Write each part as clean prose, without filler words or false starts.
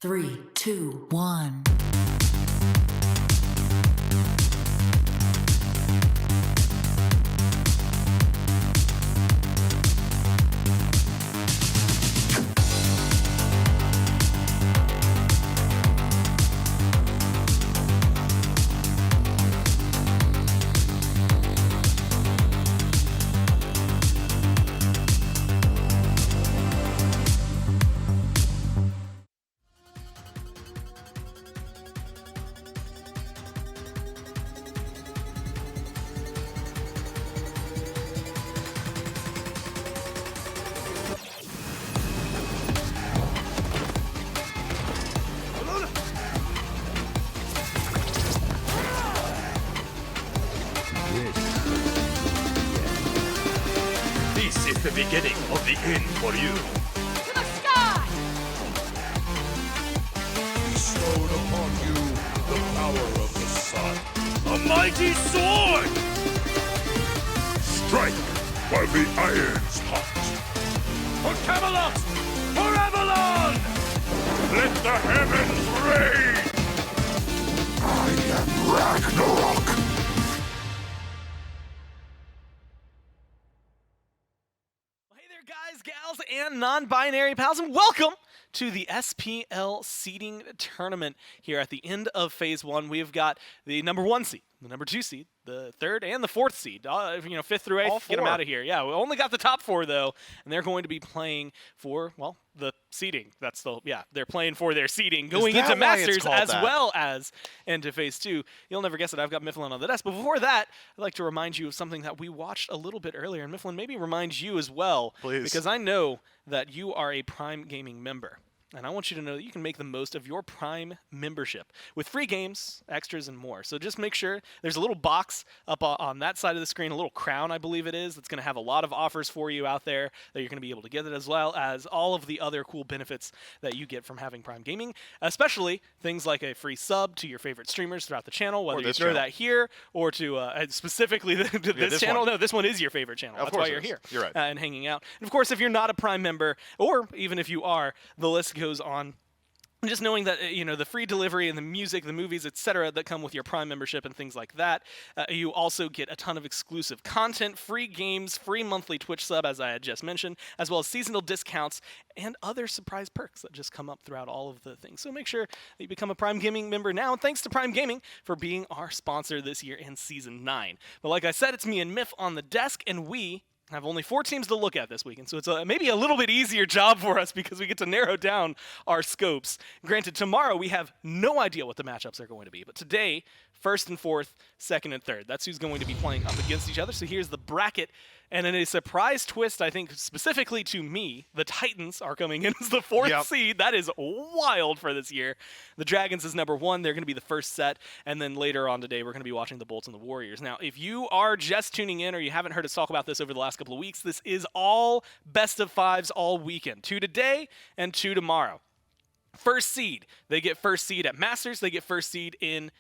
3, 2, 1. This is the beginning of the end for you. To the sky! Bestowed upon you the power of the sun. A mighty sword! Strike while the iron's hot. For Camelot! For Avalon! Let the heavens rain! I am Ragnarok! Hey there, guys, gals, and non-binary pals, and welcome to the SPL seeding tournament here at the end of Phase 1. We've got the number 1 seed, the number 2 seed, the 3rd, and the 4th seed. 5th through 8th, get them out of here. Yeah, we only got the top 4, though, and they're going to be playing for, well, the seeding. They're playing for their seeding going into Masters as well as into Phase 2. You'll never guess it, I've got Mifflin on the desk. But before that, I'd like to remind you of something that we watched a little bit earlier, and Mifflin, maybe remind you as well. Please. Because I know that you are a Prime Gaming member. And I want you to know that you can make the most of your Prime membership with free games, extras, and more. So just make sure there's a little box up on that side of the screen, a little crown, I believe it is, that's going to have a lot of offers for you out there that you're going to be able to get it, as well as all of the other cool benefits that you get from having Prime Gaming, especially things like a free sub to your favorite streamers throughout the channel, whether you throw that here or to specifically to this channel. No, this one is your favorite channel. That's why you're here. You're right. And hanging out. And of course, if you're not a Prime member, or even if you are, the list goes on. Just knowing that, the free delivery and the music, the movies, etc. that come with your Prime membership and things like that. You also get a ton of exclusive content, free games, free monthly Twitch sub, as I had just mentioned, as well as seasonal discounts and other surprise perks that just come up throughout all of the things. So make sure that you become a Prime Gaming member now. And thanks to Prime Gaming for being our sponsor this year in Season 9. But like I said, it's me and Miff on the desk, and we have only 4 teams to look at this weekend, so it's maybe a little bit easier job for us because we get to narrow down our scopes. Granted, tomorrow we have no idea what the matchups are going to be, but today, 1st and 4th, 2nd and 3rd, that's who's going to be playing up against each other. So here's the bracket, and in a surprise twist, I think specifically to me, the Titans are coming in as the 4th seed. That is wild for this year. The Dragons is number 1. They're going to be the first set, and then later on today, we're going to be watching the Bolts and the Warriors. Now, if you are just tuning in or you haven't heard us talk about this over the last couple of weeks, this is all best of 5s all weekend. 2 today and 2 tomorrow. First seed, they get first seed at Masters. They get first seed in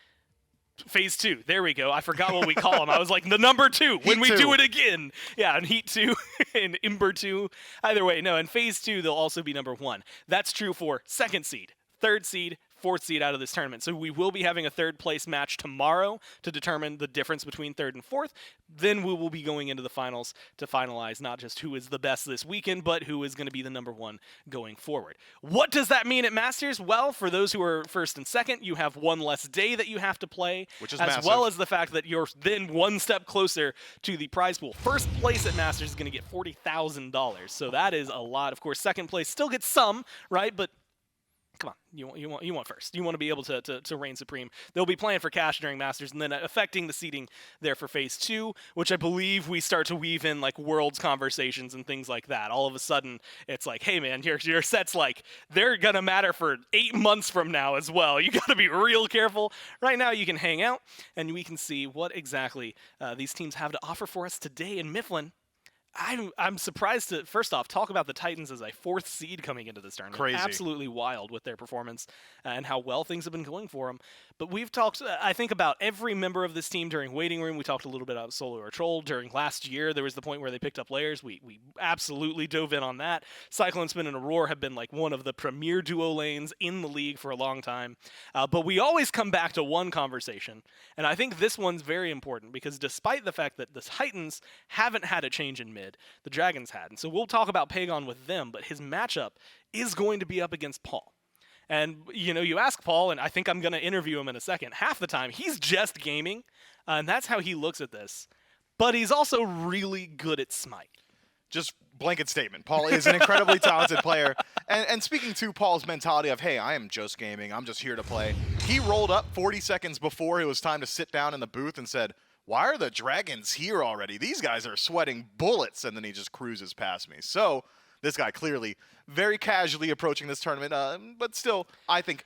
Phase 2. There we go. I forgot what we call them. I was like, the number 2 when we do it again. Yeah, and Heat 2 and Ember 2. Either way, no, in Phase 2, they'll also be number 1. That's true for 2nd seed, 3rd seed, 4th seed out of this tournament. So we will be having a 3rd place match tomorrow to determine the difference between 3rd and 4th. Then we will be going into the finals to finalize not just who is the best this weekend, but who is going to be the number 1 going forward. What does that mean at Masters? Well, for those who are 1st and 2nd, you have 1 less day that you have to play, which is as massive. well as the fact that you're then 1 step closer to the prize pool. First place at Masters is going to get $40,000, so that is a lot. Of course, 2nd place still gets some, right? But come on, you want first. You want to be able to reign supreme. They'll be playing for cash during Masters, and then affecting the seeding there for Phase 2, which I believe we start to weave in like Worlds conversations and things like that. All of a sudden, it's like, hey man, your sets they're gonna matter for 8 months from now as well. You got to be real careful. Right now, you can hang out, and we can see what exactly these teams have to offer for us today in Mifflin. I'm surprised to first off talk about the Titans as a 4th seed coming into this tournament. Crazy. Absolutely wild with their performance and how well things have been going for them. But we've talked, I think, about every member of this team during Waiting Room. We talked a little bit about Solo or Troll during last year. There was the point where they picked up layers. We absolutely dove in on that. Cyclone Spin and Aurora have been like one of the premier duo lanes in the league for a long time. But we always come back to one conversation, and I think this one's very important because despite the fact that the Titans haven't had a change in mid, the Dragons had. And so we'll talk about Pagon with them, but his matchup is going to be up against Paul. And, you ask Paul, and I think I'm going to interview him in a second. Half the time, he's just gaming, and that's how he looks at this. But he's also really good at SMITE. Just blanket statement. Paul is an incredibly talented player. And speaking to Paul's mentality of, hey, I am just gaming. I'm just here to play. He rolled up 40 seconds before it was time to sit down in the booth and said, why are the Dragons here already? These guys are sweating bullets. And then he just cruises past me. So this guy clearly very casually approaching this tournament, but still, I think,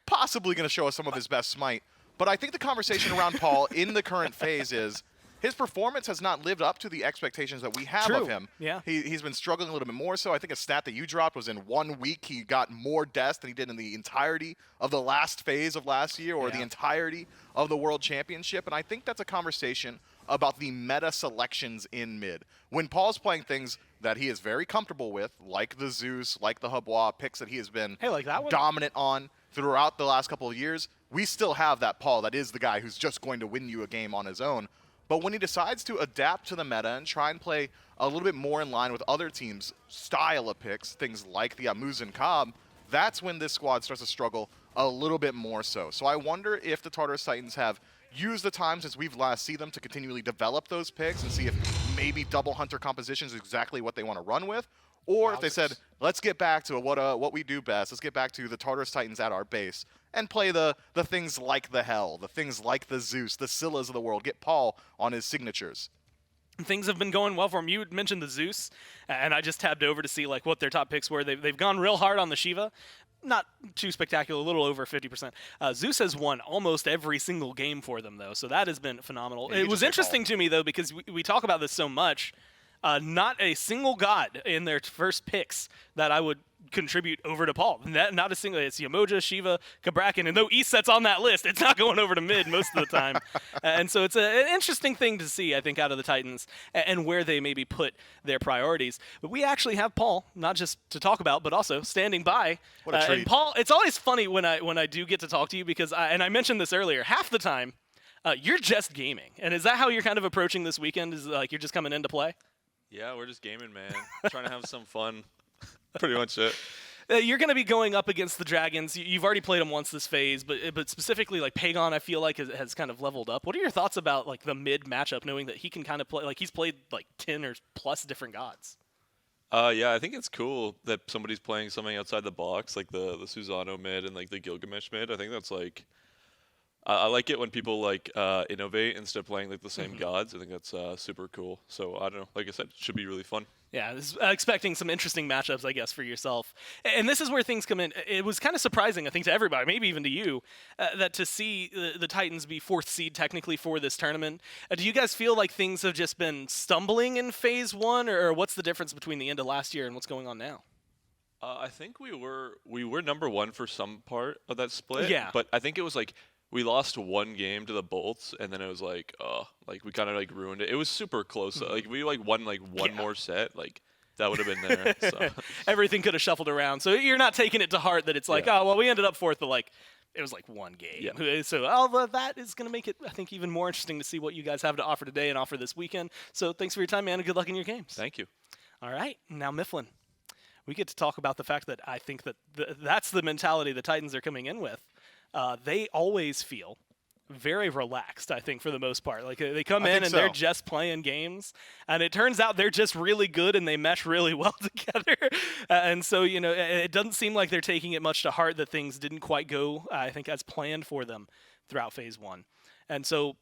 possibly going to show us some of his best SMITE. But I think the conversation around Paul in the current phase is his performance has not lived up to the expectations that we have of him. Yeah. He's been struggling a little bit more so. I think a stat that you dropped was in 1 week he got more deaths than he did in the entirety of the last phase of last year or the entirety of the World Championship. And I think that's a conversation about the meta selections in mid. When Paul's playing things that he is very comfortable with, like the Zeus, like the Habois, picks that he has been like that one? dominant on throughout the last couple of years, we still have that Paul that is the guy who's just going to win you a game on his own. But when he decides to adapt to the meta and try and play a little bit more in line with other teams' style of picks, things like the Amuz and Cobb, that's when this squad starts to struggle a little bit more so. So I wonder if the Tartarus Titans have used the time since we've last seen them to continually develop those picks and see if maybe double hunter composition is exactly what they want to run with, or if they said, let's get back to what we do best. Let's get back to the Tartarus Titans at our base and play the things like the Hell, the things like the Zeus, the Scyllas of the world. Get Paul on his signatures. Things have been going well for him. You mentioned the Zeus, and I just tabbed over to see like what their top picks were. They've gone real hard on the Shiva. Not too spectacular, a little over 50%. Zeus has won almost every single game for them, though, so that has been phenomenal. Yeah, it was interesting to me, though, because we talk about this so much. Not a single god in their first picks that I would contribute over to Paul. Not a single. It's Yamoja, Shiva, Kabrakan, and though ESET's on that list, it's not going over to mid most of the time. And so it's an interesting thing to see, I think, out of the Titans and where they maybe put their priorities. But we actually have Paul, not just to talk about, but also standing by. What a treat. And Paul, it's always funny when I do get to talk to you because, and I mentioned this earlier, half the time you're just gaming. And is that how you're kind of approaching this weekend? Is like you're just coming in to play? Yeah, we're just gaming, man. Trying to have some fun. Pretty much it. You're going to be going up against the Dragons. You've already played them once this phase, but specifically like Pagon, I feel like has kind of leveled up. What are your thoughts about like the mid matchup, knowing that he can kind of play like he's played like 10 or plus different gods? Yeah, I think it's cool that somebody's playing something outside the box, like the Susano mid and like the Gilgamesh mid. I think that's like I like it when people like innovate instead of playing like the same gods. I think that's super cool. So I don't know. Like I said, it should be really fun. Yeah, expecting some interesting matchups, I guess, for yourself. And this is where things come in. It was kind of surprising, I think, to everybody, maybe even to you, that to see the Titans be 4th seed technically for this tournament. Do you guys feel like things have just been stumbling in Phase 1, or what's the difference between the end of last year and what's going on now? I think we were number 1 for some part of that split. Yeah. But I think it was like we lost 1 game to the Bolts, and then it was like, like we kind of like ruined it. It was super close. Like we like won like one more set, like that would have been there. So. Everything could have shuffled around. So you're not taking it to heart that it's like, oh well, we ended up 4th, but like it was like 1 game. Yeah. So that is going to make it, I think, even more interesting to see what you guys have to offer today and offer this weekend. So thanks for your time, man, and good luck in your games. Thank you. All right, now Mifflin. We get to talk about the fact that I think that that's the mentality the Titans are coming in with. They always feel very relaxed, I think, for the most part. Like they come in and they're just playing games, and it turns out they're just really good and they mesh really well together. And so, it doesn't seem like they're taking it much to heart that things didn't quite go, I think, as planned for them throughout Phase 1. And so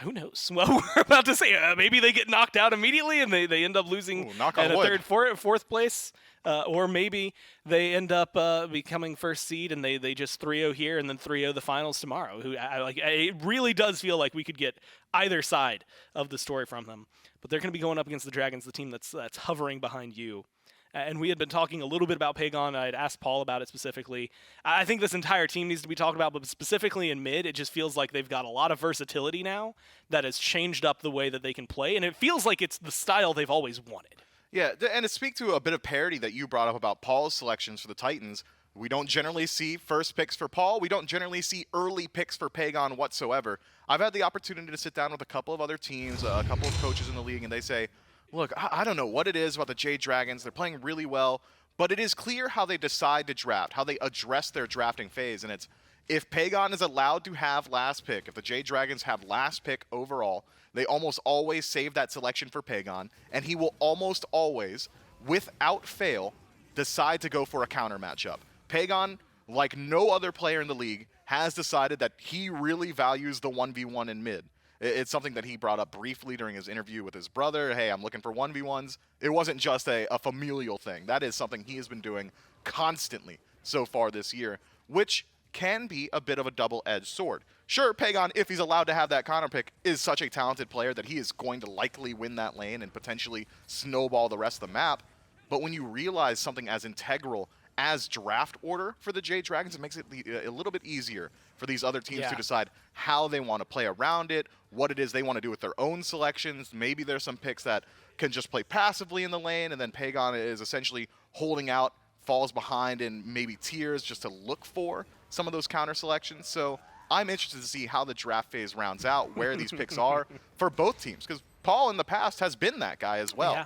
who knows? Well, we're about to say maybe they get knocked out immediately and they end up losing Ooh, knock on at a wood. fourth place. Or maybe they end up becoming first seed and they just 3-0 here and then 3-0 the finals tomorrow. It really does feel like we could get either side of the story from them. But they're going to be going up against the Dragons, the team that's hovering behind you. And we had been talking a little bit about Pagon. I had asked Paul about it specifically. I think this entire team needs to be talked about, but specifically in mid, it just feels like they've got a lot of versatility now that has changed up the way that they can play, and it feels like it's the style they've always wanted. Yeah, and to speak to a bit of parity that you brought up about Paul's selections for the Titans, we don't generally see first picks for Paul. We don't generally see early picks for Pagon whatsoever. I've had the opportunity to sit down with a couple of other teams, a couple of coaches in the league, and they say, look, I don't know what it is about the Jade Dragons. They're playing really well, but it is clear how they decide to draft, how they address their drafting phase. And it's if Pagon is allowed to have last pick, if the Jade Dragons have last pick overall, they almost always save that selection for Pagon, and he will almost always, without fail, decide to go for a counter matchup. Pagon, like no other player in the league, has decided that he really values the 1v1 in mid. It's something that he brought up briefly during his interview with his brother. Hey, I'm looking for 1v1s. It wasn't just a familial thing. That is something he has been doing constantly so far this year, which can be a bit of a double-edged sword. Sure, Pagon, if he's allowed to have that counter pick, is such a talented player that he is going to likely win that lane and potentially snowball the rest of the map. But when you realize something as integral as draft order for the Jade Dragons, it makes it a little bit easier for these other teams to decide how they want to play around it, what it is they want to do with their own selections. Maybe there's some picks that can just play passively in the lane, and then Pagon is essentially holding out, falls behind in maybe tiers just to look for some of those counter selections. So I'm interested to see how the draft phase rounds out, where these picks are for both teams, because Paul in the past has been that guy as well. Yeah.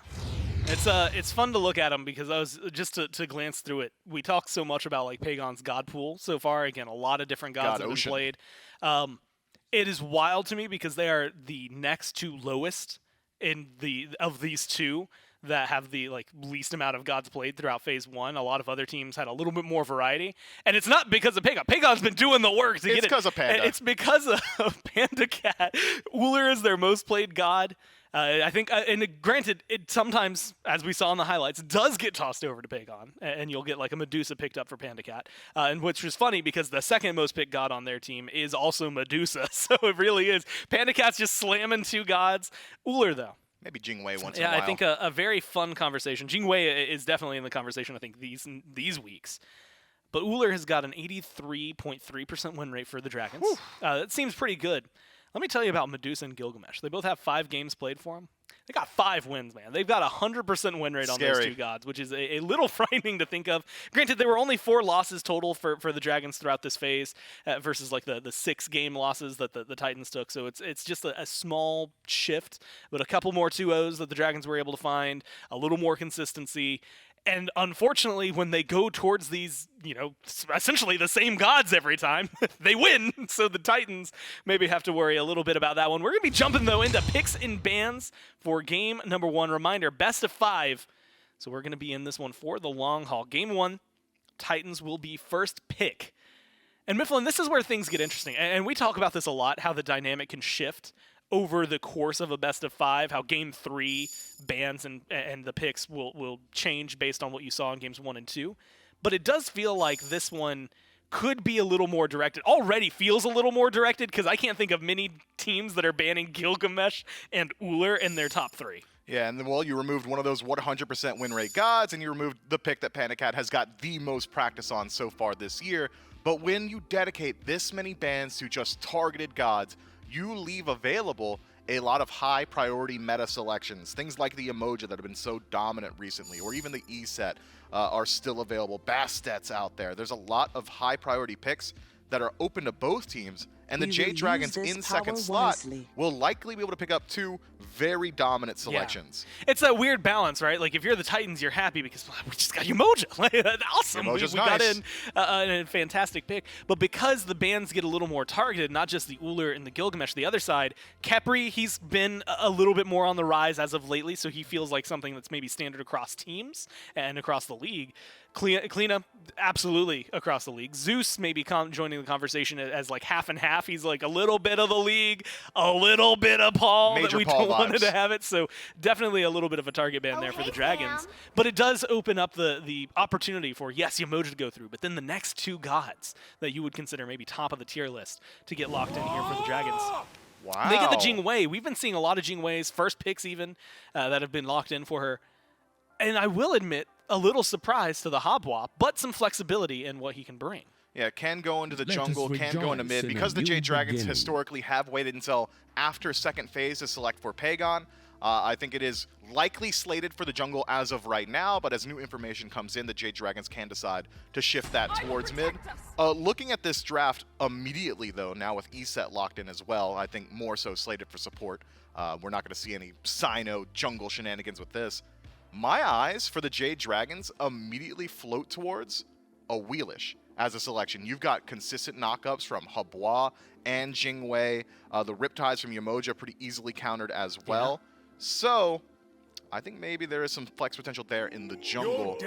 It's fun to look at them because I was just to glance through it. We talked so much about like Pagon's God pool so far. Again, a lot of different gods have been played. It is wild to me because they are the next two lowest of these two that have the least amount of gods played throughout phase one. A lot of other teams had a little bit more variety, and it's not because of Pagon. Pagon's been doing the work to get it. It's because of Panda. It's because of Panda Cat. Ullr is their most played god. I think, and granted, it sometimes, as we saw in the highlights, does get tossed over to Pagon, and you'll get like a Medusa picked up for Panda Cat, and which is funny because the second most picked god on their team is also Medusa, so it really is. Panda Cat's just slamming two gods. Ullr, though. Maybe Jingwei once in a while. Yeah, I think a very fun conversation. Jingwei is definitely in the conversation, I think, these weeks. But Ullr has got an 83.3% win rate for the Dragons. That seems pretty good. Let me tell you about Medusa and Gilgamesh. They both have 5 games played for them. They got 5 wins, man. They've got a 100% win rate on those two gods, which is a little frightening to think of. Granted, there were only 4 losses total for the Dragons throughout this phase versus like the 6 game losses that the Titans took. So it's just a small shift, but a couple more 2-0s that the Dragons were able to find, a little more consistency. And unfortunately, when they go towards these, essentially the same gods every time, they win. So the Titans maybe have to worry a little bit about that one. We're going to be jumping, though, into picks and bans for game number 1. Reminder, best of 5. So we're going to be in this one for the long haul. Game 1, Titans will be first pick. And Mifflin, this is where things get interesting. And we talk about this a lot, how the dynamic can shift over the course of a best of 5, how game 3 bans and the picks will change based on what you saw in games 1 and 2. But it does feel like this one could be a little more directed. Already feels a little more directed because I can't think of many teams that are banning Gilgamesh and Ullr in their top 3. Yeah, and well, you removed one of those 100% win rate gods, and you removed the pick that Panda Cat has got the most practice on so far this year. But when you dedicate this many bans to just targeted gods, you leave available a lot of high priority meta selections. Things like the emoji that have been so dominant recently, or even the E set are still available. Bastet's out there. There's a lot of high priority picks that are open to both teams, and the Jade Dragons in second slot will likely be able to pick up 2 very dominant selections. Yeah. It's a weird balance, right? Like, if you're the Titans, you're happy because we just got Umoja. Like, that's awesome. We got in a fantastic pick. But because the bans get a little more targeted, not just the Ullr and the Gilgamesh, the other side, Khepri, he's been a little bit more on the rise as of lately, so he feels like something that's maybe standard across teams and across the league. Kleena, absolutely across the league. Zeus maybe joining the conversation as like half and half. He's like a little bit of the league, a little bit of Paul Major that we Paul don't want vibes. to have it. So definitely a little bit of a target ban there for the Dragons. But it does open up the opportunity for, yes, Yamoja to go through, but then the next two gods that you would consider maybe top of the tier list to get locked in here for the Dragons. Wow. They get the Jing Wei. We've been seeing a lot of Jing Wei's, first picks even, that have been locked in for her. And I will admit, a little surprise to the Habwa, but some flexibility in what he can bring. Yeah, can go into the Let us jungle, can go into rejoice mid. in a Because the new Jade Dragons beginning. historically have waited until after second phase to select for Pagon, I think it is likely slated for the jungle as of right now, but as new information comes in, the Jade Dragons can decide to shift that towards mid. Looking at this draft immediately, though, now with ESET locked in as well, I think more so slated for support. We're not going to see any Sino jungle shenanigans with this. My eyes for the Jade Dragons immediately float towards a Wheelish as a selection. You've got consistent knockups from Habwa and Jing Wei. The Riptides from Yamoja pretty easily countered as well. So I think maybe there is some flex potential there in the jungle.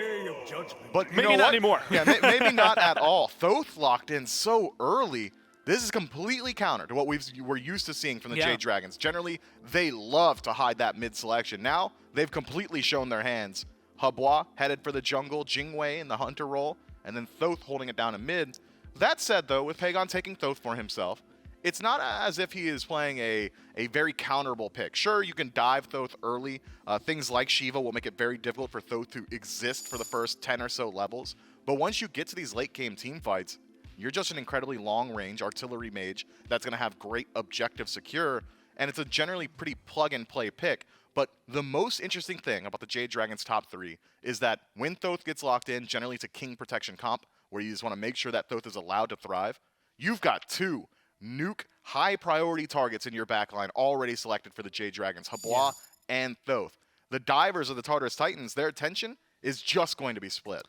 But you Maybe know not what? anymore. Yeah, maybe not at all. Thoth locked in so early. This is completely counter to what we're used to seeing from the Jade Dragons. Generally, they love to hide that mid selection. Now, they've completely shown their hands. Habwa headed for the jungle, Jing Wei in the hunter role, and then Thoth holding it down in mid. That said, though, with Pagon taking Thoth for himself, it's not as if he is playing a very counterable pick. Sure, you can dive Thoth early. Things like Shiva will make it very difficult for Thoth to exist for the first 10 or so levels. But once you get to these late game team fights, you're just an incredibly long-range artillery mage that's going to have great objective secure, and it's a generally pretty plug-and-play pick. But the most interesting thing about the Jade Dragons top 3 is that when Thoth gets locked in, generally it's a king protection comp, where you just want to make sure that Thoth is allowed to thrive. You've got two nuke high-priority targets in your backline already selected for the Jade Dragons, Habwa and Thoth. The divers of the Tartarus Titans, their attention is just going to be split.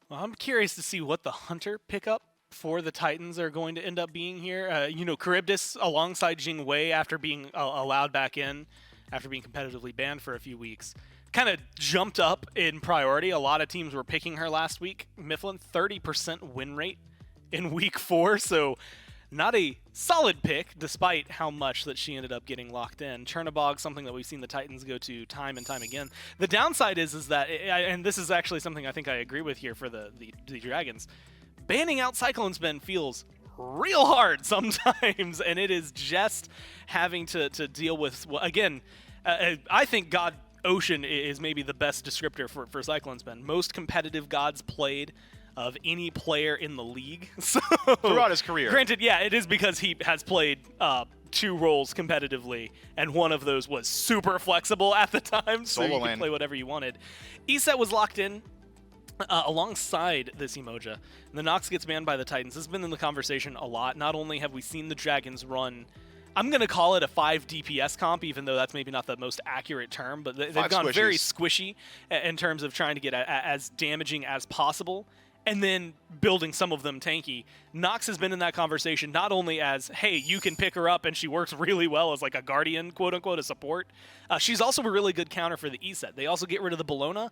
Well, I'm curious to see what the hunter pickup for the Titans are going to end up being here. You know, Charybdis alongside Jing Wei after being allowed back in, after being competitively banned for a few weeks, kind of jumped up in priority. A lot of teams were picking her last week. Mifflin, 30% win rate in week 4, so not a solid pick, despite how much that she ended up getting locked in. Chernobog, something that we've seen the Titans go to time and time again. The downside is that, and this is actually something I think I agree with here for the Dragons, banning out Cyclone Spin feels real hard sometimes, and it is just having to deal with, well, again, I think God Ocean is maybe the best descriptor for Cyclone Spin. Most competitive gods played of any player in the league. So, Throughout his career. Granted, yeah, it is because he has played 2 roles competitively, and one of those was super flexible at the time, so Solo you lane. could play whatever you wanted. ESET was locked in alongside this Emoja. The Nox gets banned by the Titans. This has been in the conversation a lot. Not only have we seen the Dragons run, I'm going to call it a 5 DPS comp, even though that's maybe not the most accurate term, but they've gone very squishy in terms of trying to get as damaging as possible, and then building some of them tanky. Nox has been in that conversation not only as, hey, you can pick her up and she works really well as like a guardian, quote-unquote, a support. She's also a really good counter for the ESET. They also get rid of the Bologna.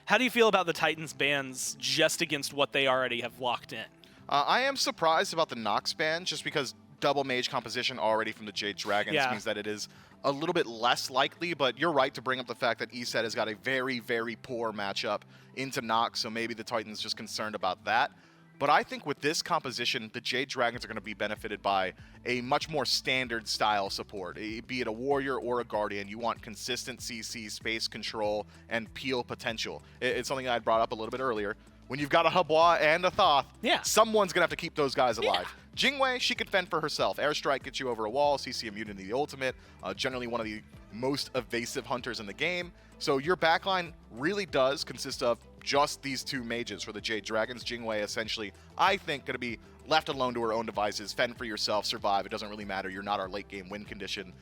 How do you feel about the Titans bans just against what they already have locked in? I am surprised about the Nox ban, just because double mage composition already from the Jade Dragons means that it is a little bit less likely, but you're right to bring up the fact that ESET has got a very, very poor matchup into Nox, so maybe the Titans just concerned about that. But I think with this composition, the Jade Dragons are going to be benefited by a much more standard style support. Be it a warrior or a guardian, you want consistent CC, space control, and peel potential. It's something I brought up a little bit earlier. When you've got a Habwa and a Thoth, someone's going to have to keep those guys alive. Jing Wei, she could fend for herself. Airstrike gets you over a wall, CC immunity the ultimate, generally one of the most evasive hunters in the game. So your backline really does consist of just these 2 mages for the Jade Dragons. Jing Wei essentially, I think, going to be left alone to her own devices. Fend for yourself, survive. It doesn't really matter. You're not our late game win condition.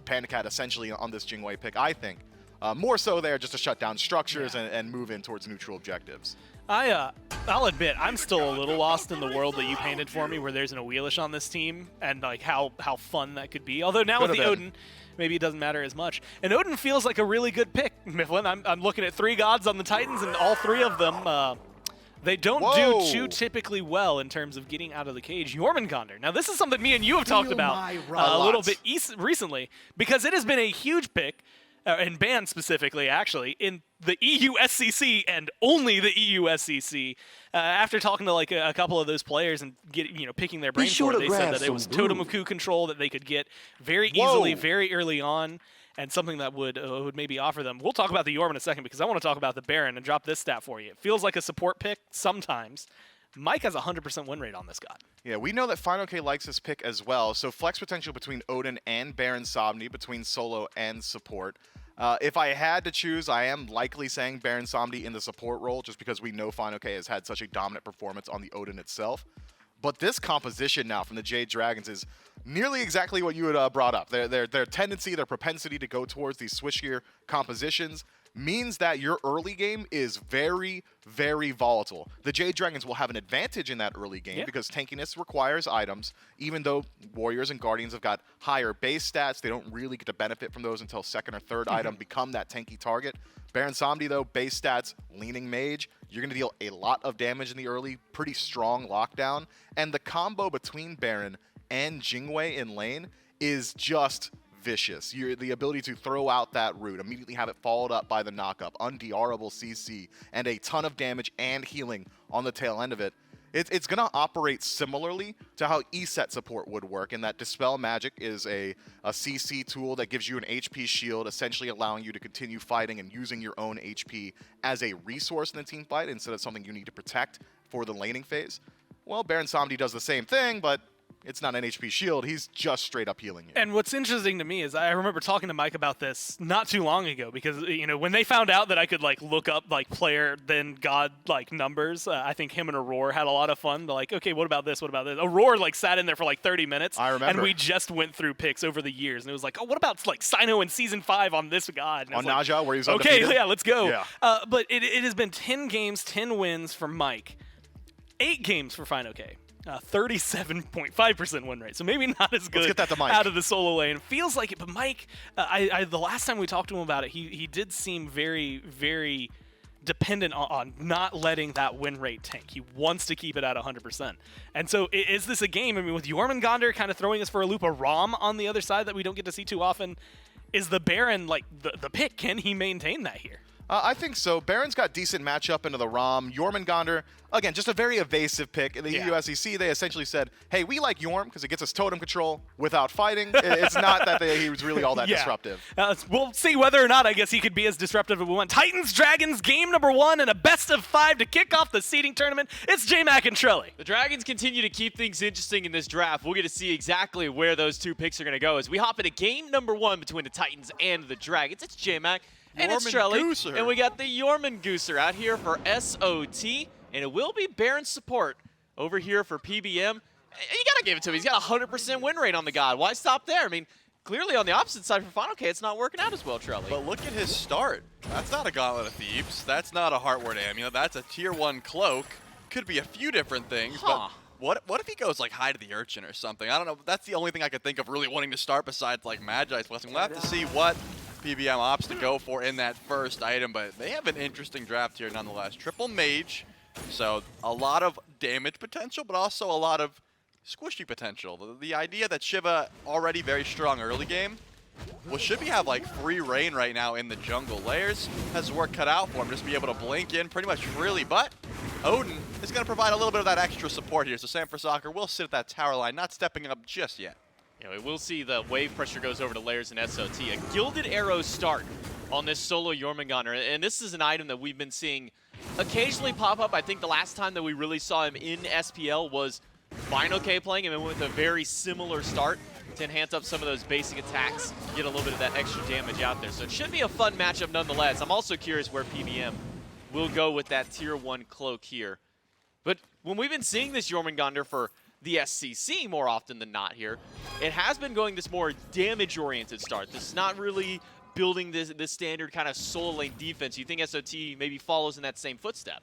Panda Cat essentially on this Jing Wei pick, I think. More so there just to shut down structures and move in towards neutral objectives. I'll admit, I'm still a little lost in the world that you painted for me, where there's an Wheelish on this team, and like how fun that could be. Although now with the Odin, maybe it doesn't matter as much. And Odin feels like a really good pick, Mifflin. I'm looking at 3 gods on the Titans, and all 3 of them They don't Whoa. do too typically well in terms of getting out of the cage. Jormungandr. Now, this is something me and you have talked Feel about my a little wrath. bit recently, because it has been a huge pick, and banned specifically, actually, in the EU SCC and only the EU SCC. After talking to like a couple of those players and picking their brains sure for it, to they said grab that it some was totem of brew. coup control that they could get very Whoa. easily, very early on, and something that would maybe offer them. We'll talk about the Yorm in a second because I want to talk about the Baron and drop this stat for you. It feels like a support pick sometimes. Mike has a 100% win rate on this god. Yeah, we know that Final K likes this pick as well, so flex potential between Odin and Baron Somni, between solo and support. If I had to choose, I am likely saying Baron Somni in the support role, just because we know Final K has had such a dominant performance on the Odin itself. But this composition now from the Jade Dragons is nearly exactly what you had brought up. Their tendency, their propensity to go towards these swishier compositions means that your early game is very, very volatile. The Jade Dragons will have an advantage in that early game because tankiness requires items. Even though Warriors and Guardians have got higher base stats, they don't really get to benefit from those until second or third item become that tanky target. Baron Somni, though, base stats, leaning mage, you're going to deal a lot of damage in the early, pretty strong lockdown. And the combo between Baron and Jingwei in lane is just vicious. The ability to throw out that root, immediately have it followed up by the knockup, undr'able CC, and a ton of damage and healing on the tail end of it. It's going to operate similarly to how ESET support would work, in that Dispel Magic is a CC tool that gives you an HP shield, essentially allowing you to continue fighting and using your own HP as a resource in the team fight instead of something you need to protect for the laning phase. Well, Baron Somni does the same thing, but it's not an HP shield. He's just straight up healing you. And what's interesting to me is I remember talking to Mike about this not too long ago, because when they found out that I could like look up like player then god like numbers, I think him and Aurora had a lot of fun. They're like, okay, what about this? What about this? Aurora like sat in there for like 30 minutes. I remember. And we just went through picks over the years, and it was like, oh, what about like Sino in season 5 on this god? And I On was like, Naja, where he's okay, undefeated? yeah, let's go. Yeah. But it has been 10 games, 10 wins for Mike, 8 games for Final K. 37.5% win rate, so maybe not as good get that to Mike. out of the solo lane. Feels like it, but Mike, the last time we talked to him about it, he did seem very, very dependent on not letting that win rate tank. He wants to keep it at 100%. And so is this a game, I mean, with Jormungandr kind of throwing us for a loop, a Rom on the other side that we don't get to see too often, is the Baron like the pick? Can he maintain that here? I think so. Baron's got decent matchup into the ROM. Jormungandr, again, just a very evasive pick. In the EU SEC, they essentially said, hey, we like Jorm because it gets us totem control without fighting. It's not that he was really all that disruptive. We'll see whether or not, I guess, he could be as disruptive as we want. Titans, Dragons, game number 1 and a best of 5 to kick off the seeding tournament. It's J-Mac and Trelly. The Dragons continue to keep things interesting in this draft. We'll get to see exactly where those two picks are going to go as we hop into game number 1 between the Titans and the Dragons. It's J-Mac. And it's Trelly, and we got the Jormungandr out here for SOT, and it will be Baron support over here for PBM. And you gotta give it to him. He's got a 100% win rate on the god. Why stop there? I mean, clearly on the opposite side for Final K, it's not working out as well, Trelly. But look at his start. That's not a Gauntlet of Thieves. That's not a Heartward Amulet. That's a tier 1 cloak. Could be a few different things, but what if he goes like High to the Urchin or something? I don't know. That's the only thing I could think of really wanting to start besides like Magi's Blessing. We'll have to see what PBM opts to go for in that first item, but they have an interesting draft here nonetheless. Triple Mage, so a lot of damage potential, but also a lot of squishy potential. The idea that Shiva already very strong early game, well, should be have like free reign right now in the jungle. Layers has work cut out for him, just be able to blink in pretty much freely, but Odin is going to provide a little bit of that extra support here, so Sam for Soccer will sit at that tower line, not stepping up just yet. We'll see the wave pressure goes over to Layers and SOT. A Gilded Arrow start on this solo Jormungandr, and this is an item that we've been seeing occasionally pop up. I think the last time that we really saw him in SPL was Final K playing him with a very similar start to enhance up some of those basic attacks, get a little bit of that extra damage out there. So it should be a fun matchup nonetheless. I'm also curious where PBM will go with that tier 1 cloak here. But when we've been seeing this Jormungandr for the SCC more often than not here, it has been going this more damage-oriented start. This is not really building this standard kind of solo lane defense. You think SOT maybe follows in that same footstep?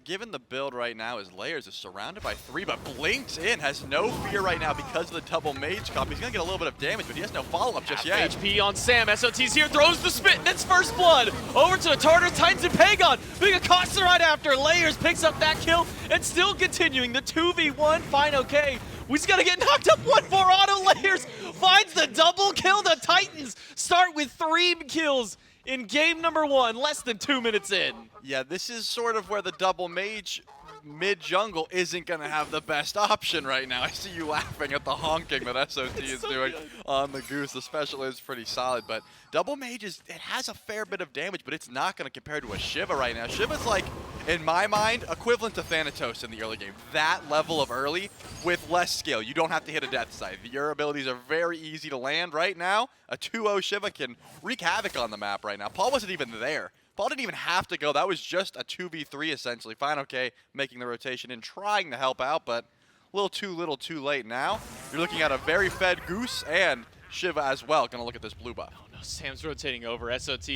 Given the build right now, his Layers is surrounded by 3, but blinks in, has no fear right now because of the double mage comp. He's going to get a little bit of damage, but he has no follow-up just yet. HP on Sam. SOT's here, throws the spit, and it's first blood. Over to the Tartarus Titans and Pagon. Being accosted right after. Layers picks up that kill, and still continuing the 2v1. Fine, okay. We just got to get knocked up one more. Auto Layers finds the double kill. The Titans start with 3 kills in game number 1, less than 2 minutes in. Yeah, this is sort of where the double mage mid-jungle isn't going to have the best option right now. I see you laughing at the honking that SOT is doing on the Goose. The special is pretty solid, but double mage it has a fair bit of damage, but it's not going to compare to a Shiva right now. Shiva's like, in my mind, equivalent to Thanatos in the early game. That level of early with less skill. You don't have to hit a death scythe. Your abilities are very easy to land right now. A 2-0 Shiva can wreak havoc on the map right now. Paul wasn't even there. Paul didn't even have to go. That was just a 2v3 essentially. Fine, okay, making the rotation and trying to help out, but a little too late now. You're looking at a very fed Goose and Shiva as well. Gonna look at this blue buff. Oh no, Sam's rotating over. SOT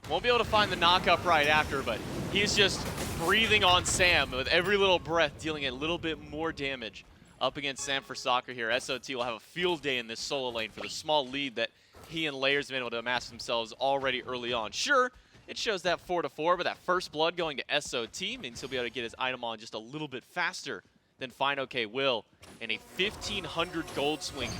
won't be able to find the knockup right after, but he's just breathing on Sam with every little breath, dealing a little bit more damage up against Sam for Soccer here. SOT will have a field day in this solo lane for the small lead that he and Layers have been able to amass themselves already early on. Sure, it shows that 4-4, but that first blood going to SOT means he'll be able to get his item on just a little bit faster than Fine OK will. And a 1,500 gold swing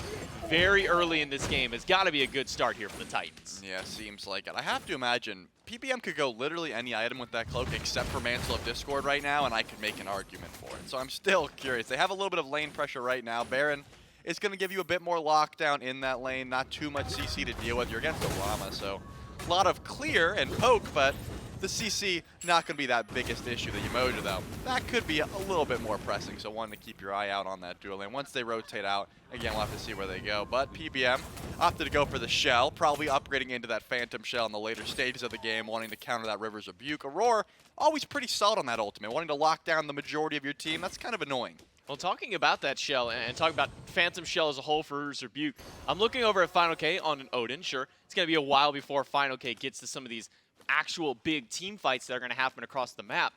very early in this game has got to be a good start here for the Titans. Yeah, seems like it. I have to imagine PBM could go literally any item with that cloak except for Mantle of Discord right now, and I could make an argument for it. So I'm still curious. They have a little bit of lane pressure right now. Baron is going to give you a bit more lockdown in that lane, not too much CC to deal with. You're against Orama, so a lot of clear and poke, but the CC not going to be that biggest issue. The Yemoja, though, that could be a little bit more pressing, so one to keep your eye out on that dual lane. Once they rotate out, again, we'll have to see where they go. But PBM opted to go for the Shell, probably upgrading into that Phantom Shell in the later stages of the game, wanting to counter that River's Rebuke. Aurora, always pretty solid on that ultimate, wanting to lock down the majority of your team. That's kind of annoying. Well, talking about that Shell and talking about Phantom Shell as a whole for River's Rebuke, I'm looking over at Final K on an Odin. Sure, it's going to be a while before Final K gets to some of these actual big team fights that are going to happen across the map.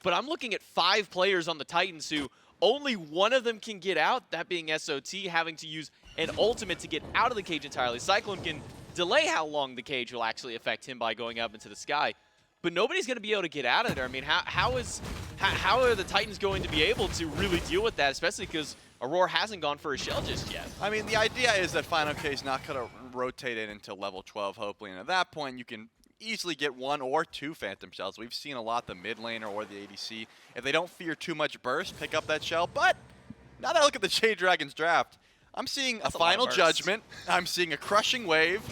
But I'm looking at 5 players on the Titans who only one of them can get out, that being SOT, having to use an ultimate to get out of the cage entirely. Cyclone can delay how long the cage will actually affect him by going up into the sky. But nobody's going to be able to get out of there. I mean, how are the Titans going to be able to really deal with that, especially because Aurora hasn't gone for a Shell just yet? I mean, the idea is that Final K is not going to rotate in until level 12, hopefully. And at that point, you can easily get 1 or 2 Phantom Shells. We've seen a lot the mid laner or the ADC. If they don't fear too much burst, pick up that Shell. But now that I look at the Jade Dragons draft, I'm seeing a Final Judgment. I'm seeing a Crushing Wave.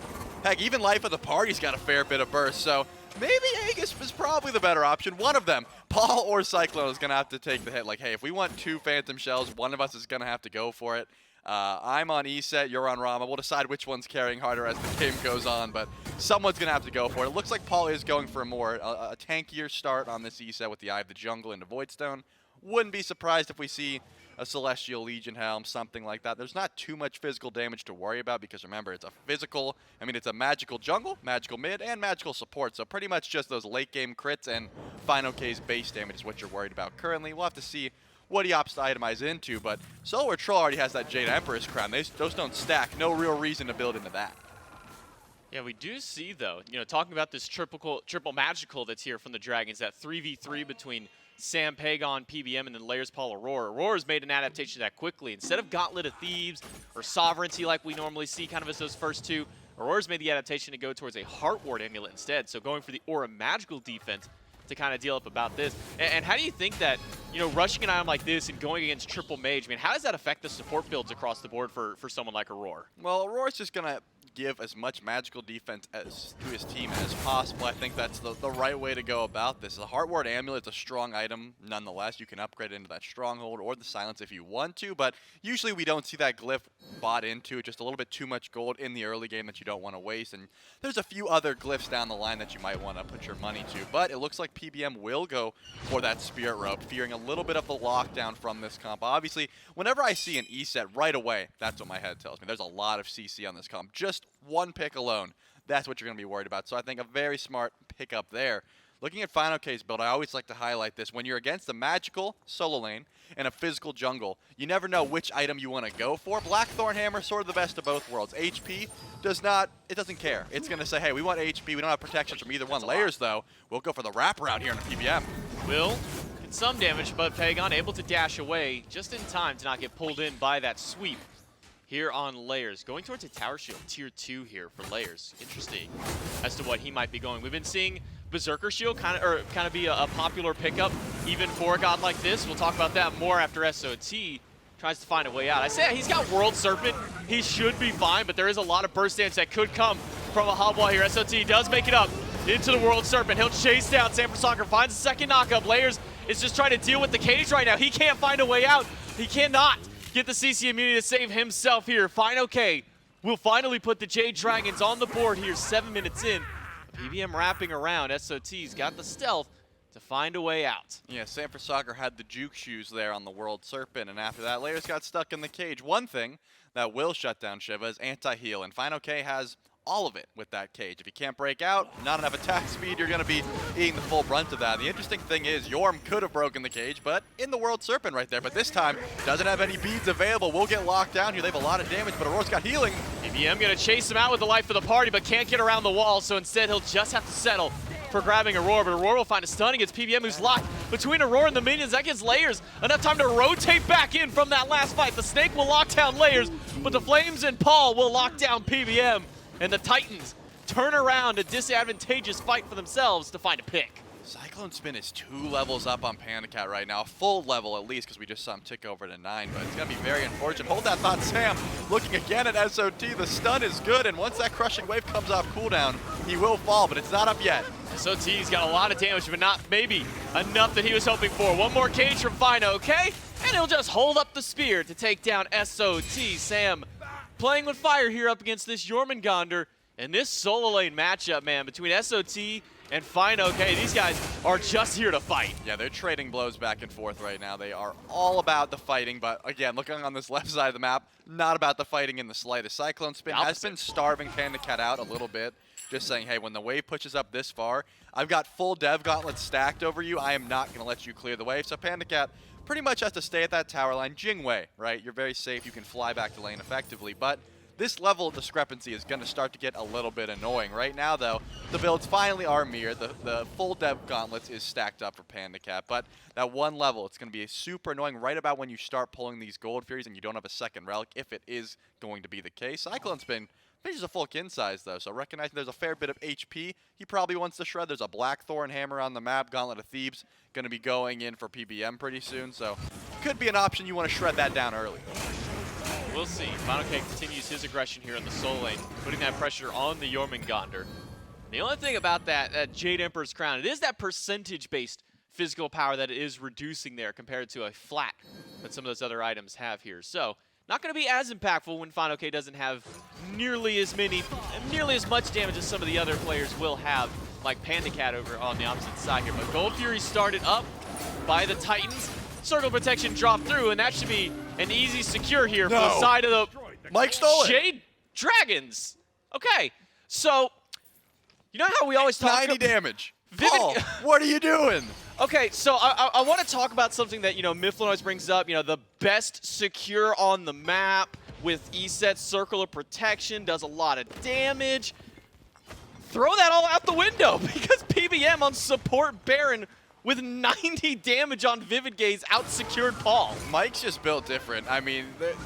Heck, even Life of the Party's got a fair bit of burst. So maybe Aegis is probably the better option. One of them, Paul or Cyclone, is going to have to take the hit. Like, hey, if we want 2 Phantom Shells, one of us is going to have to go for it. I'm on E-Set, you're on Rama. We'll decide which one's carrying harder as the game goes on, but someone's going to have to go for it. It looks like Paul is going for a tankier start on this E-Set with the Eye of the Jungle into Voidstone. Wouldn't be surprised if we see a Celestial Legion Helm, something like that. There's not too much physical damage to worry about because remember, it's a magical jungle, magical mid, and magical support. So pretty much just those late game crits and Final K's base damage is what you're worried about currently. We'll have to see what he opts to itemize into, but Solar Troll already has that Jade Emperor's crown. Those don't stack. No real reason to build into that. Yeah, we do see, though, talking about this triple magical that's here from the Dragons, that 3v3 between Sam, Pagon, PBM, and then Layers, Paul, Aurora. Aurora's made an adaptation to that quickly. Instead of Gauntlet of Thieves or Sovereignty like we normally see kind of as those first 2, Aurora's made the adaptation to go towards a Heart Ward amulet instead, so going for the Aura magical defense to kind of deal up about this. And how do you think that, rushing an item like this and going against triple mage, I mean, how does that affect the support builds across the board for someone like Aurora? Well, Aurora's just going to give as much magical defense to his team as possible. I think that's the right way to go about this. The Heart Ward Amulet's a strong item nonetheless. You can upgrade it into that Stronghold or the Silence if you want to, but usually we don't see that glyph bought into. Just a little bit too much gold in the early game that you don't want to waste, and there's a few other glyphs down the line that you might want to put your money to, but it looks like PBM will go for that Spirit Rope, fearing a little bit of the lockdown from this comp. Obviously, whenever I see an E-Set right away, that's what my head tells me. There's a lot of CC on this comp. Just one pick alone, that's what you're going to be worried about. So I think a very smart pickup there. Looking at Final K's build, I always like to highlight this. When you're against a magical solo lane and a physical jungle, you never know which item you want to go for. Blackthorn Hammer, sort of the best of both worlds. HP doesn't care. It's going to say, hey, we want HP. We don't have protection from either one. Layers, though, we'll go for the wraparound here in the PBM. Will did some damage, but Pagon able to dash away just in time to not get pulled in by that sweep here on Layers. Going towards a tower shield, tier 2 here for Layers. Interesting as to what he might be going. We've been seeing Berserker Shield kind of be a popular pickup even for a god like this. We'll talk about that more after SOT tries to find a way out. I say he's got World Serpent. He should be fine, but there is a lot of burst damage that could come from a hub wall here. SOT does make it up into the World Serpent. He'll chase down Sanford Soccer, finds a second knockup. Layers is just trying to deal with the cage right now. He can't find a way out. He cannot get the CC immunity to save himself here. Fine, okay. We'll finally put the Jade Dragons on the board here 7 minutes in. PBM wrapping around. SOT's got the stealth to find a way out. Yeah, Sanford Soccer had the juke shoes there on the World Serpent, and after that, Layers got stuck in the cage. One thing that will shut down Shiva is anti-heal, and Final K has all of it with that cage. If you can't break out, not enough attack speed, you're going to be eating the full brunt of that. The interesting thing is Yorm could have broken the cage, but in the World Serpent right there. But this time, doesn't have any beads available. We'll get locked down here. They have a lot of damage, but Aurora's got healing. PBM going to chase him out with the life of the party, but can't get around the wall, so instead he'll just have to settle for grabbing Aurora, but Aurora will find a stun against PBM, who's locked between Aurora and the minions. That gives Layers enough time to rotate back in from that last fight. The Snake will lock down Layers, but the Flames and Paul will lock down PBM, and the Titans turn around a disadvantageous fight for themselves to find a pick. Cyclone Spin is 2 levels up on Panda Cat right now, a full level at least, because we just saw him tick over to 9, but it's going to be very unfortunate. Hold that thought, Sam. Looking again at SOT, the stun is good, and once that crushing wave comes off cooldown, he will fall, but it's not up yet. SOT's got a lot of damage, but not maybe enough that he was hoping for. One more cage from Fine, okay? And he'll just hold up the spear to take down SOT. Sam playing with fire here up against this Jormungandr. And this solo lane matchup, man, between SOT and Fine OK, these guys are just here to fight. Yeah, they're trading blows back and forth right now. They are all about the fighting, but again, looking on this left side of the map, not about the fighting in the slightest. Cyclone Spin has been starving Panda Cat out a little bit, just saying, hey, when the wave pushes up this far, I've got full dev gauntlets stacked over you. I am not going to let you clear the wave. So Panda Cat pretty much has to stay at that tower line. Jingwei, right? You're very safe. You can fly back to lane effectively, but this level of discrepancy is going to start to get a little bit annoying. Right now, though, the builds finally are mirrored. The full dev gauntlets is stacked up for Panda Cat, but that one level, it's going to be super annoying right about when you start pulling these Gold Furies and you don't have a second relic, if it is going to be the case. Cyclone Spin finishes a full kin size, though, so recognizing there's a fair bit of HP he probably wants to shred. There's a Blackthorn Hammer on the map. Gauntlet of Thebes going to be going in for PBM pretty soon, so could be an option you want to shred that down early. We'll see. Final K continues his aggression here in the solo lane, putting that pressure on the Jormungandr. The only thing about that Jade Emperor's Crown, it is that percentage-based physical power that it is reducing there compared to a flat that some of those other items have here. So, not going to be as impactful when Final K doesn't have nearly as much damage as some of the other players will have, like Panda Cat over on the opposite side here. But Gold Fury started up by the Titans. Circle protection dropped through, and that should be an easy secure here for the side of the Mike stole it. Jade Dragons. Okay, so you know how we always talk 90 damage. Paul, what are you doing? Okay, so I want to talk about something that, Mifflin always brings up, the best secure on the map with ESET's Circle of Protection, does a lot of damage. Throw that all out the window because PBM on support Baron with 90 damage on Vivid Gaze out-secured Paul. Mike's just built different. I mean,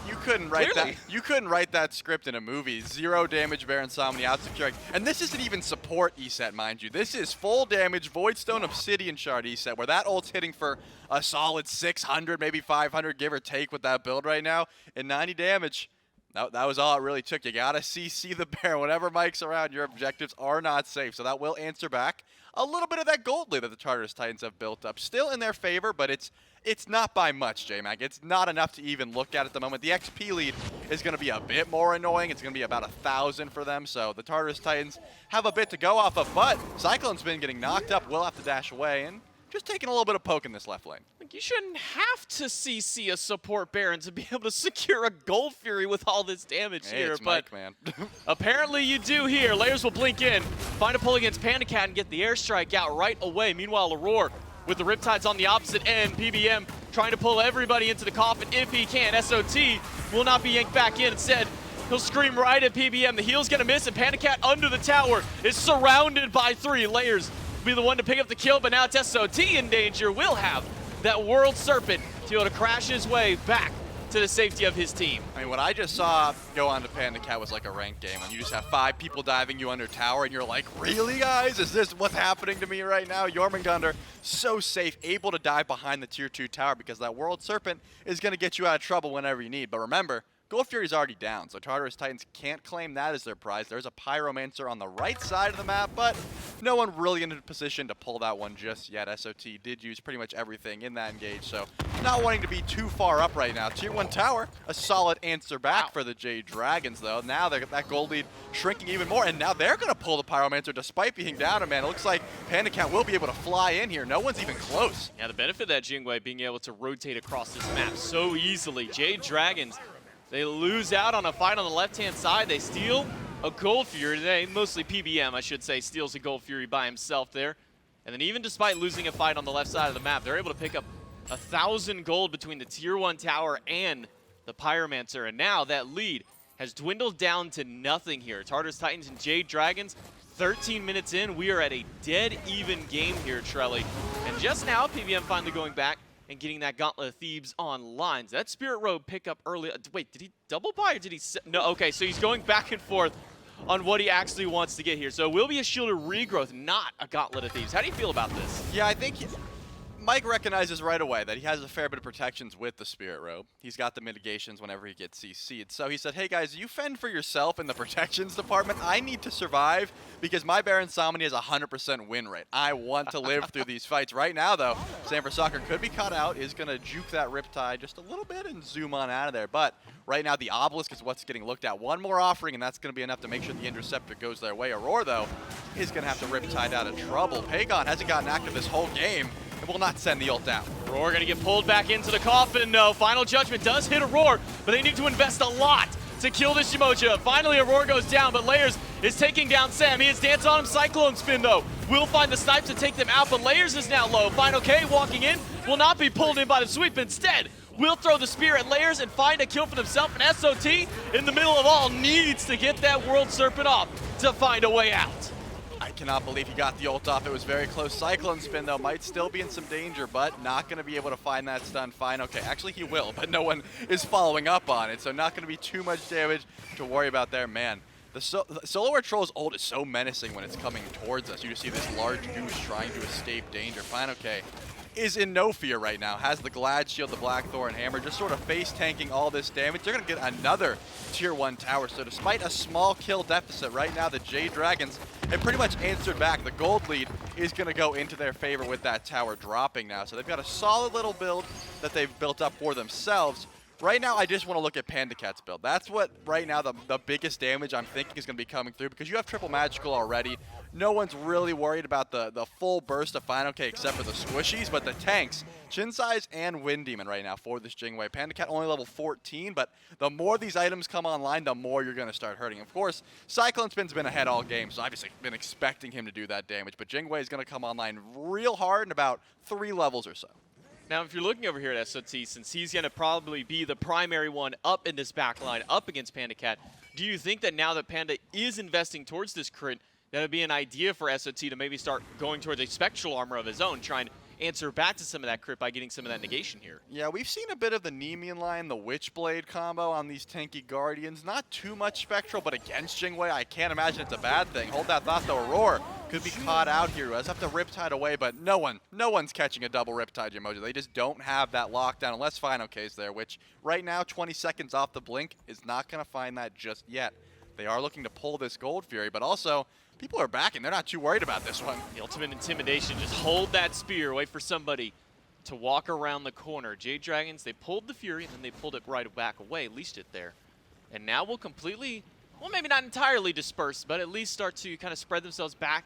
you couldn't write that. You couldn't write that script in a movie. 0 damage Baron Somni out-securing. And this isn't even support ESET, mind you. This is full damage Voidstone Obsidian Shard ESET, where that ult's hitting for a solid 600, maybe 500, give or take with that build right now. And 90 damage. That was all it really took. You gotta CC the Baron. Whenever Mike's around, your objectives are not safe. So that will answer back a little bit of that gold lead that the Tartarus Titans have built up. Still in their favor, but it's not by much, J-Mac. It's not enough to even look at the moment. The XP lead is going to be a bit more annoying. It's going to be about 1,000 for them. So the Tartarus Titans have a bit to go off of, but Cyclone's been getting knocked up. Will have to dash away, and just taking a little bit of poke in this left lane. Like, you shouldn't have to CC a support Baron to be able to secure a Gold Fury with all this damage Hey, here, it's but Mike, man. apparently you do here. Layers will blink in, find a pull against Panda Cat and get the airstrike out right away. Meanwhile, Aurora with the Riptides on the opposite end. PBM trying to pull everybody into the coffin if he can. SOT will not be yanked back in. Instead, he'll scream right at PBM. The heal's gonna miss, and Panda Cat under the tower is surrounded by 3. Layers will be the one to pick up the kill, but now it's SOT in danger. Will have that World Serpent to be able to crash his way back to the safety of his team. I mean, what I just saw go on to Panda Cat was like a ranked game when you just have 5 people diving you under tower and you're like, really, guys? Is this what's happening to me right now? Jormungandr, so safe, able to dive behind the tier 2 tower because that World Serpent is going to get you out of trouble whenever you need. But remember, Gold Fury's already down, so Tartarus Titans can't claim that as their prize. There's a Pyromancer on the right side of the map, but no one really in a position to pull that one just yet. SOT did use pretty much everything in that engage, so not wanting to be too far up right now. Tier 1 tower, a solid answer back for the Jade Dragons, though. Now that gold lead shrinking even more, and now they're going to pull the Pyromancer despite being down, and man, it looks like Panda Cat will be able to fly in here. No one's even close. Yeah, the benefit of that Jingwei being able to rotate across this map so easily. Jade Dragons, they lose out on a fight on the left-hand side. They steal a Gold Fury today. Mostly PBM, I should say, steals a Gold Fury by himself there. And then even despite losing a fight on the left side of the map, they're able to pick up 1,000 gold between the Tier 1 tower and the Pyromancer. And now that lead has dwindled down to nothing here. Tartarus Titans and Jade Dragons, 13 minutes in. We are at a dead even game here, Trelly. And just now, PBM finally going back and getting that Gauntlet of Thebes online. That Spirit Robe pickup early. Wait, did he double buy or did he? No, okay, so he's going back and forth on what he actually wants to get here. So it will be a Shielded Regrowth, not a Gauntlet of Thebes. How do you feel about this? Yeah, I think Mike recognizes right away that he has a fair bit of protections with the Spirit Robe. He's got the mitigations whenever he gets CC'd. So he said, hey guys, you fend for yourself in the protections department. I need to survive because my Baron Samani has a 100% win rate. I want to live through these fights. Right now, though, Sanford Soccer could be cut out, is going to juke that Riptide just a little bit and zoom on out of there. But right now, the Obelisk is what's getting looked at. One more offering, and that's going to be enough to make sure the Interceptor goes their way. Aurora, though, is going to have to Riptide out of trouble. Pagon hasn't gotten active this whole game. Will not send the ult down. Aurora gonna get pulled back into the coffin. No, Final Judgment does hit Aurora, but they need to invest a lot to kill this Yamojima. Finally, Aurora goes down, but Layers is taking down Sam. He has Dance on him, Cyclone Spin though. Will find the snipe to take them out, but Layers is now low. Final K walking in, will not be pulled in by the sweep. Instead, will throw the spear at Layers and find a kill for himself. And SOT, in the middle of all, needs to get that World Serpent off to find a way out. I cannot believe he got the ult off. It was very close. Cyclone Spin, though, might still be in some danger, but not going to be able to find that stun. Fine, okay, actually he will, but no one is following up on it, so not going to be too much damage to worry about there. Man, the Solo Troll's ult is so menacing when it's coming towards us. You just see this large goose trying to escape danger. Fine, okay. Is in no fear right now, has the Glad Shield, the Blackthorn Hammer, just sort of face tanking all this damage. They're going to get another Tier 1 tower, so despite a small kill deficit right now, the Jade Dragons have pretty much answered back. The gold lead is going to go into their favor with that tower dropping now, so they've got a solid little build that they've built up for themselves. Right now, I just want to look at Panda Cat's build. That's what, right now, the biggest damage I'm thinking is going to be coming through because you have triple magical already. No one's really worried about the full burst of Final K except for the squishies, but the tanks, Chinsize and Wind Demon right now for this Jingwei. Panda Cat only level 14, but the more these items come online, the more you're going to start hurting. Of course, Cyclone Spin's been ahead all game, so obviously been expecting him to do that damage, but Jingwei is going to come online real hard in about 3 levels or so. Now, if you're looking over here at SOT, since he's going to probably be the primary one up in this backline, up against Panda Cat, do you think that now that Panda is investing towards this crit, that would be an idea for SOT to maybe start going towards a spectral armor of his own, trying to answer back to some of that crit by getting some of that negation here? Yeah, we've seen a bit of the Nemean line, the Witchblade combo on these tanky Guardians. Not too much spectral, but against Jingwei, I can't imagine it's a bad thing. Hold that thought, though. Aurora could be caught out here. Let's have to Riptide away, but no one's catching a double Riptide Yamojima. They just don't have that lockdown unless Final K's there, which right now, 20 seconds off the blink, is not going to find that just yet. They are looking to pull this Gold Fury, but also people are backing. They're not too worried about this one. The ultimate intimidation, just hold that spear, wait for somebody to walk around the corner. Jade Dragons, they pulled the Fury, and then they pulled it right back away, leashed it there. And now we'll completely, well, maybe not entirely disperse, but at least start to kind of spread themselves back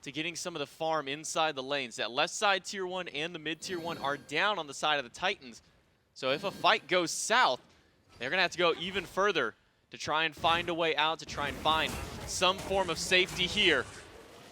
to getting some of the farm inside the lanes. That left side tier 1 and the mid tier 1 are down on the side of the Titans. So if a fight goes south, they're going to have to go even further to try and find a way out, to try and find some form of safety here.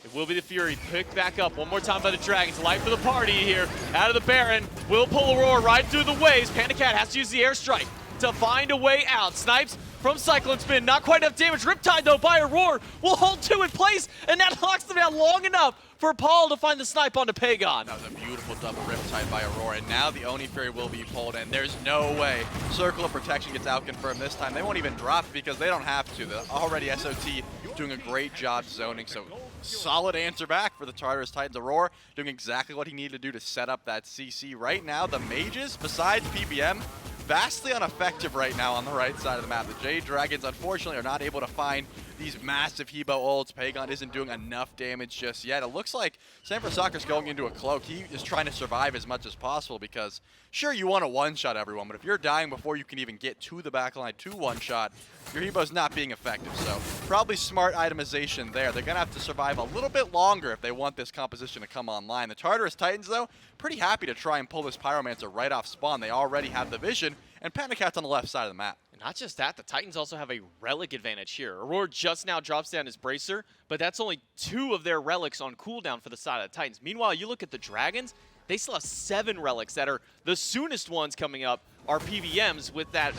It will be the Fury picked back up one more time by the Dragons. Light for the party here. Out of the Baron. Will pull Aurora right through the waves. Panda Cat has to use the airstrike to find a way out. Snipes from Cyclone Spin. Not quite enough damage. Riptide, though, by Aurora will hold 2 in place, and that locks them out long enough for Paul to find the snipe onto Pagon. That was a beautiful double Riptide by Aurora, and now the Oni Fury will be pulled in. There's no way Circle of Protection gets out-confirmed this time. They won't even drop because they don't have to. They're already SOT doing a great job zoning, so solid answer back for the Tartarus Titans. Aurora doing exactly what he needed to do to set up that CC. Right now, the mages, besides PBM, vastly ineffective right now on the right side of the map. The Jade Dragons, unfortunately, are not able to find these massive Hebo ults. Pagon isn't doing enough damage just yet. It looks like Sanford Soccer's going into a cloak. He is trying to survive as much as possible because, sure, you want to one-shot everyone, but if you're dying before you can even get to the backline to one-shot, your Hebo's not being effective. So probably smart itemization there. They're going to have to survive a little bit longer if they want this composition to come online. The Tartarus Titans, though, pretty happy to try and pull this Pyromancer right off spawn. They already have the vision, and Panda Cat's on the left side of the map. And not just that, the Titans also have a relic advantage here. Aurora just now drops down his Bracer, but that's only 2 of their relics on cooldown for the side of the Titans. Meanwhile, you look at the Dragons, they still have 7 relics that are the soonest ones coming up are PVMs with that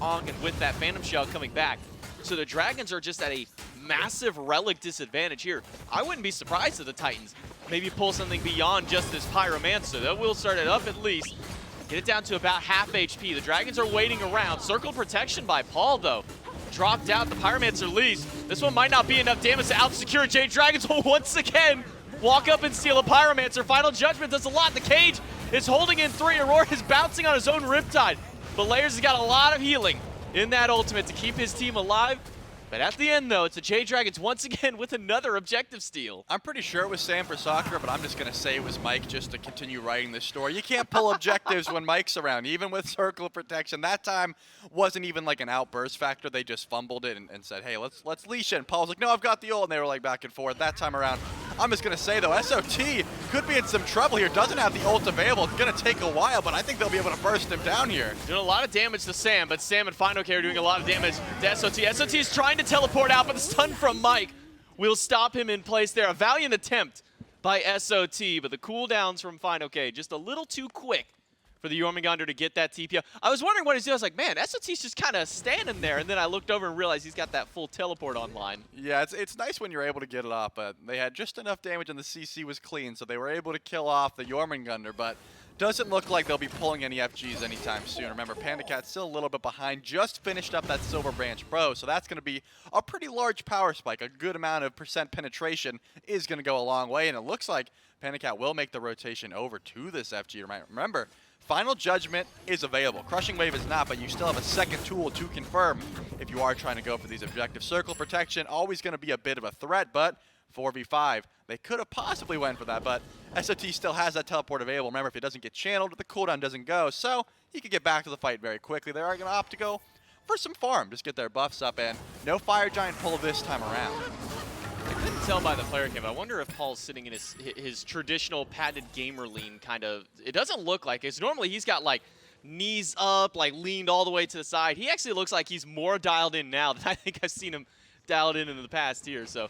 Ankh and with that Phantom Shell coming back. So the Dragons are just at a massive relic disadvantage here. I wouldn't be surprised if the Titans maybe pull something beyond just this Pyromancer. That will start it up at least. Get it down to about half HP. The Dragons are waiting around. Circle protection by Paul, though. Dropped out. The Pyromancer leaves. This one might not be enough damage to out-secure. Jade Dragons will once again walk up and steal a Pyromancer. Final Judgment does a lot. The cage is holding in 3. Aurora is bouncing on his own Riptide. But Layers has got a lot of healing in that ultimate to keep his team alive. But at the end, though, it's the Jade Dragons once again with another objective steal. I'm pretty sure it was Sam for soccer, but I'm just going to say it was Mike just to continue writing this story. You can't pull objectives when Mike's around, even with Circle of Protection. That time wasn't even like an outburst factor. They just fumbled it and said, hey, let's leash it. And Paul's like, no, I've got the ult. And they were like back and forth. That time around, I'm just going to say, though, SOT could be in some trouble here. Doesn't have the ult available. It's going to take a while, but I think they'll be able to burst him down here. Doing a lot of damage to Sam, but Sam and Final K are doing a lot of damage to SOT. SOT is trying to teleport out, but the stun from Mike will stop him in place there. A valiant attempt by SOT, but the cooldowns from Final K just a little too quick for the Jormungandr to get that TP. I was wondering what he's doing. I was like, man, SOT's just kind of standing there, and then I looked over and realized he's got that full teleport online. Yeah, it's nice when you're able to get it off, but they had just enough damage and the CC was clean, so they were able to kill off the Jormungandr, but doesn't look like they'll be pulling any FGs anytime soon. Remember, Panda Cat's still a little bit behind, just finished up that Silver Branch Pro, so that's going to be a pretty large power spike. A good amount of % penetration is going to go a long way, and it looks like Panda Cat will make the rotation over to this FG. Remember, Final Judgment is available. Crushing Wave is not, but you still have a second tool to confirm if you are trying to go for these objectives. Circle Protection, always going to be a bit of a threat, but 4v5, they could have possibly went for that, but SOT still has that teleport available. Remember, if it doesn't get channeled, the cooldown doesn't go, so he could get back to the fight very quickly. They are going to opt to go for some farm, just get their buffs up, and no Fire Giant pull this time around. I couldn't tell by the player cam, but I wonder if Paul's sitting in his traditional padded gamer lean kind of. It doesn't look like it. Normally he's got like knees up, like leaned all the way to the side. He actually looks like he's more dialed in now than I think I've seen him dialed in the past year. So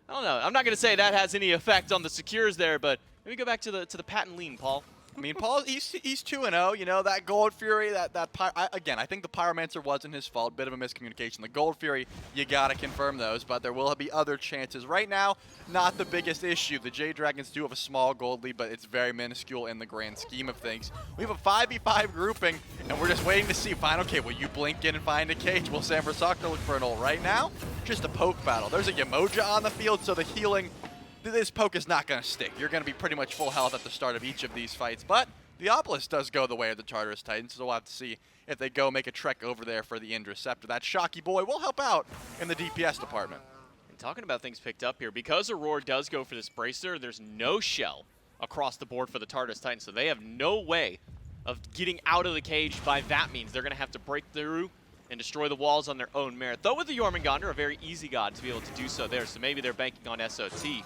I don't know. I'm not going to say that has any effect on the secures there, but maybe go back to the patent lean, Paul. I mean, Paul, he's 2-0. You know, that Gold Fury, again, I think the Pyromancer wasn't his fault. Bit of a miscommunication. The Gold Fury, you got to confirm those, but there will be other chances. Right now, not the biggest issue. The Jade Dragons do have a small gold lead, but it's very minuscule in the grand scheme of things. We have a 5v5 grouping, and we're just waiting to see. Final K, will you blink in and find a cage? Will San Francisco look for an ult? Right now, just a poke battle. There's a Yamoja on the field, so the healing, this poke is not going to stick. You're going to be pretty much full health at the start of each of these fights, but the Obelisk does go the way of the Tartarus Titans, so we'll have to see if they go make a trek over there for the Interceptor. That Shocky boy will help out in the DPS department. And talking about things picked up here, because Aurora does go for this Bracer, there's no shell across the board for the Tartarus Titans, so they have no way of getting out of the cage by that means. They're going to have to break through and destroy the walls on their own merit. Though with the Jormungandr, a very easy god to be able to do so there, so maybe they're banking on SOT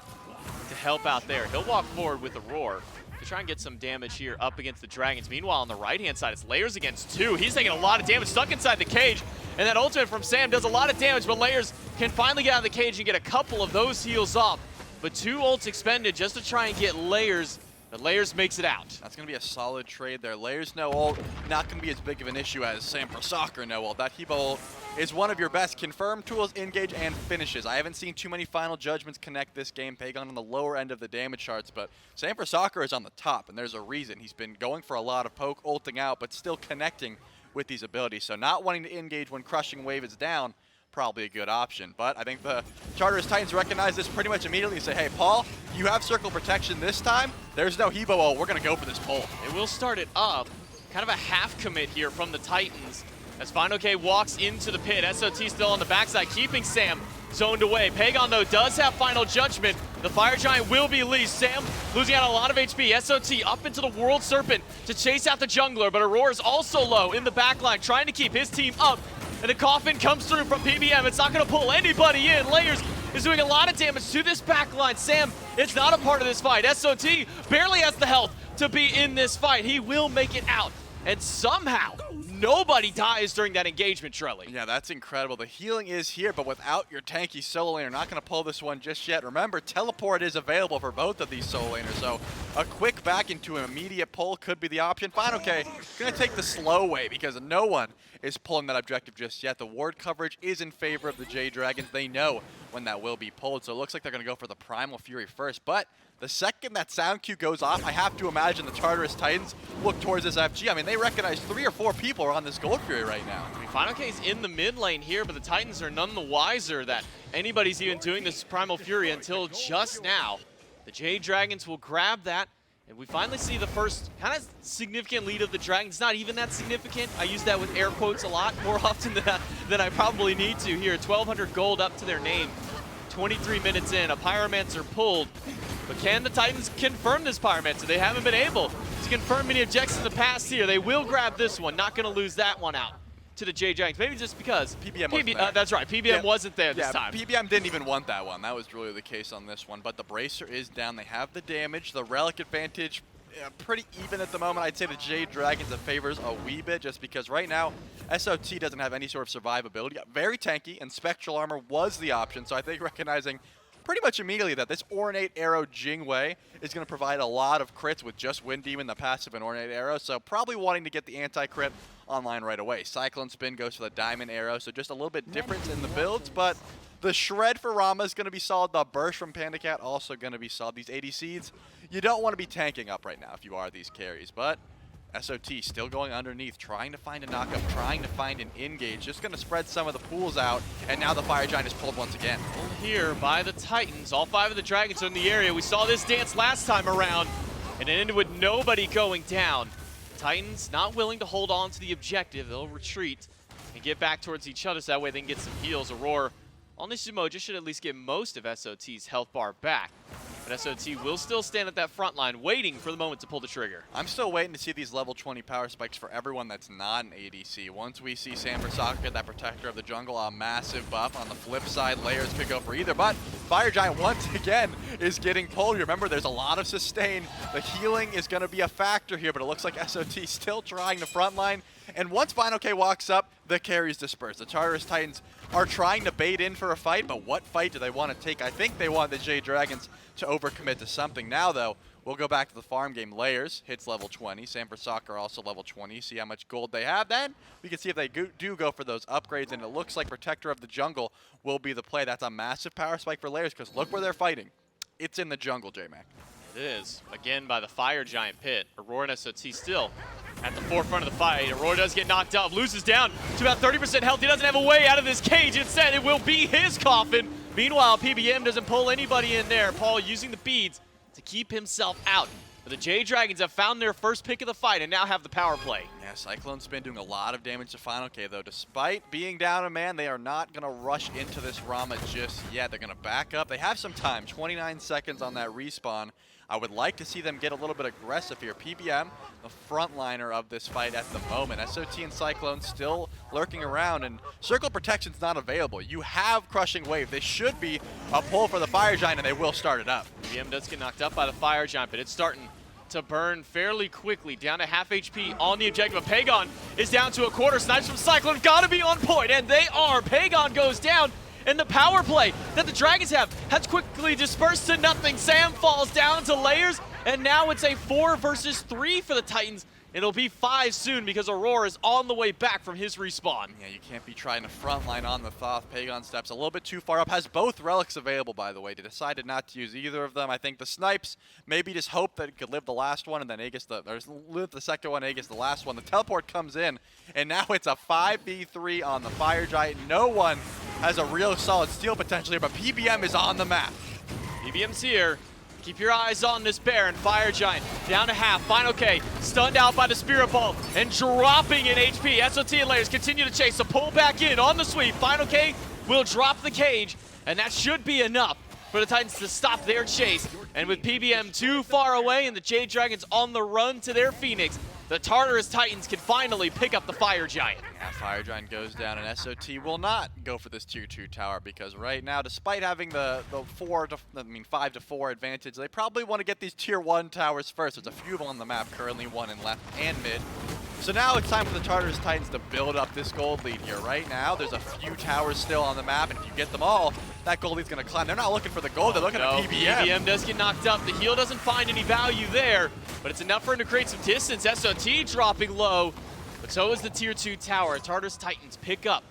to help out there. He'll walk forward with Aurora to try and get some damage here up against the Dragons. Meanwhile, on the right-hand side, it's Layers against 2. He's taking a lot of damage, stuck inside the cage. And that ultimate from Sam does a lot of damage, but Layers can finally get out of the cage and get a couple of those heals off. But 2 ults expended just to try and get Layers. But Layers makes it out. That's going to be a solid trade there. Layers no ult, not going to be as big of an issue as Sam for Soccer no ult. That Hebo ult is one of your best confirmed tools, engage, and finishes. I haven't seen too many final judgments connect this game. Pagon on the lower end of the damage charts, but Sam for Soccer is on the top, and there's a reason. He's been going for a lot of poke, ulting out, but still connecting with these abilities. So not wanting to engage when Crushing Wave is down, probably a good option. But I think the Tartarus Titans recognize this pretty much immediately and say, hey, Paul, you have circle protection this time. There's no Hebo ult. We're going to go for this pull. They will start it up. Kind of a half commit here from the Titans as Final K walks into the pit. SOT still on the backside, keeping Sam zoned away. Pagon, though, does have Final Judgment. The Fire Giant will be leashed. Sam losing out a lot of HP. SOT up into the World Serpent to chase out the jungler, but Aurora's also low in the backline, trying to keep his team up. And the coffin comes through from PBM. It's not going to pull anybody in. Layers is doing a lot of damage to this backline. Sam is not a part of this fight. SOT barely has the health to be in this fight. He will make it out. And somehow, nobody dies during that engagement, Trelly. Yeah, that's incredible. The healing is here, but without your tanky solo laner, not going to pull this one just yet. Remember, teleport is available for both of these solo laners, so a quick back into an immediate pull could be the option. Fine, okay, going to take the slow way because no one is pulling that objective just yet. The ward coverage is in favor of the Jade Dragons. They know when that will be pulled, so it looks like they're going to go for the Primal Fury first, but the second that sound cue goes off, I have to imagine the Tartarus Titans look towards this FG. I mean, they recognize 3 or 4 people are on this Gold Fury right now. I mean, Final K's in the mid lane here, but the Titans are none the wiser that anybody's even doing this Primal Fury until just now. The Jade Dragons will grab that, and we finally see the first kind of significant lead of the Dragons. Not even that significant. I use that with air quotes a lot more often than I probably need to here. 1,200 gold up to their name. 23 minutes in, a Pyromancer pulled. But can the Titans confirm this Pyromancer? They haven't been able to confirm many objectives in the past here. They will grab this one. Not going to lose that one out to the Jade Dragons. Maybe just because PBM wasn't there. That's right. PBM wasn't there this time. PBM didn't even want that one. That was really the case on this one. But the Bracer is down. They have the damage. The Relic advantage pretty even at the moment. I'd say the Jade Dragons it favors a wee bit just because right now SOT doesn't have any sort of survivability. Very tanky, and Spectral Armor was the option. So I think recognizing pretty much immediately that this Ornate Arrow Jingwei is going to provide a lot of crits with just Wind Demon, the passive, and Ornate Arrow. So probably wanting to get the anti-crit online right away. Cyclone Spin goes for the Diamond Arrow, so just a little bit different in the builds, but the Shred for Rama is going to be solid. The Burst from Panda Cat also going to be solid. These ADCs, you don't want to be tanking up right now if you are these carries, but SOT still going underneath, trying to find a knockup, trying to find an engage, just going to spread some of the pools out, and now the Fire Giant is pulled once again. Here by the Titans, all 5 of the Dragons are in the area. We saw this dance last time around, and it ended with nobody going down. The Titans not willing to hold on to the objective. They'll retreat and get back towards each other so that way they can get some heals. Aurora on this Zumoja should at least get most of SOT's health bar back. But SOT will still stand at that front line, waiting for the moment to pull the trigger. I'm still waiting to see these level 20 power spikes for everyone that's not an ADC. Once we see Sam for Soccer get that Protector of the Jungle, a massive buff. On the flip side, Layers could go for either, but Fire Giant once again is getting pulled. Remember, there's a lot of sustain. The healing is going to be a factor here, but it looks like SOT still trying the front line. And once Final K walks up, the carries disperse. The Tartarus Titans are trying to bait in for a fight, but what fight do they want to take? I think they want the Jade Dragons to overcommit to something. Now, though, we'll go back to the farm game. Layers hits level 20. Sam for Soccer also level 20. See how much gold they have. Then we can see if they do go for those upgrades, and it looks like Protector of the Jungle will be the play. That's a massive power spike for Layers because look where they're fighting. It's in the jungle, J-Mac. It is, again, by the Fire Giant pit. Aurora and SOT still at the forefront of the fight. Aurora does get knocked up, loses down to about 30% health. He doesn't have a way out of this cage. Instead, it will be his coffin. Meanwhile, PBM doesn't pull anybody in there. Paul using the beads to keep himself out. But the Jade Dragons have found their first pick of the fight and now have the power play. Yeah, Cyclone's been doing a lot of damage to Final K, though. Despite being down a man, they are not going to rush into this Rama just yet. They're going to back up. They have some time, 29 seconds on that respawn. I would like to see them get a little bit aggressive here. PBM, the frontliner of this fight at the moment. SOT and Cyclone still lurking around, and Circle Protection's not available. You have Crushing Wave. They should be a pull for the Fire Giant, and they will start it up. PBM does get knocked up by the Fire Giant, but it's starting to burn fairly quickly. Down to half HP on the objective. Pagon is down to a quarter. Snipes from Cyclone gotta be on point, and they are. Pagon goes down, and the power play that the Dragons have has quickly dispersed to nothing. Sam falls down to Layers, and now it's a 4 versus 3 for the Titans. It'll be 5 soon because Aurora is on the way back from his respawn. Yeah, you can't be trying to frontline on the Thoth. Pagon steps a little bit too far up. Has both relics available, by the way. They decided not to use either of them. I think the snipes maybe just hope that it could live the last one, and then Aegis live the second one, Aegis the last one. The teleport comes in, and now it's a 5v3 on the Fire Giant. No one has a real solid steal potential here, but PBM is on the map. PBM's here. Keep your eyes on this Baron. Fire Giant down to half. Final K stunned out by the Spirit Ball and dropping in HP. SOT and Layers continue to chase. So pull back in on the sweep. Final K will drop the cage, and that should be enough for the Titans to stop their chase. And with PBM too far away and the Jade Dragons on the run to their Phoenix, the Tartarus Titans can finally pick up the Fire Giant. Yeah, Fire Giant goes down, and SOT will not go for this tier 2 tower because right now, despite having the 5 to 4 advantage, they probably want to get these tier 1 towers first. There's a few of them on the map currently, one in left and mid. So now it's time for the Tartarus Titans to build up this gold lead here. Right now, there's a few towers still on the map, and if you get them all, that gold lead's going to climb. They're not looking for the gold, they're looking at PBM. PBM does get knocked up. The heal doesn't find any value there, but it's enough for him to create some distance. SOT dropping low, but so is the tier 2 tower. Tartarus Titans pick up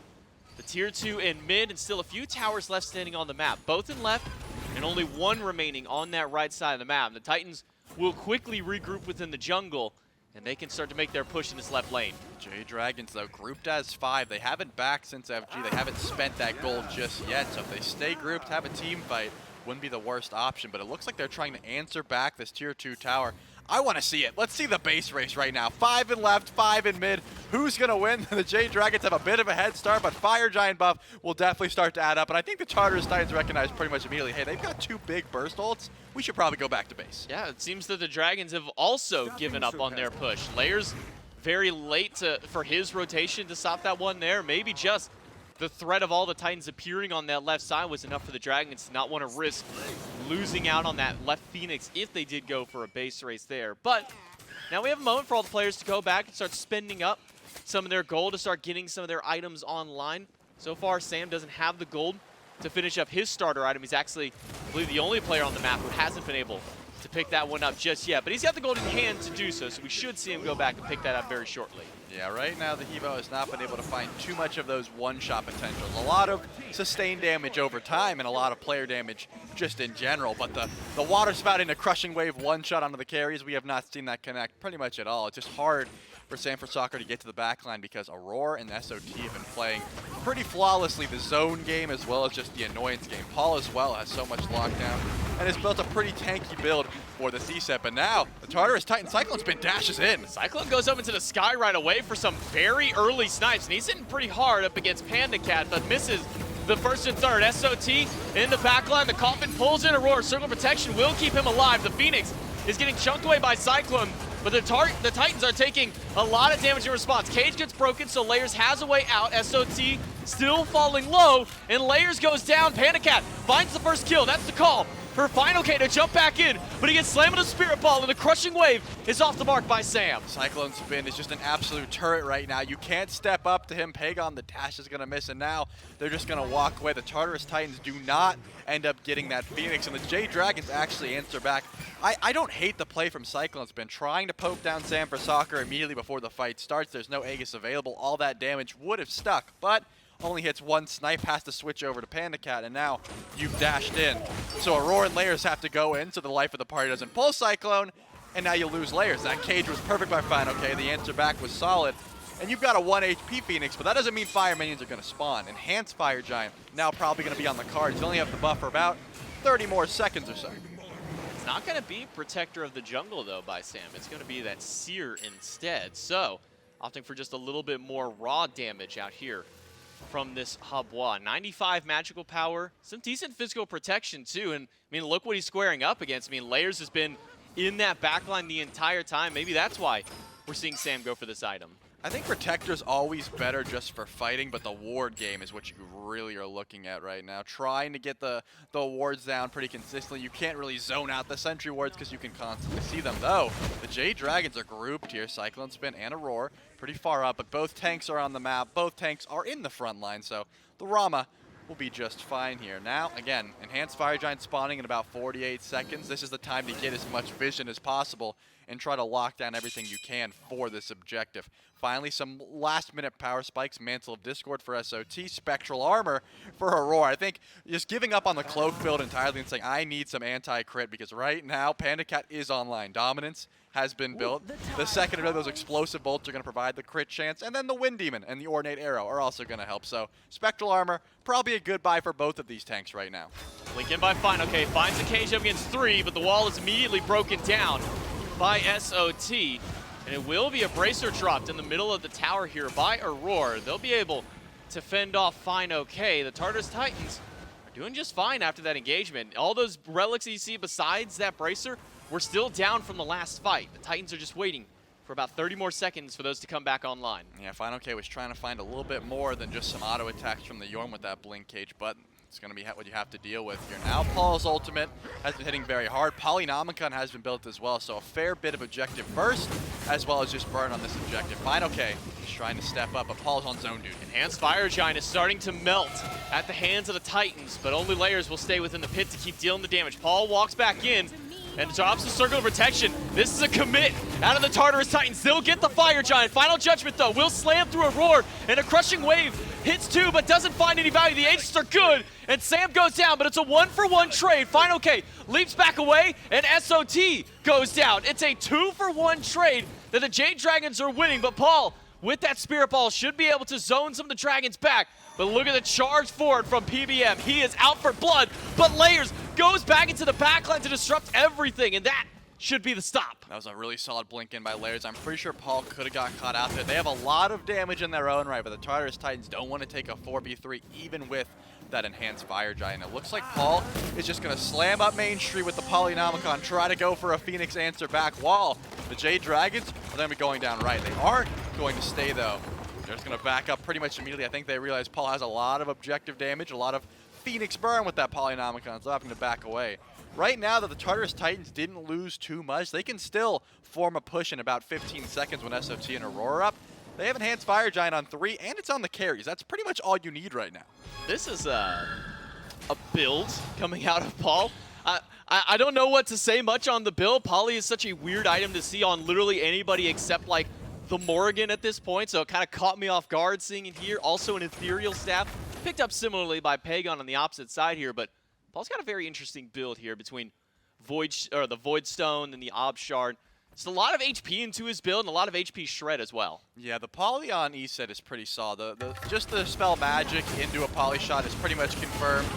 the tier 2 in mid, and still a few towers left standing on the map, both in left and only one remaining on that right side of the map. The Titans will quickly regroup within the jungle, and they can start to make their push in this left lane. Jade Dragons, though, grouped as 5. They haven't backed since FG. They haven't spent that gold just yet. So if they stay grouped, have a team fight, wouldn't be the worst option. But it looks like they're trying to answer back this tier 2 tower. I want to see it. Let's see the base race right now. 5 in left, 5 in mid. Who's going to win? The Jade Dragons have a bit of a head start, but Fire Giant buff will definitely start to add up. And I think the Tartarus Titans recognize pretty much immediately, hey, they've got 2 big burst ults. We should probably go back to base. Yeah, it seems that the Dragons have also given up on their push. Layers very late for his rotation to stop that one there. Maybe just the threat of all the Titans appearing on that left side was enough for the Dragons to not want to risk losing out on that left Phoenix if they did go for a base race there. But now we have a moment for all the players to go back and start spending up some of their gold to start getting some of their items online. So far, Sam doesn't have the gold to finish up his starter item. He's actually, I believe, the only player on the map who hasn't been able to pick that one up just yet. But he's got the gold in hand to do so, so we should see him go back and pick that up very shortly. Yeah, right now the Evo has not been able to find too much of those one-shot potentials. A lot of sustained damage over time and a lot of player damage just in general. But the water spout into Crushing Wave one-shot onto the carries, we have not seen that connect pretty much at all. It's just hard for Sanford Soccer to get to the backline because Aurora and SOT have been playing pretty flawlessly the zone game as well as just the annoyance game. Paul as well has so much lockdown and has built a pretty tanky build for the C-set. But now the Tartarus Titan Cyclone spin dashes in. Cyclone goes up into the sky right away for some very early snipes, and he's hitting pretty hard up against Panda Cat, but misses the first and third. SOT in the backline, the Coffin pulls in Aurora. Circle protection will keep him alive. The Phoenix is getting chunked away by Cyclone, but the Titans are taking a lot of damage in response. Cage gets broken, so Layers has a way out. SOT still falling low, and Layers goes down. Panda Cat finds the first kill. That's the call for Final K to jump back in, but he gets slammed with a Spirit Ball, and the Crushing Wave is off the mark by Sam. Cyclone spin is just an absolute turret right now. You can't step up to him. Pagon, the dash is going to miss, and now they're just going to walk away. The Tartarus Titans do not end up getting that Phoenix, and the Jade Dragons actually answer back. I don't hate the play from Cyclone. It's been trying to poke down Sam for Soccer immediately before the fight starts. There's no Aegis available. All that damage would have stuck, but only hits one snipe, has to switch over to Panda Cat, and now you've dashed in. So Aurora and Layers have to go in so the life of the party doesn't pull Cyclone, and now you lose Layers. That cage was perfect by Final K. The answer back was solid. And you've got a 1 HP Phoenix, but that doesn't mean fire minions are going to spawn. Enhanced Fire Giant now probably going to be on the cards. You only have the buff for about 30 more seconds or so. It's not going to be Protector of the Jungle, though, by Sam. It's going to be that Seer instead. So opting for just a little bit more raw damage out here from this Habois. 95 magical power, some decent physical protection too, and I mean, look what he's squaring up against. I mean, Layers has been in that backline the entire time. Maybe that's why we're seeing Sam go for this item. I think Protector's always better just for fighting, but the ward game is what you really are looking at right now. Trying to get the wards down pretty consistently. You can't really zone out the sentry wards because you can constantly see them, though. The Jade Dragons are grouped here, Cyclone Spin and Aurora, pretty far up, but both tanks are on the map. Both tanks are in the front line, so the Rama will be just fine here. Now, again, Enhanced Fire Giant spawning in about 48 seconds. This is the time to get as much vision as possible and try to lock down everything you can for this objective. Finally, some last-minute power spikes, Mantle of Discord for SOT, Spectral Armor for Aurora. I think just giving up on the Cloak build entirely and saying, I need some anti-crit, because right now, Panda Cat is online. Dominance has been built. The second of those explosive bolts are going to provide the crit chance, and then the Wind Demon and the Ornate Arrow are also going to help. So, Spectral Armor, probably a good buy for both of these tanks right now. Link in by Fine. Okay, finds a cage up against 3, but the wall is immediately broken down by SOT. And it will be a bracer dropped in the middle of the tower here by Aurora. They'll be able to fend off Fine okay. The Tartarus Titans are doing just fine after that engagement. All those relics that you see besides that bracer were still down from the last fight. The Titans are just waiting for about 30 more seconds for those to come back online. Yeah, Fine okay was trying to find a little bit more than just some auto attacks from the Yorm with that blink cage button. It's going to be what you have to deal with here. Now Paul's ultimate has been hitting very hard. Polynomicon has been built as well, so a fair bit of objective burst, as well as just burn on this objective. Fine okay, he's trying to step up, but Paul's on zone duty. Enhanced Fire Giant is starting to melt at the hands of the Titans, but only Layers will stay within the pit to keep dealing the damage. Paul walks back in and drops the Circle of Protection. This is a commit out of the Tartarus Titans. They'll get the Fire Giant. Final Judgment, though, will slam through a roar, and a Crushing Wave hits 2, but doesn't find any value. The Aegis are good, and Sam goes down, but it's a 1-for-1 trade. Fine okay leaps back away, and SOT goes down. It's a 2-for-1 trade that the Jade Dragons are winning, but Paul, with that Spirit Ball, should be able to zone some of the Dragons back. But look at the charge forward from PBM. He is out for blood, but Layers goes back into the backline to disrupt everything, and that should be the stop. That was a really solid blink in by Layers. I'm pretty sure Paul could have got caught out there. They have a lot of damage in their own right, but the Tartarus Titans don't want to take a 4v3 even with that Enhanced Fire Giant. It looks like Paul is just going to slam up Main Street with the Polynomicon, try to go for a Phoenix answer back wall. The Jade Dragons are going to be going down right. They aren't going to stay, though. They're just going to back up pretty much immediately. I think they realize Paul has a lot of objective damage, a lot of Phoenix burn with that Polynomicon, so having to back away. Right now that the Tartarus Titans didn't lose too much, they can still form a push in about 15 seconds when SOT and Aurora are up. They have Enhanced Fire Giant on 3, and it's on the carries. That's pretty much all you need right now. This is a build coming out of Paul. I don't know what to say much on the build. Poly is such a weird item to see on literally anybody except like the Morrigan at this point, so it kind of caught me off guard seeing it here. Also an Ethereal Staff, picked up similarly by Pagon on the opposite side here, but Paul's got a very interesting build here between the Void Stone and the Ob Shard. It's a lot of HP into his build and a lot of HP shred as well. Yeah, the Poly on E set is pretty solid. Just the spell magic into a Poly shot is pretty much confirmed.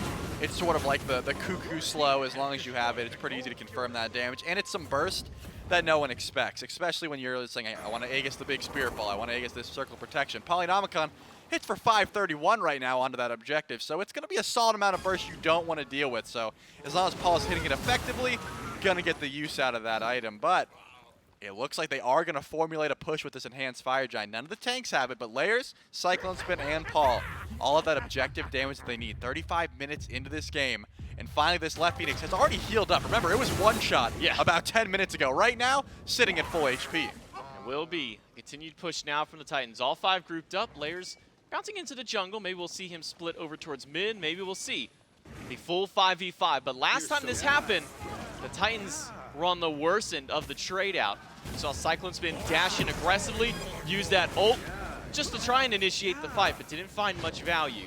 It's sort of like the Cuckoo slow. As long as you have it, it's pretty easy to confirm that damage. And it's some burst that no one expects, especially when you're saying, hey, I want to Aegis the big Spirit Ball. I want to Aegis this Circle of Protection. Polynomicon hits for 531 right now onto that objective, so it's going to be a solid amount of burst you don't want to deal with. So as long as Paul is hitting it effectively, going to get the use out of that item. But it looks like they are going to formulate a push with this Enhanced Fire Giant. None of the tanks have it, but Layers, Cyclone Spin, and Paul, all of that objective damage that they need. 35 minutes into this game, and finally this left Phoenix has already healed up. Remember, it was one shot about 10 minutes ago. Right now, sitting at full HP. It will be a continued push now from the Titans. All 5 grouped up. Layers bouncing into the jungle. Maybe we'll see him split over towards mid. Maybe we'll see a full 5v5. But last time this happened, the Titans were on the worst end of the trade out. We saw Cyclone Spin dash in aggressively, use that ult just to try and initiate the fight, but didn't find much value.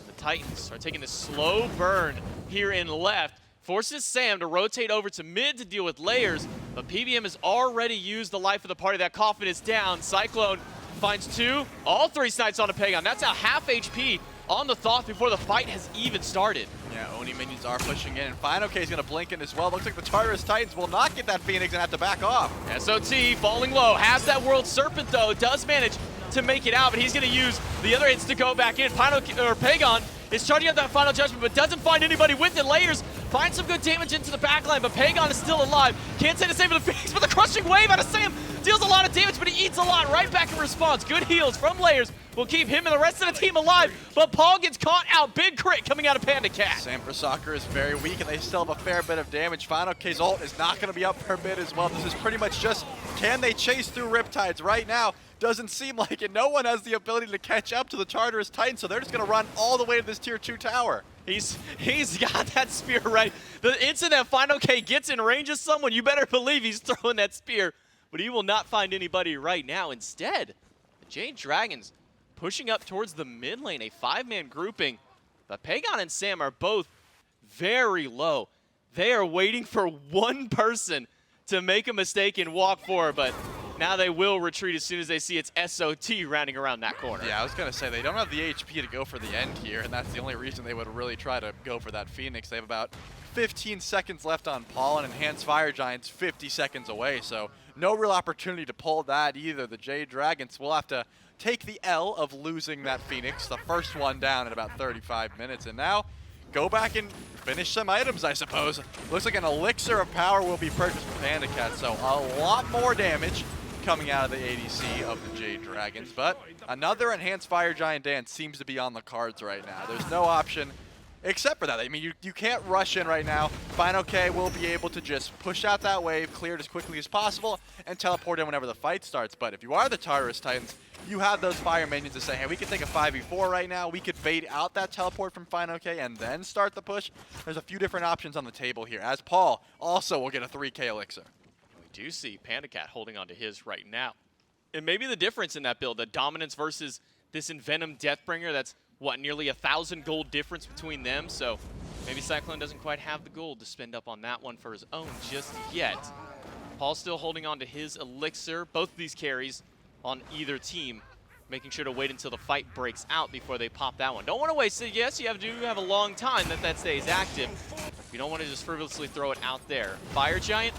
The Titans are taking the slow burn here in left, forces Sam to rotate over to mid to deal with Layers, but PBM has already used the life of the party. That coffin is down. Cyclone finds 2, all 3 snipes on a Pagon. That's a half HP on the Thoth before the fight has even started. Yeah, Oni minions are pushing in, and Final K is going to blink in as well. Looks like the Tartarus Titans will not get that Phoenix and have to back off. SOT falling low, has that World Serpent though, does manage to make it out, but he's going to use the other hits to go back in. Pagon is charging up that Final Judgment, but doesn't find anybody with it. Layers finds some good damage into the backline, but Pagon is still alive. Can't say the same for the Phoenix, but the crushing wave out of Sam deals a lot of damage, but he eats a lot right back in response. Good heals from Layers will keep him and the rest of the team alive, but Paul gets caught out. Big crit coming out of Panda Cat. Sam for Soccer is very weak, and they still have a fair bit of damage. Final K's ult is not going to be up for a bit as well. This is pretty much just, can they chase through Riptides right now? Doesn't seem like it. No one has the ability to catch up to the Tartarus Titans, so they're just going to run all the way to this tier 2 tower. He's got that spear right. The instant that Final K gets in range of someone, you better believe he's throwing that spear, but he will not find anybody right now. Instead, the Jade Dragons pushing up towards the mid lane, a 5-man grouping. But Pagon and Sam are both very low. They are waiting for one person to make a mistake and walk forward, but now they will retreat as soon as they see it's SOT rounding around that corner. Yeah, I was going to say, they don't have the HP to go for the end here, and that's the only reason they would really try to go for that Phoenix. They have about 15 seconds left on Paul, and Enhanced Fire Giant's 50 seconds away, so no real opportunity to pull that either. The Jade Dragons will have to take the L of losing that Phoenix, the first one down in about 35 minutes, and now go back and finish some items, I suppose. Looks like an Elixir of Power will be purchased from Panda Cat, so a lot more damage coming out of the ADC of the Jade Dragons, but another Enhanced Fire Giant dance seems to be on the cards right now. There's no option except for that. I mean, you can't rush in right now. Final K will be able to just push out that wave, clear it as quickly as possible, and teleport in whenever the fight starts. But if you are the Tartarus Titans, you have those fire minions to say, hey, we can take a 5v4 right now. We could bait out that teleport from Final K and then start the push. There's a few different options on the table here, as Paul also will get a 3K Elixir. We do see Panda Cat holding on to his right now. And maybe the difference in that build, the dominance versus this Envenom Deathbringer, that's, what, nearly 1,000 gold difference between them. So maybe Cyclone doesn't quite have the gold to spend up on that one for his own just yet. Paul's still holding on to his Elixir. Both of these carries on either team, making sure to wait until the fight breaks out before they pop that one. Don't want to waste it. Yes, you do have a long time that stays active. You don't want to just frivolously throw it out there. Fire Giant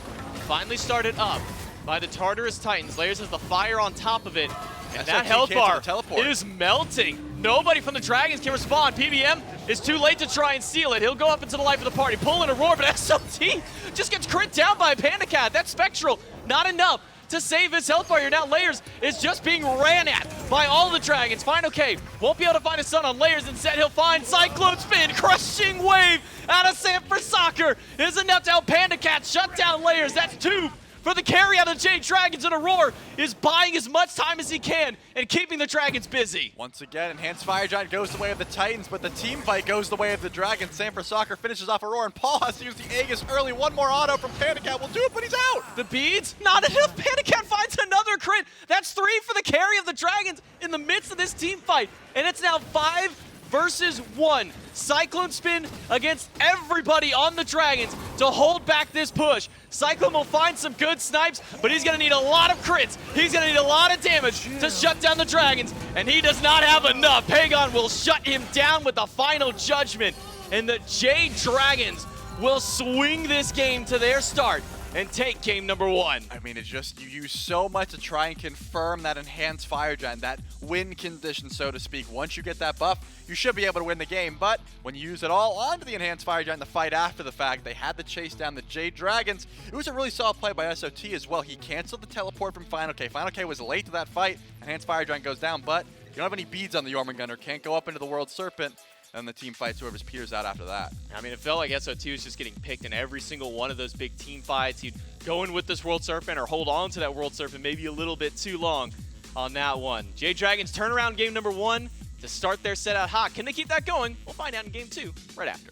finally started up by the Tartarus Titans. Layers has the fire on top of it. And that health bar is melting. Nobody from the Dragons can respond. PBM is too late to try and seal it. He'll go up into the life of the party, pulling a roar, but SLT just gets crit down by a Panda Cat. That's Spectral. Not enough to save his health bar here. Now Layers is just being ran at by all the Dragons. Final K won't be able to find a stun on Layers. Instead, he'll find Cyclone Spin. Crushing wave out of Sam for Soccer is enough to help Panda Cat shut down Layers. That's 2 for the carry out of Jade Dragons, and Aurora is buying as much time as he can and keeping the Dragons busy. Once again, Enhanced Fire Giant goes the way of the Titans, but the team fight goes the way of the Dragons. Sam for Soccer finishes off Aurora, and Paul has to use the Aegis early. One more auto from Panda Cat will do it, but he's out. The beads, not enough. Panda Cat finds another crit. That's 3 for the carry of the Dragons in the midst of this team fight, and it's now 5 versus 1. Cyclone Spin against everybody on the Dragons to hold back this push. Cyclone will find some good snipes, but he's going to need a lot of crits. He's going to need a lot of damage to shut down the Dragons, and he does not have enough. Pagon will shut him down with the final judgment, and the Jade Dragons will swing this game to their start and take game number 1. I mean, it's just, you use so much to try and confirm that Enhanced Fire Giant, that win condition, so to speak. Once you get that buff, you should be able to win the game, but when you use it all onto the Enhanced Fire Giant, the fight after the fact, they had to chase down the Jade Dragons. It was a really solid play by SOT as well. He canceled the teleport from Final K. Final K was late to that fight. Enhanced Fire Giant goes down, but you don't have any beads on the Jormungandr, can't go up into the World Serpent, and the team fights whoever's peters out after that. I mean, it felt like SOT was just getting picked in every single one of those big team fights. He'd go in with this World Serpent or hold on to that World Serpent maybe a little bit too long on that one. Jade Dragons turn around game number 1 to start their set out hot. Can they keep that going? We'll find out in game 2 right after.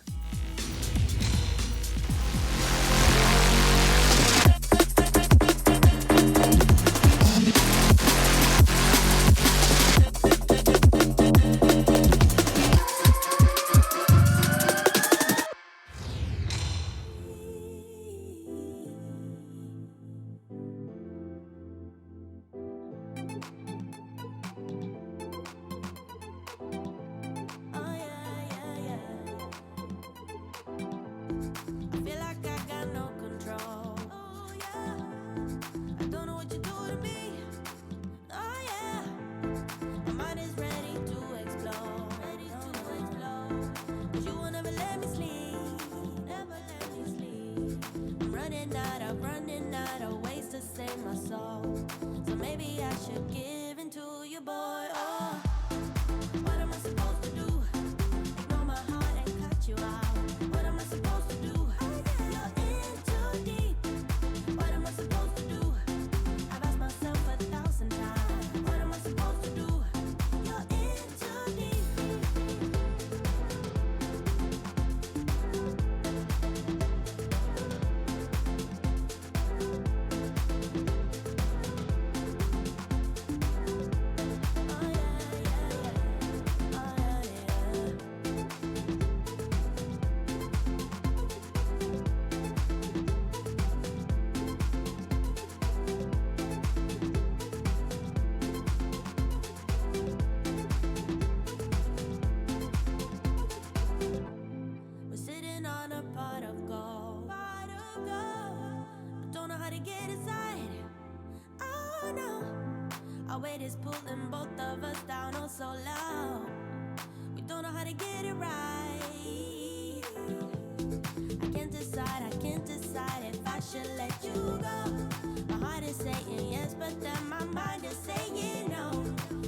running out of ways to save my soul. So maybe I should give in to you, boy. Oh, what am I supposed to do? Ignore my heart and cut you out. What am I supposed to do? You're in too deep. What am I supposed to do? I've asked myself 1,000 times. What am I supposed to do? You're in too deep. We're sitting on a pot of gold. But don't know how to get inside. Oh no, our weight is pulling both of us down oh so low. We don't know how to get it right. I can't decide if I should let you go. My heart is saying yes, but then my mind is saying no.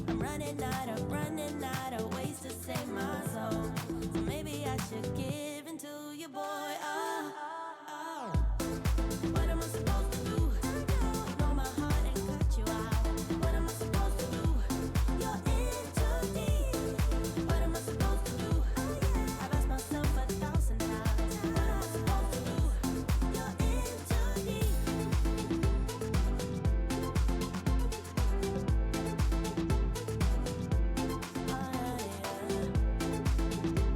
I'm running out of ways to save my soul. So maybe I should give in to you, boy. Oh, oh. What am I supposed to do? Ignore my heart and cut you out. What am I supposed to do? You're in too deep. What am I supposed to do? I've asked myself 1,000 times. What am I supposed to do? You're in too deep. Oh, yeah.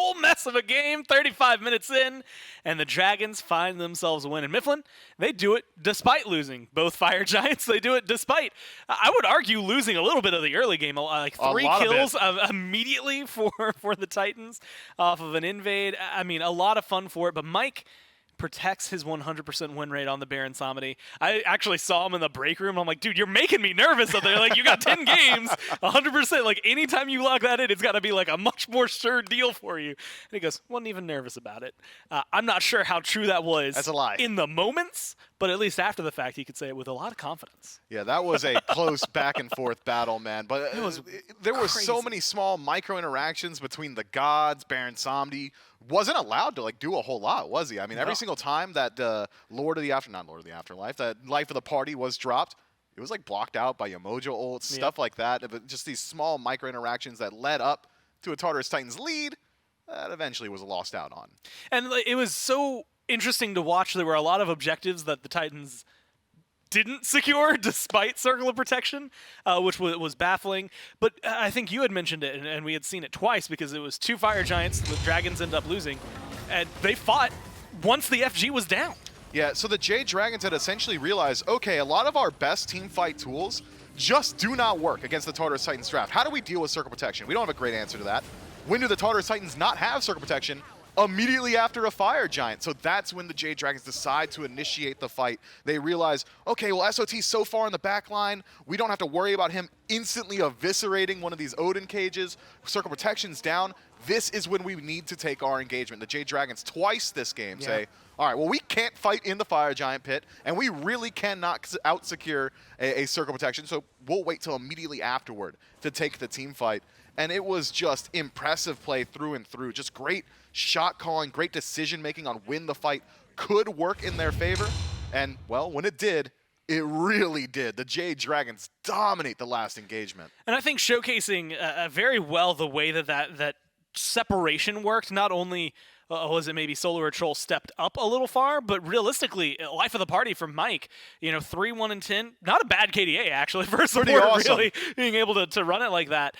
whole mess of a game 35 minutes in, and the Dragons find themselves winning. Mifflin, they do it despite losing both Fire Giants. They do it despite, I would argue, losing a little bit of the early game, like 3 kills immediately for the Titans off of an invade. I mean, a lot of fun for it, but Mike protects his 100% win rate on the Baron Samedi. I actually saw him in the break room. I'm like, dude, you're making me nervous up there. Like, you got 10 games, 100%. Like, anytime you lock that in, it's got to be like a much more sure deal for you. And he goes, wasn't even nervous about it. I'm not sure how true that was. That's a lie. In the moments, but at least after the fact, he could say it with a lot of confidence. Yeah, that was a close back and forth battle, man. But there were so many small micro interactions between the gods. Baron Samedi wasn't allowed to like do a whole lot, was he? I mean, every single time that not Lord of the Afterlife, that Life of the Party was dropped, it was like blocked out by Yomojo ults, stuff like that. But just these small micro interactions that led up to a Tartarus Titans lead that eventually was lost out on. And it was so interesting to watch. There were a lot of objectives that the Titans didn't secure despite Circle of Protection, which was baffling. But I think you had mentioned it, and we had seen it twice because it was 2 Fire Giants. The Dragons ended up losing, and they fought once the FG was down. Yeah, so the Jade Dragons had essentially realized, okay, a lot of our best team fight tools just do not work against the Tartarus Titans draft. How do we deal with Circle Protection? We don't have a great answer to that. When do the Tartarus Titans not have Circle Protection? Immediately after a Fire Giant. So that's when the Jade Dragons decide to initiate the fight. They realize, okay, well, SOT's so far in the back line, we don't have to worry about him instantly eviscerating one of these Odin cages. Circle Protection's down. This is when we need to take our engagement. The Jade Dragons twice this game say, all right, well, we can't fight in the Fire Giant pit, and we really cannot out-secure a Circle Protection, so we'll wait till immediately afterward to take the team fight. And it was just impressive play through and through. Just great shot calling, great decision making on when the fight could work in their favor. And, well, when it did, it really did. The Jade Dragons dominate the last engagement. And I think showcasing very well the way that separation worked. Not only was it maybe Solo or Troll stepped up a little far, but realistically, Life of the Party from Mike, 3, 1, and 10, not a bad KDA actually for a supporter, awesome. really being able to run it like that.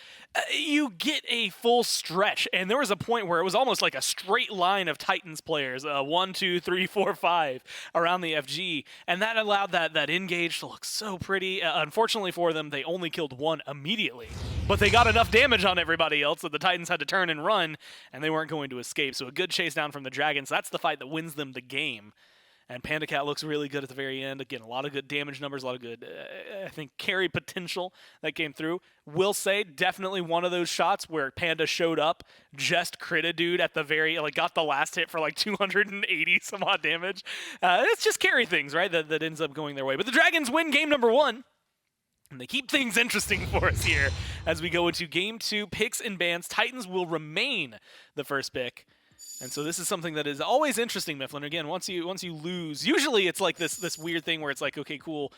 You get a full stretch, and there was a point where it was almost like a straight line of Titans players, 1, 2, 3, 4, 5 around the FG, and that allowed that engage to look so pretty. Unfortunately for them, they only killed 1 immediately, but they got enough damage on everybody else that the Titans had to turn and run, and they weren't going to escape. So a good chase down from the Dragons. That's the fight that wins them the game. And Panda Cat looks really good at the very end. Again, a lot of good damage numbers, a lot of good, I think, carry potential that came through. Will say, definitely one of those shots where Panda showed up, just crit a dude at the very, got the last hit for 280 some odd damage. It's just carry things, right, that ends up going their way. But the Dragons win game number 1. And they keep things interesting for us here as we go into game 2. Picks and bans. Titans will remain the first pick. And so this is something that is always interesting, Mifflin. Again, once you lose, usually it's like this weird thing where it's like, okay, cool,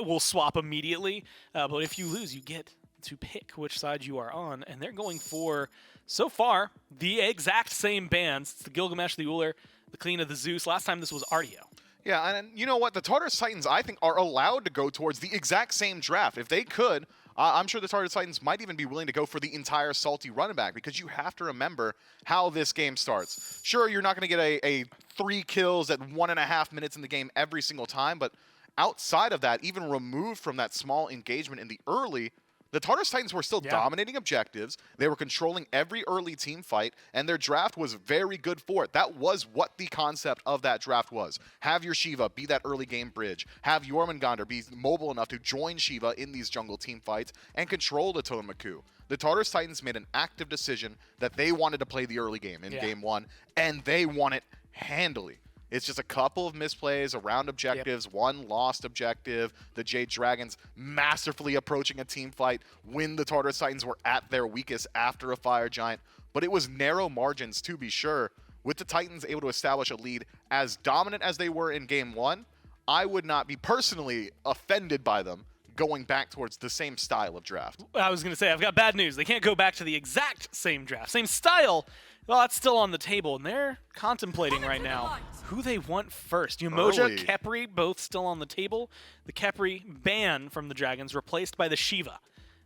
we'll swap immediately. But if you lose, you get to pick which side you are on. And they're going for, so far, the exact same bans. It's the Gilgamesh, the Uller, the Clean of the Zeus. Last time this was Ardeo. Yeah, and you know what? The Tartarus Titans, I think, are allowed to go towards the exact same draft. If they could, I'm sure the Tartarus Titans might even be willing to go for the entire salty running back, because you have to remember how this game starts. Sure, you're not going to get a 3 kills at 1.5 minutes in the game every single time, but outside of that, even removed from that small engagement in the early, the Tartarus Titans were still dominating objectives. They were controlling every early team fight, and their draft was very good for it. That was what the concept of that draft was. Have your Shiva be that early game bridge. Have Jormungandr be mobile enough to join Shiva in these jungle team fights and control the Totem-Maku. The Tartarus Titans made an active decision that they wanted to play the early game in game 1, and they won it handily. It's just a couple of misplays around objectives, one lost objective, the Jade Dragons masterfully approaching a team fight when the Tartarus Titans were at their weakest after a Fire Giant. But it was narrow margins, to be sure. With the Titans able to establish a lead as dominant as they were in game 1, I would not be personally offended by them going back towards the same style of draft. I was going to say, I've got bad news. They can't go back to the exact same draft. Same style. Well, that's still on the table, and they're contemplating right now who they want first. Umoja, Khepri, both still on the table. The Khepri ban from the Dragons replaced by the Shiva,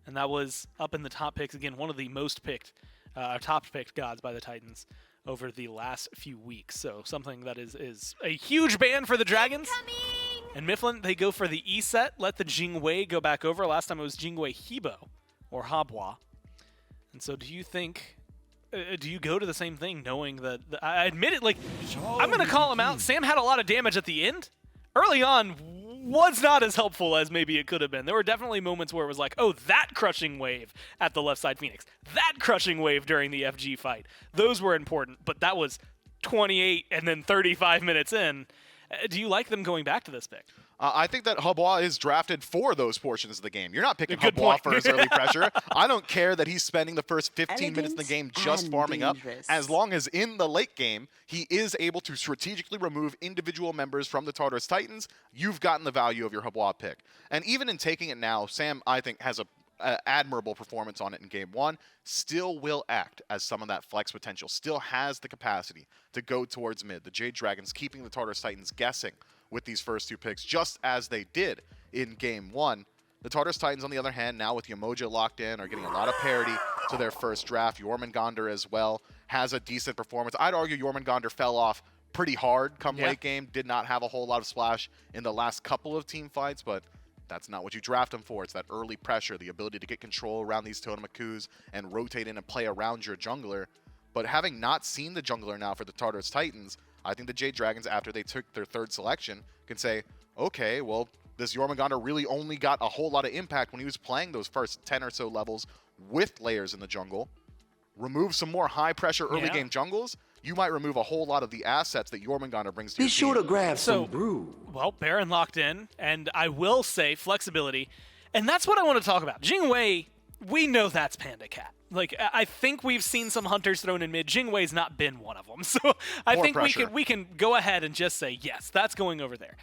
and that was up in the top picks. Again, one of the most picked top-picked gods by the Titans over the last few weeks. So something that is a huge ban for the Dragons. And Mifflin, they go for the E set, let the Jingwei go back over. Last time it was Jingwei Hibo or Habwa. And so do you think, do you go to the same thing knowing that, I admit it, like, I'm going to call him out. Sam had a lot of damage at the end. Early on was not as helpful as maybe it could have been. There were definitely moments where it was like, oh, that crushing wave at the left side Phoenix. That crushing wave during the FG fight. Those were important, but that was 28 and then 35 minutes in. Do you like them going back to this pick? I think that Habwa is drafted for those portions of the game. You're not picking Good Habwa point. for his early pressure. I don't care that he's spending the first 15 minutes in the game just farming up. As long as in the late game, he is able to strategically remove individual members from the Tartarus Titans, you've gotten the value of your Habwa pick. And even in taking it now, Sam, I think, has a admirable performance on it in game one, still will act as some of that flex potential, still has the capacity to go towards mid. The Jade Dragons keeping the Tartarus Titans guessing with these first two picks, just as they did in game one. The Tartarus Titans, on the other hand, now with Yamoja locked in, are getting a lot of parity to their first draft. Jormungandr as well has a decent performance. I'd argue Jormungandr fell off pretty hard come late game, did not have a whole lot of splash in the last couple of team fights, but that's not what you draft him for. It's that early pressure, the ability to get control around these Totem Coups and rotate in and play around your jungler. But having not seen the jungler now for the Tartarus Titans, I think the Jade Dragons, after they took their third selection, can say, okay, well, this Jormungandr really only got a whole lot of impact when he was playing those first 10 or so levels with layers in the jungle. Remove some more high-pressure early-game jungles, you might remove a whole lot of the assets that Jormungandr brings to your team. Be sure to grab some brew. Well, Baron locked in, and I will say flexibility, and that's what I want to talk about. Jingwei, we know that's Panda Cat. Like, I think we've seen some hunters thrown in mid. Jingwei's not been one of them. So I think we can go ahead and just say, yes, that's going over there.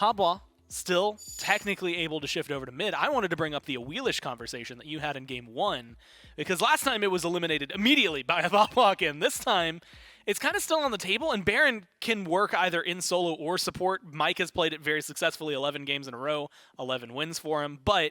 Habwa, still technically able to shift over to mid. I wanted to bring up the Awelish conversation that you had in game one, because last time it was eliminated immediately by a bot block in. This time, it's kind of still on the table, and Baron can work either in solo or support. Mike has played it very successfully, 11 games in a row, 11 wins for him, but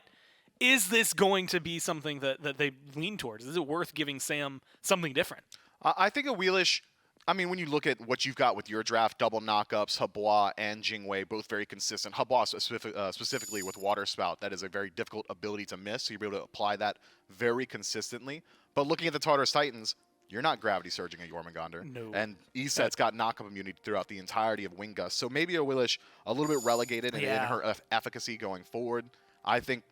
is this going to be something that they lean towards? Is it worth giving Sam something different? I think Awelish, I mean, when you look at what you've got with your draft, double knockups, Habwa and Jingwei, both very consistent. Habwa specifically with Water Spout, that is a very difficult ability to miss, so you'll be able to apply that very consistently. But looking at the Tartarus Titans, you're not gravity surging at Jormungandr. No. And ESET's got knockup immunity throughout the entirety of Wing Gust. So maybe Awelish a little bit relegated in her efficacy going forward. I think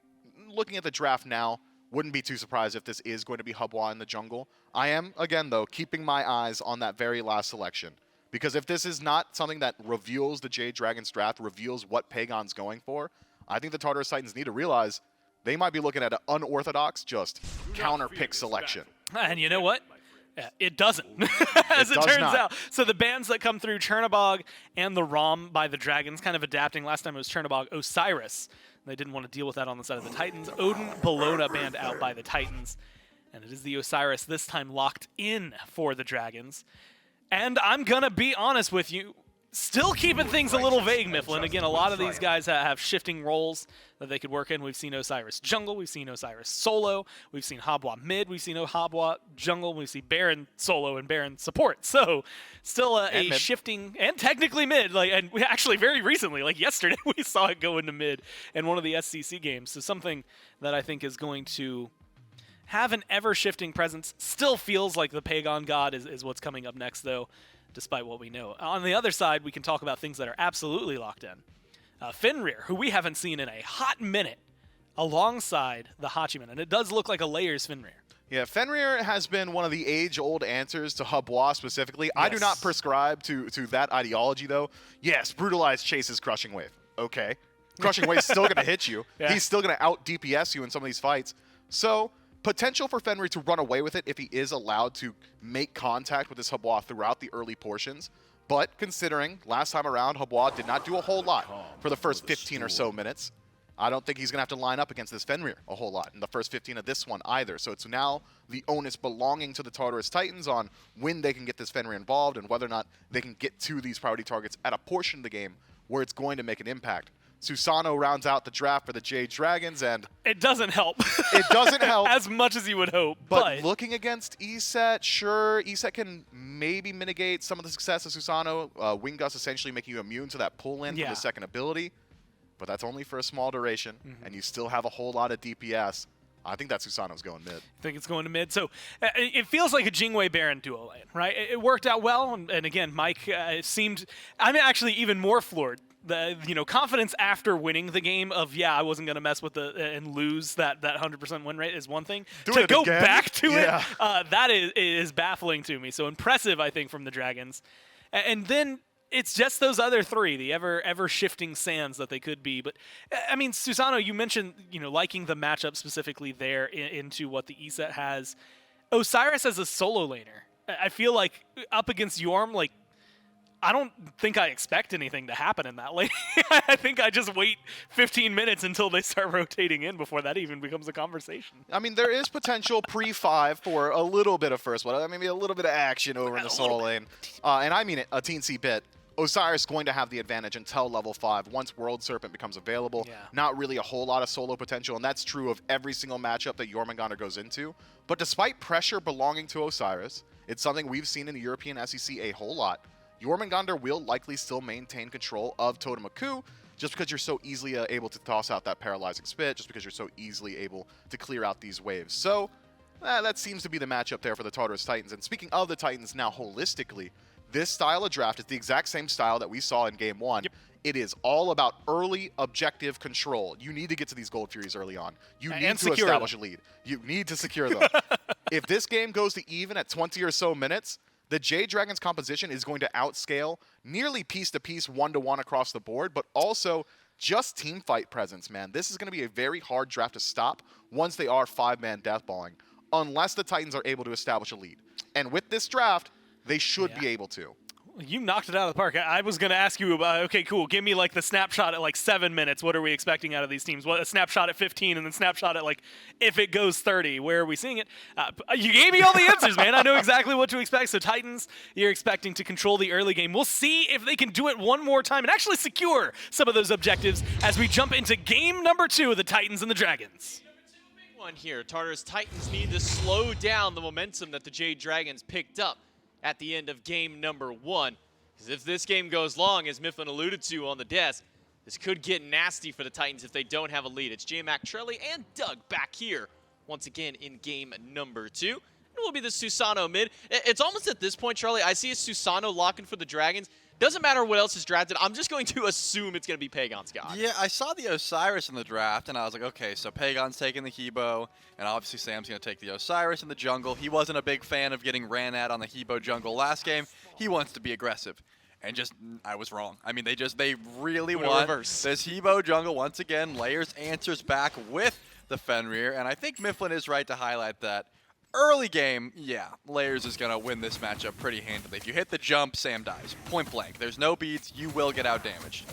looking at the draft now, wouldn't be too surprised if this is going to be Habwa in the jungle. I am, again, though, keeping my eyes on that very last selection. Because if this is not something that reveals the Jade Dragons draft, reveals what Pagon's going for, I think the Tartarus Titans need to realize they might be looking at an unorthodox, just counter-pick selection. And you know what? It doesn't, as it turns out. So the bans that come through, Chernobog and the ROM by the Dragons, kind of adapting. Last time it was Chernobog, Osiris. They didn't want to deal with that on the side of the Titans. Odin, Bellona banned out by the Titans. And it is the Osiris this time locked in for the Dragons. And I'm going to be honest with you, still keeping things a little vague, Mifflin. Again, a lot of these guys have shifting roles that they could work in. We've seen Osiris jungle, we've seen Osiris solo, we've seen Habwa mid, we've seen Habwa jungle, we see Baron solo and Baron support. So still a shifting, and technically mid. And we actually very recently, like yesterday, we saw it go into mid in one of the SCC games. So something that I think is going to have an ever-shifting presence. Still feels like the Pagon God is what's coming up next, though, despite what we know. On the other side, we can talk about things that are absolutely locked in. Fenrir, who we haven't seen in a hot minute, alongside the Hachiman, and it does look like a layers Fenrir. Yeah, Fenrir has been one of the age-old answers to Habwa specifically. Yes. I do not prescribe to that ideology, though. Yes, Brutalize chases Crushing Wave. Okay. Crushing Wave's still going to hit you. Yeah. He's still going to out-DPS you in some of these fights. So, potential for Fenrir to run away with it if he is allowed to make contact with this Habwa throughout the early portions. But considering last time around, Habwa did not do a whole lot for the first 15 or so minutes. I don't think he's going to have to line up against this Fenrir a whole lot in the first 15 of this one either. So it's now the onus belonging to the Tartarus Titans on when they can get this Fenrir involved and whether or not they can get to these priority targets at a portion of the game where it's going to make an impact. Susanoo rounds out the draft for the Jade Dragons, and It doesn't help. it doesn't help. as much as you would hope. But looking against ESET, sure, ESET can maybe mitigate some of the success of Susanoo. Wing Gust essentially making you immune to that pull-in from the second ability. But that's only for a small duration, and you still have a whole lot of DPS. I think that Susanoo's going mid. I think it's going to mid. So it feels like a Jingwei Baron duo lane, right? It worked out well, and again, Mike seemed. I'm actually even more floored. The confidence after winning the game of I wasn't gonna mess with and lose that 100% win rate is one thing. To go back to it, that is baffling to me. So impressive, I think, from the Dragons, and then. It's just those other three, the ever shifting sands that they could be. But I mean, Susanoo, you mentioned liking the matchup specifically there into what the ESET has. Osiris as a solo laner, I feel like up against Yorm, like I don't think I expect anything to happen in that lane. I think I just wait 15 minutes until they start rotating in before that even becomes a conversation. I mean, there is potential pre-5 for a little bit of first blood, maybe a little bit of action over in the solo lane. And I mean it, a teensy bit. Osiris is going to have the advantage until level 5. Once World Serpent becomes available, not really a whole lot of solo potential, and that's true of every single matchup that Jormungandr goes into. But despite pressure belonging to Osiris, it's something we've seen in the European SEC a whole lot. Jormungandr will likely still maintain control of Totemaku, just because you're so easily able to toss out that paralyzing spit, just because you're so easily able to clear out these waves. So that seems to be the matchup there for the Tartarus Titans. And speaking of the Titans now holistically, this style of draft is the exact same style that we saw in Game 1. It is all about early objective control. You need to get to these Gold Furies early on. You need to establish a lead. You need to secure them. If this game goes to even at 20 or so minutes, the Jade Dragons composition is going to outscale nearly piece-to-piece, one-to-one across the board, but also just team fight presence, man. This is going to be a very hard draft to stop once they are 5-man deathballing, unless the Titans are able to establish a lead. And with this draft, they should be able to. You knocked it out of the park. I was going to ask you about, okay, cool, give me like the snapshot at like 7 minutes. What are we expecting out of these teams? What, a snapshot at 15 and then snapshot at like, if it goes 30, where are we seeing it? You gave me all the answers, man. I know exactly what to expect. So Titans, you're expecting to control the early game. We'll see if they can do it one more time and actually secure some of those objectives as we jump into game number 2 of the Titans and the Dragons. One here, Tartarus Titans need to slow down the momentum that the Jade Dragons picked up at the end of game number 1. Because if this game goes long, as Mifflin alluded to on the desk, this could get nasty for the Titans if they don't have a lead. It's J-Mac, Trelly, and Doug back here once again in game number 2. It will be the Susanoo mid. It's almost at this point, Charlie, I see a Susanoo locking for the Dragons. Doesn't matter what else is drafted. I'm just going to assume it's going to be Pagon's God. Yeah, I saw the Osiris in the draft, and I was like, okay, so Pagon's taking the Hebo, and obviously Sam's going to take the Osiris in the jungle. He wasn't a big fan of getting ran at on the Hebo jungle last game. He wants to be aggressive. And just, I was wrong. I mean, they really want this Hebo jungle once again. Layers answers back with the Fenrir, and I think Mifflin is right to highlight that. Early game, Layers is going to win this matchup pretty handily. If you hit the jump, Sam dies. Point blank. There's no beats. You will get out damaged.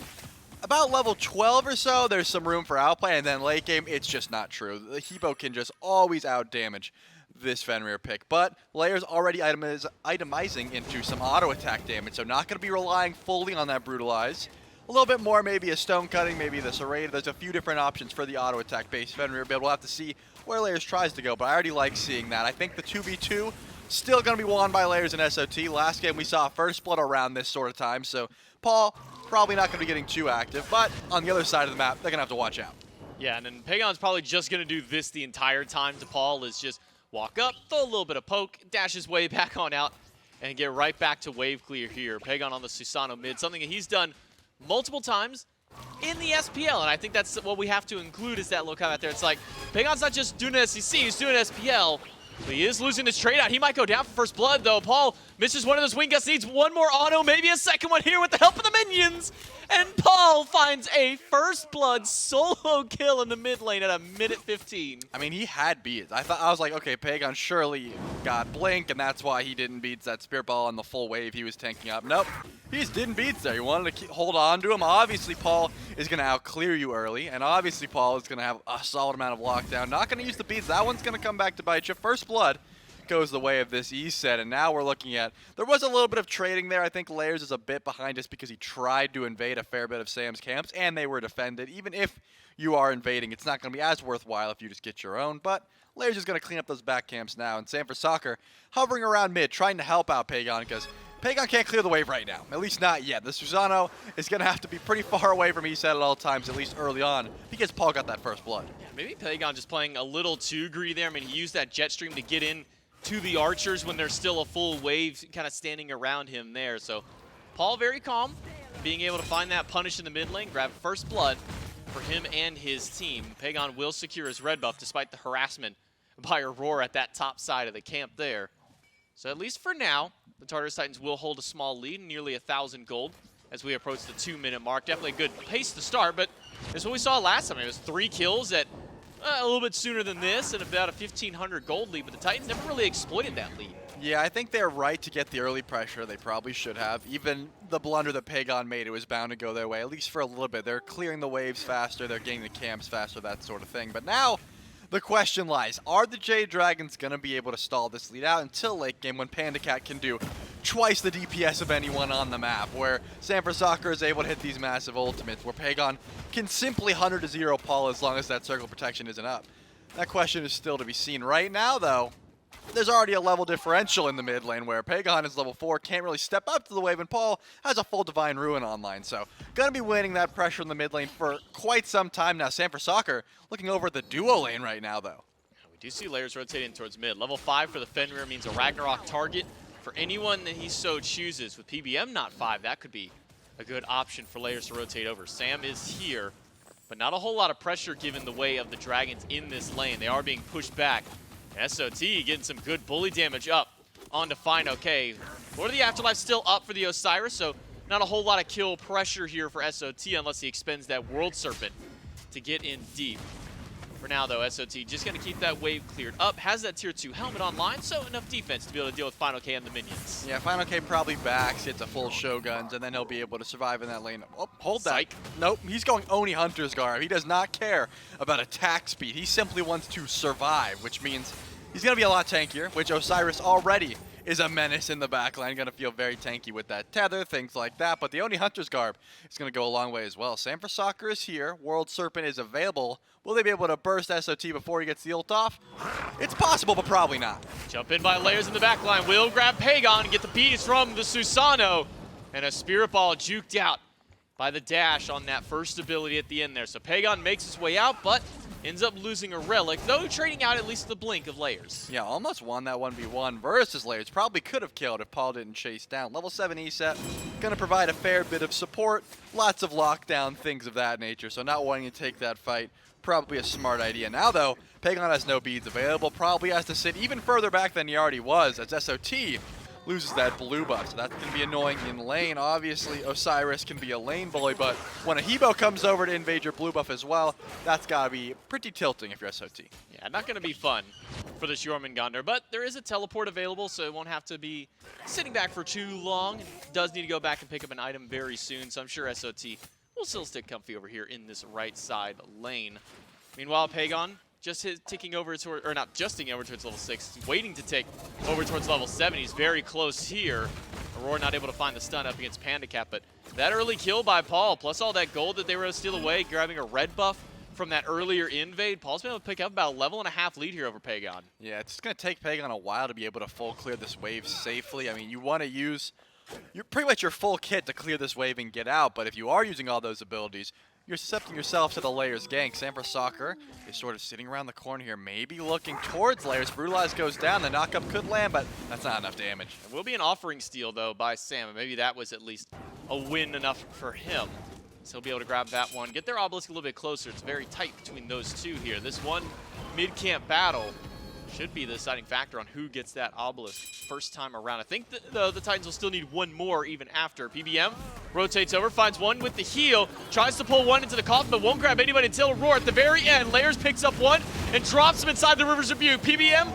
About level 12 or so, there's some room for outplay, and then late game, it's just not true. The Hebo can just always out damage this Fenrir pick, but Layers already itemizing into some auto attack damage, so not going to be relying fully on that Brutalize. A little bit more, maybe a Stone Cutting, maybe the Serrated. There's a few different options for the auto attack base Fenrir, but we'll have to see where Layers tries to go, but I already like seeing that. I think the 2v2 still going to be won by Layers in SOT. Last game we saw first blood around this sort of time, so Paul probably not going to be getting too active, but on the other side of the map, they're going to have to watch out. Yeah, and then Pagon's probably just going to do this the entire time to Paul, is just walk up, throw a little bit of poke, dash his way back on out, and get right back to wave clear here. Pagon on the Susanoo mid, something that he's done multiple times in the SPL, and I think that's what we have to include, is that little comment there. It's like, Pagon's not just doing an SEC, he's doing an SPL, but he is losing his trade out. He might go down for first blood, though. Paul misses one of those wing gusts, needs one more auto, maybe a second one here with the help of the minions, and Paul finds a first blood solo kill in the mid lane at a minute 15. I mean, he had beats. I was like, okay, Pagon surely got Blink, and that's why he didn't beat that Spirit Ball on the full wave he was tanking up. Nope. He just didn't beats there. He wanted to hold on to him. Obviously, Paul is going to out-clear you early, and obviously Paul is going to have a solid amount of lockdown. Not going to use the beats. That one's going to come back to bite you. First blood goes the way of this E set, and now we're looking at, there was a little bit of trading there. I think Layers is a bit behind just because he tried to invade a fair bit of Sam's camps, and they were defended. Even if you are invading, it's not going to be as worthwhile if you just get your own, but Layers is going to clean up those back camps now, and Sam for Soccer hovering around mid, trying to help out Pagon, because Pagon can't clear the wave right now, at least not yet. The Susano is going to have to be pretty far away from E-set at all times, at least early on, because Paul got that first blood. Yeah, maybe Pagon just playing a little too greedy there. I mean, he used that jet stream to get in to the archers when there's still a full wave kind of standing around him there. So Paul very calm, being able to find that punish in the mid lane, grab first blood for him and his team. Pagon will secure his red buff despite the harassment by Aurora at that top side of the camp there. So at least for now, the Tartarus Titans will hold a small lead, nearly 1,000 gold, as we approach the 2-minute mark. Definitely a good pace to start, but it's what we saw last time. It was 3 kills at a little bit sooner than this and about a 1,500 gold lead, but the Titans never really exploited that lead. Yeah, I think they're right to get the early pressure. They probably should have. Even the blunder that Pagon made, it was bound to go their way, at least for a little bit. They're clearing the waves faster, they're getting the camps faster, that sort of thing. But now, the question lies, are the Jade Dragons going to be able to stall this lead out until late game when PandaCat can do twice the DPS of anyone on the map, where Sam for Soccer is able to hit these massive ultimates, where Pagon can simply 100-0 Paul as long as that circle protection isn't up? That question is still to be seen. Right now, though, there's already a level differential in the mid lane where Pagon is level 4, can't really step up to the wave, and Paul has a full Divine Ruin online. So, gonna be winning that pressure in the mid lane for quite some time now. Sam for Soccer looking over at the duo lane right now, though. We do see Layers rotating towards mid. Level 5 for the Fenrir means a Ragnarok target for anyone that he so chooses. With PBM not 5, that could be a good option for Layers to rotate over. Sam is here, but not a whole lot of pressure given the way of the Dragons in this lane. They are being pushed back. SOT getting some good bully damage up onto Fine OK. Lord of the Afterlife still up for the Osiris, so not a whole lot of kill pressure here for SOT unless he expends that World Serpent to get in deep. For now, though, SOT just going to keep that wave cleared up. Has that tier 2 helmet online, so enough defense to be able to deal with Final K and the minions. Yeah, Final K probably backs, gets a full Shoguns, and then he'll be able to survive in that lane. Oh, hold that. Psych. Nope, he's going Oni Hunter's Garb. He does not care about attack speed. He simply wants to survive, which means he's going to be a lot tankier, which Osiris already is a menace in the backline. Going to feel very tanky with that tether, things like that. But the Oni Hunter's Garb is going to go a long way as well. Sam for Soccer is here. World Serpent is available. Will they be able to burst SOT before he gets the ult off? It's possible, but probably not. Jump in by Layers in the backline. Will grab Pagon and get the piece from the Susano. And a Spirit Ball juked out by the dash on that first ability at the end there. So Pagon makes his way out, but ends up losing a relic, though trading out at least the blink of Layers. Yeah, almost won that 1v1 versus Layers. Probably could have killed if Paul didn't chase down. Level 7 E-set, going to provide a fair bit of support, lots of lockdown, things of that nature. So not wanting to take that fight, probably a smart idea. Now, though, Pagon has no beads available, probably has to sit even further back than he already was, as SOT loses that blue buff, so that's going to be annoying in lane. Obviously, Osiris can be a lane bully, but when a Hebo comes over to invade your blue buff as well, that's got to be pretty tilting if you're SOT. Yeah, not going to be fun for this Jormungandr, but there is a teleport available, so it won't have to be sitting back for too long. It does need to go back and pick up an item very soon, so I'm sure SOT will still stick comfy over here in this right side lane. Meanwhile, Pagon just ticking over toward, or not just ticking over towards level 6, waiting to take over towards level 7. He's very close here. Aurora not able to find the stun up against PandaCat, but that early kill by Paul, plus all that gold that they were able to steal away, grabbing a red buff from that earlier invade. Paul's been able to pick up about a level and a half lead here over Pagon. Yeah, it's just going to take Pagon a while to be able to full clear this wave safely. I mean, you want to use pretty much your full kit to clear this wave and get out, but if you are using all those abilities, you're accepting yourself to the Layers gank. Sam for Soccer is sort of sitting around the corner here, maybe looking towards Layers. Brutalize goes down, the knockup could land, but that's not enough damage. It will be an offering steal, though, by Sam, and maybe that was at least a win enough for him. So he'll be able to grab that one, get their obelisk a little bit closer. It's very tight between those two here. This one mid-camp battle should be the deciding factor on who gets that obelisk first time around. I think the Titans will still need one more even after. PBM rotates over, finds one with the heal, tries to pull one into the coffin, but won't grab anybody until Aurora at the very end. Layers picks up one and drops him inside the River's Rebuke. PBM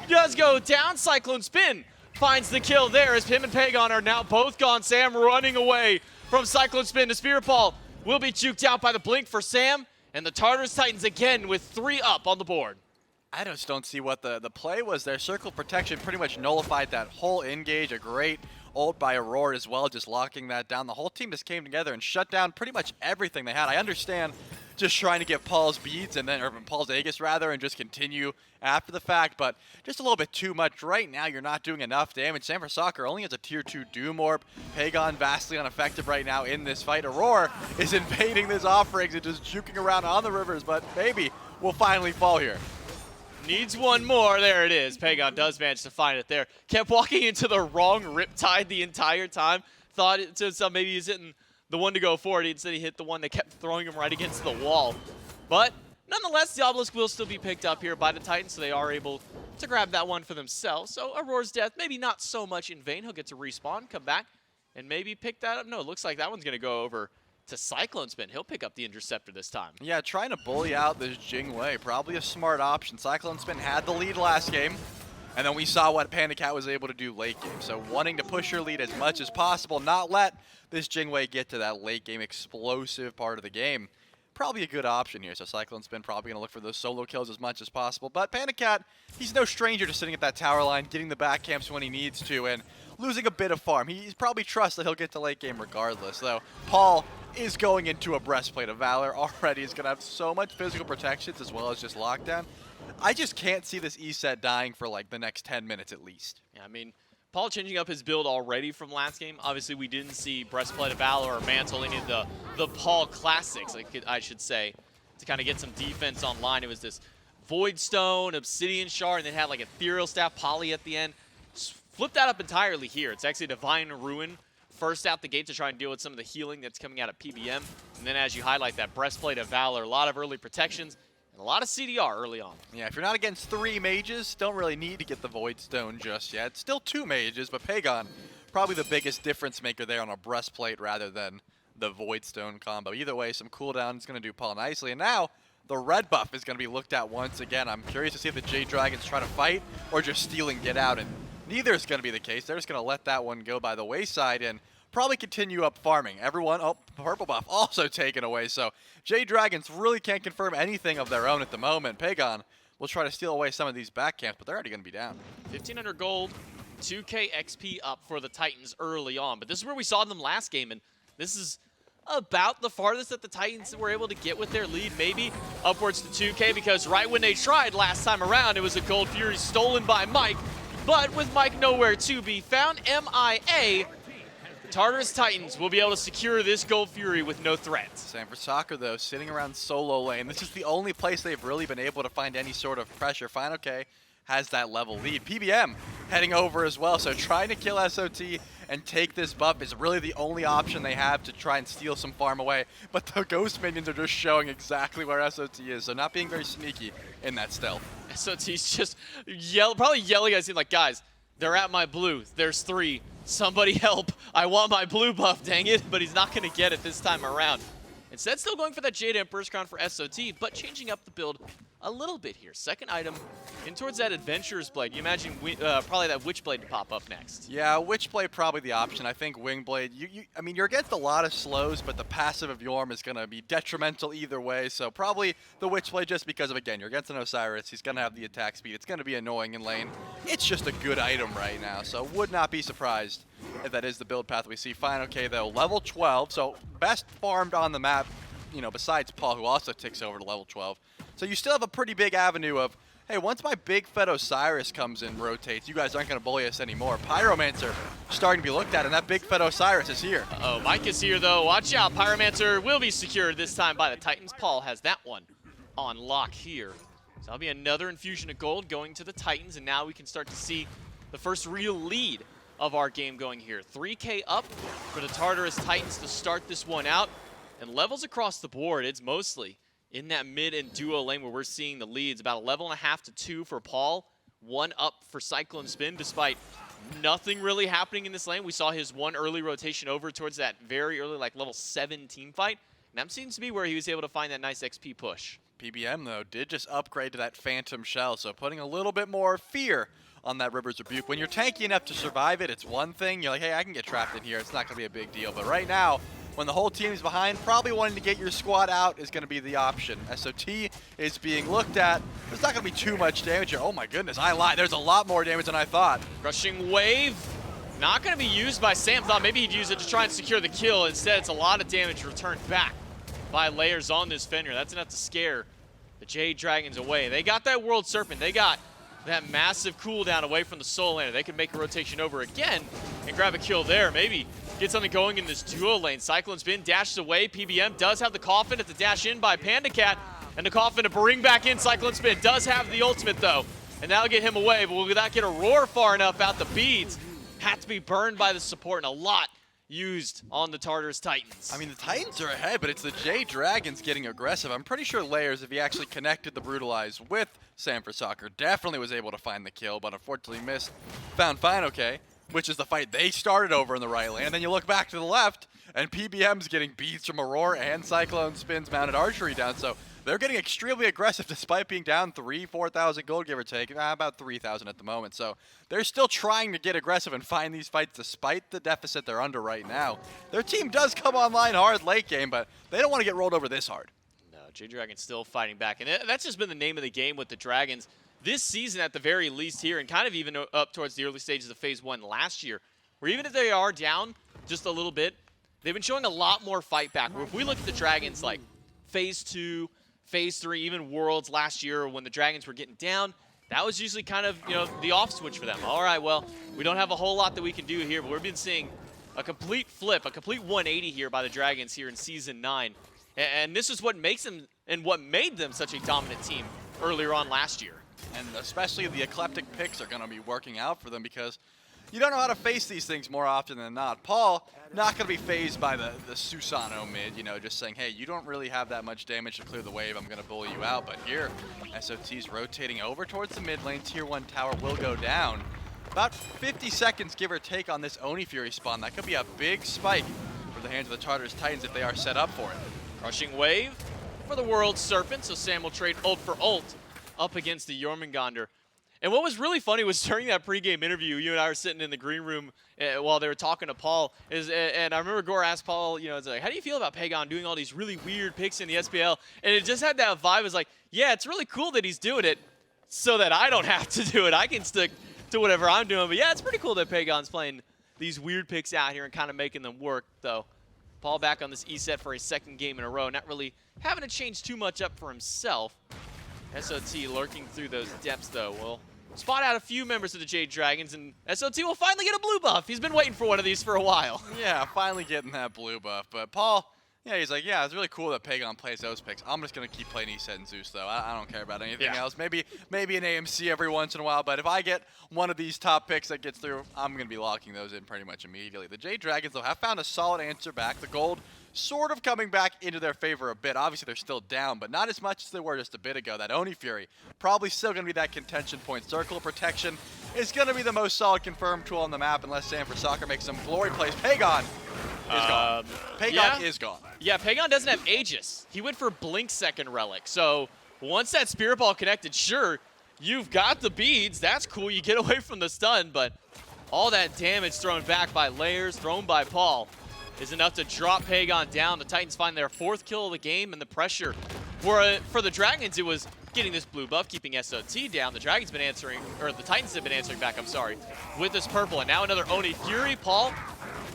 does go down. Cyclone Spin finds the kill there as him and Pagon are now both gone. Sam running away from Cyclone Spin. The Spirit Ball will be juked out by the blink for Sam, and the Tartarus Titans again with 3 up on the board. I just don't see what the play was there. Circle protection pretty much nullified that whole engage. A great ult by Aurora as well, just locking that down. The whole team just came together and shut down pretty much everything they had. I understand just trying to get Paul's beats and then, or Paul's Aegis rather, and just continue after the fact, but just a little bit too much. Right now, you're not doing enough damage. San Francisco only has a tier 2 Doom Orb. Pagon vastly ineffective right now in this fight. Aurora is invading this offerings and just juking around on the rivers, but maybe we'll finally fall here. Needs one more. There it is. Pagon does manage to find it there. Kept walking into the wrong Riptide the entire time. Thought to himself maybe he's hitting the one to go forward. Instead, he hit the one that kept throwing him right against the wall. But nonetheless, the Obelisk will still be picked up here by the Titans, so they are able to grab that one for themselves. So Aurora's death, maybe not so much in vain. He'll get to respawn, come back, and maybe pick that up. No, it looks like that one's going to go over to Cyclone Spin. He'll pick up the Interceptor this time. Yeah, trying to bully out this Jingwei, probably a smart option. Cyclone Spin had the lead last game, and then we saw what Panda Cat was able to do late game. So wanting to push her lead as much as possible, not let this Jingwei get to that late game explosive part of the game. Probably a good option here. So Cyclone Spin probably going to look for those solo kills as much as possible. But Panda Cat, he's no stranger to sitting at that tower line, getting the back camps when he needs to, and losing a bit of farm. He's probably trusts that he'll get to late game regardless, though. Paul is going into a Breastplate of Valor already. He's going to have so much physical protections as well as just lockdown. I just can't see this E set dying for like the next 10 minutes at least. Yeah, I mean, Paul changing up his build already from last game. Obviously, we didn't see Breastplate of Valor or Mantle, any of the Paul classics, I should say, to kind of get some defense online. It was this Void Stone, Obsidian Shard, and then had like Ethereal Staff, Poly at the end. Just flip that up entirely here. It's actually Divine Ruin first out the gate to try and deal with some of the healing that's coming out of PBM. And then as you highlight that Breastplate of Valor, a lot of early protections, and a lot of CDR early on. Yeah, if you're not against 3 mages, don't really need to get the Void Stone just yet. Still 2 mages, but Pagon, probably the biggest difference maker there on a Breastplate rather than the Void Stone combo. Either way, some cooldown is going to do Paul nicely. And now, the red buff is going to be looked at once again. I'm curious to see if the Jade Dragons try to fight or just steal and get out. And neither is going to be the case. They're just going to let that one go by the wayside and probably continue up farming. Everyone, oh, purple buff also taken away. So Jade Dragons really can't confirm anything of their own at the moment. Pagon will try to steal away some of these back camps, but they're already going to be down. 1,500 gold, 2K XP up for the Titans early on. But this is where we saw them last game, and this is about the farthest that the Titans were able to get with their lead, maybe upwards to 2K, because right when they tried last time around, it was a Gold Fury stolen by Mike. But with Mike nowhere to be found, MIA, Tartarus Titans will be able to secure this Gold Fury with no threats. San Francisco, though, sitting around solo lane. This is the only place they've really been able to find any sort of pressure. Final K has that level lead. PBM heading over as well, so trying to kill SOT and take this buff is really the only option they have to try and steal some farm away. But the Ghost Minions are just showing exactly where SOT is, so not being very sneaky in that stealth. SOT's just probably yelling at him like, guys, they're at my blue. There's 3. Somebody help. I want my blue buff, dang it. But he's not going to get it this time around. Instead, still going for that Jade Emperor's Crown for SOT, but changing up the build a little bit here. Second item in towards that Adventurer's Blade. You imagine probably that Witchblade to pop up next. Yeah, Witchblade probably the option. I think Wingblade, I mean, you're against a lot of slows, but the passive of Yorm is going to be detrimental either way. So probably the Witchblade just because of, again, you're against an Osiris. He's going to have the attack speed. It's going to be annoying in lane. It's just a good item right now, so would not be surprised if that is the build path we see. Final K, though, level 12, so best farmed on the map, you know, besides Paul, who also ticks over to level 12. So you still have a pretty big avenue of, hey, once my big Fed Osiris comes in, rotates, you guys aren't going to bully us anymore. Pyromancer starting to be looked at, and that big Fed Osiris is here. Uh-oh, Mike is here, though. Watch out. Pyromancer will be secured this time by the Titans. Paul has that one on lock here. So that'll be another infusion of gold going to the Titans, and now we can start to see the first real lead of our game going here. 3K up for the Tartarus Titans to start this one out. And levels across the board, it's mostly in that mid and duo lane where we're seeing the leads. About a level and a half to 2 for Paul. 1 up for Cyclone Spin, despite nothing really happening in this lane. We saw his 1 early rotation over towards that very early, like level 7 team fight. And that seems to be where he was able to find that nice XP push. PBM, though, did just upgrade to that Phantom Shell, so putting a little bit more fear on that River's Rebuke. When you're tanky enough to survive it, it's one thing. You're like, hey, I can get trapped in here. It's not going to be a big deal. But right now, when the whole team is behind, probably wanting to get your squad out is going to be the option. SOT is being looked at. There's not going to be too much damage here. Oh my goodness, I lied. There's a lot more damage than I thought. Crushing wave. Not going to be used by Sam. Thought maybe he'd use it to try and secure the kill. Instead, it's a lot of damage returned back by Layers on this Fenrir. That's enough to scare the Jade Dragons away. They got that World Serpent. They got that massive cooldown away from the Soul Lander. They can make a rotation over again and grab a kill there. Maybe get something going in this duo lane. Cyclone Spin dashes away. PBM does have the Coffin at the dash in by Panda Cat. And the Coffin to bring back in Cyclone Spin. Does have the ultimate though. And that'll get him away. But will that get a roar far enough out the beads? Had to be burned by the support, and a lot used on the Tartarus Titans. I mean, the Titans are ahead, but it's the Jade Dragons getting aggressive. I'm pretty sure Layers, if he actually connected the Brutalize with Sanford Soccer, definitely was able to find the kill, but unfortunately missed. Found Fine Okay, which is the fight they started over in the right lane. And then you look back to the left, and PBM's getting beats from Aurora and Cyclone Spin's mounted archery down, so they're getting extremely aggressive despite being down 4,000 gold, give or take, about 3,000 at the moment. So they're still trying to get aggressive and find these fights despite the deficit they're under right now. Their team does come online hard late game, but they don't want to get rolled over this hard. No, Jade Dragons still fighting back, and that's just been the name of the game with the Dragons this season at the very least here, and kind of even up towards the early stages of Phase 1 last year, where even if they are down just a little bit, they've been showing a lot more fight back. Where if we look at the Dragons like Phase 2, Phase 3, even Worlds last year when the Dragons were getting down, that was usually kind of, the off switch for them. All right, well, we don't have a whole lot that we can do here, but we've been seeing a complete flip, a complete 180 here by the Dragons here in Season 9. And this is what makes them and what made them such a dominant team earlier on last year. And especially the eclectic picks are going to be working out for them because you don't know how to face these things more often than not. Paul, not going to be phased by the Susano mid, just saying, hey, you don't really have that much damage to clear the wave. I'm going to bully you out. But here, SOT's rotating over towards the mid lane. Tier 1 tower will go down. About 50 seconds, give or take, on this Oni Fury spawn. That could be a big spike for the hands of the Tartarus Titans if they are set up for it. Crushing wave for the World Serpent, so Sam will trade ult for ult up against the Jormungandr. And what was really funny was during that pregame interview, you and I were sitting in the green room while they were talking to Paul, and I remember Gore asked Paul, it's like, how do you feel about Pagon doing all these really weird picks in the SPL? And it just had that vibe. It was like, yeah, it's really cool that he's doing it so that I don't have to do it. I can stick to whatever I'm doing. But yeah, it's pretty cool that Pagon's playing these weird picks out here and kind of making them work, though. Paul back on this E-set for a second game in a row, not really having to change too much up for himself. SOT lurking through those depths, though, will spot out a few members of the Jade Dragons, and SOT will finally get a blue buff. He's been waiting for one of these for a while. Yeah, finally getting that blue buff. But Paul, yeah, he's like, yeah, it's really cool that Pagon plays those picks. I'm just going to keep playing E-set and Zeus, though. I don't care about anything else. Maybe an AMC every once in a while, but if I get one of these top picks that gets through, I'm going to be locking those in pretty much immediately. The Jade Dragons, though, have found a solid answer back. The gold sort of coming back into their favor a bit. Obviously, they're still down, but not as much as they were just a bit ago. That Oni Fury, probably still going to be that contention point. Circle of Protection is going to be the most solid confirmed tool on the map unless Sanford Soccer makes some glory plays. Pagon is gone. Pagon is gone. Yeah, Pagon doesn't have Aegis. He went for Blink Second Relic. So once that Spirit Ball connected, sure, you've got the beads. That's cool. You get away from the stun, but all that damage thrown back by Layers, thrown by Paul, is enough to drop Pagon down. The Titans find their 4th kill of the game, and the pressure for the Dragons, it was getting this blue buff, keeping SOT down. The Dragons been answering, or the Titans have been answering back, I'm sorry, with this purple. And now another Oni Fury. Paul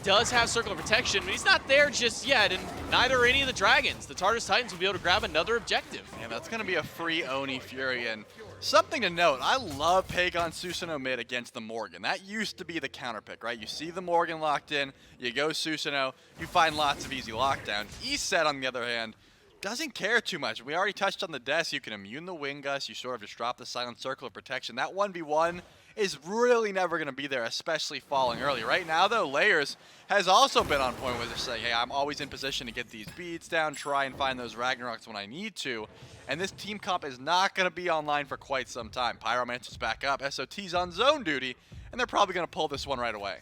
does have Circle of Protection, but he's not there just yet, and neither are any of the Dragons. The Tartarus Titans will be able to grab another objective. And that's going to be a free Oni Fury. And something to note, I love Pagon Susanoo mid against the Morgan. That used to be the counter pick, right? You see the Morgan locked in, you go Susanoo, you find lots of easy lockdown. E-set, on the other hand, doesn't care too much. We already touched on the deaths. You can immune the Wing Gust. You sort of just drop the Silent Circle of Protection. That 1v1 is really never going to be there, especially falling early. Right now, though, Layers has also been on point with just saying, hey, I'm always in position to get these beads down, try and find those Ragnaroks when I need to. And this team comp is not going to be online for quite some time. Pyromancer's back up. SOT's on zone duty, and they're probably going to pull this one right away.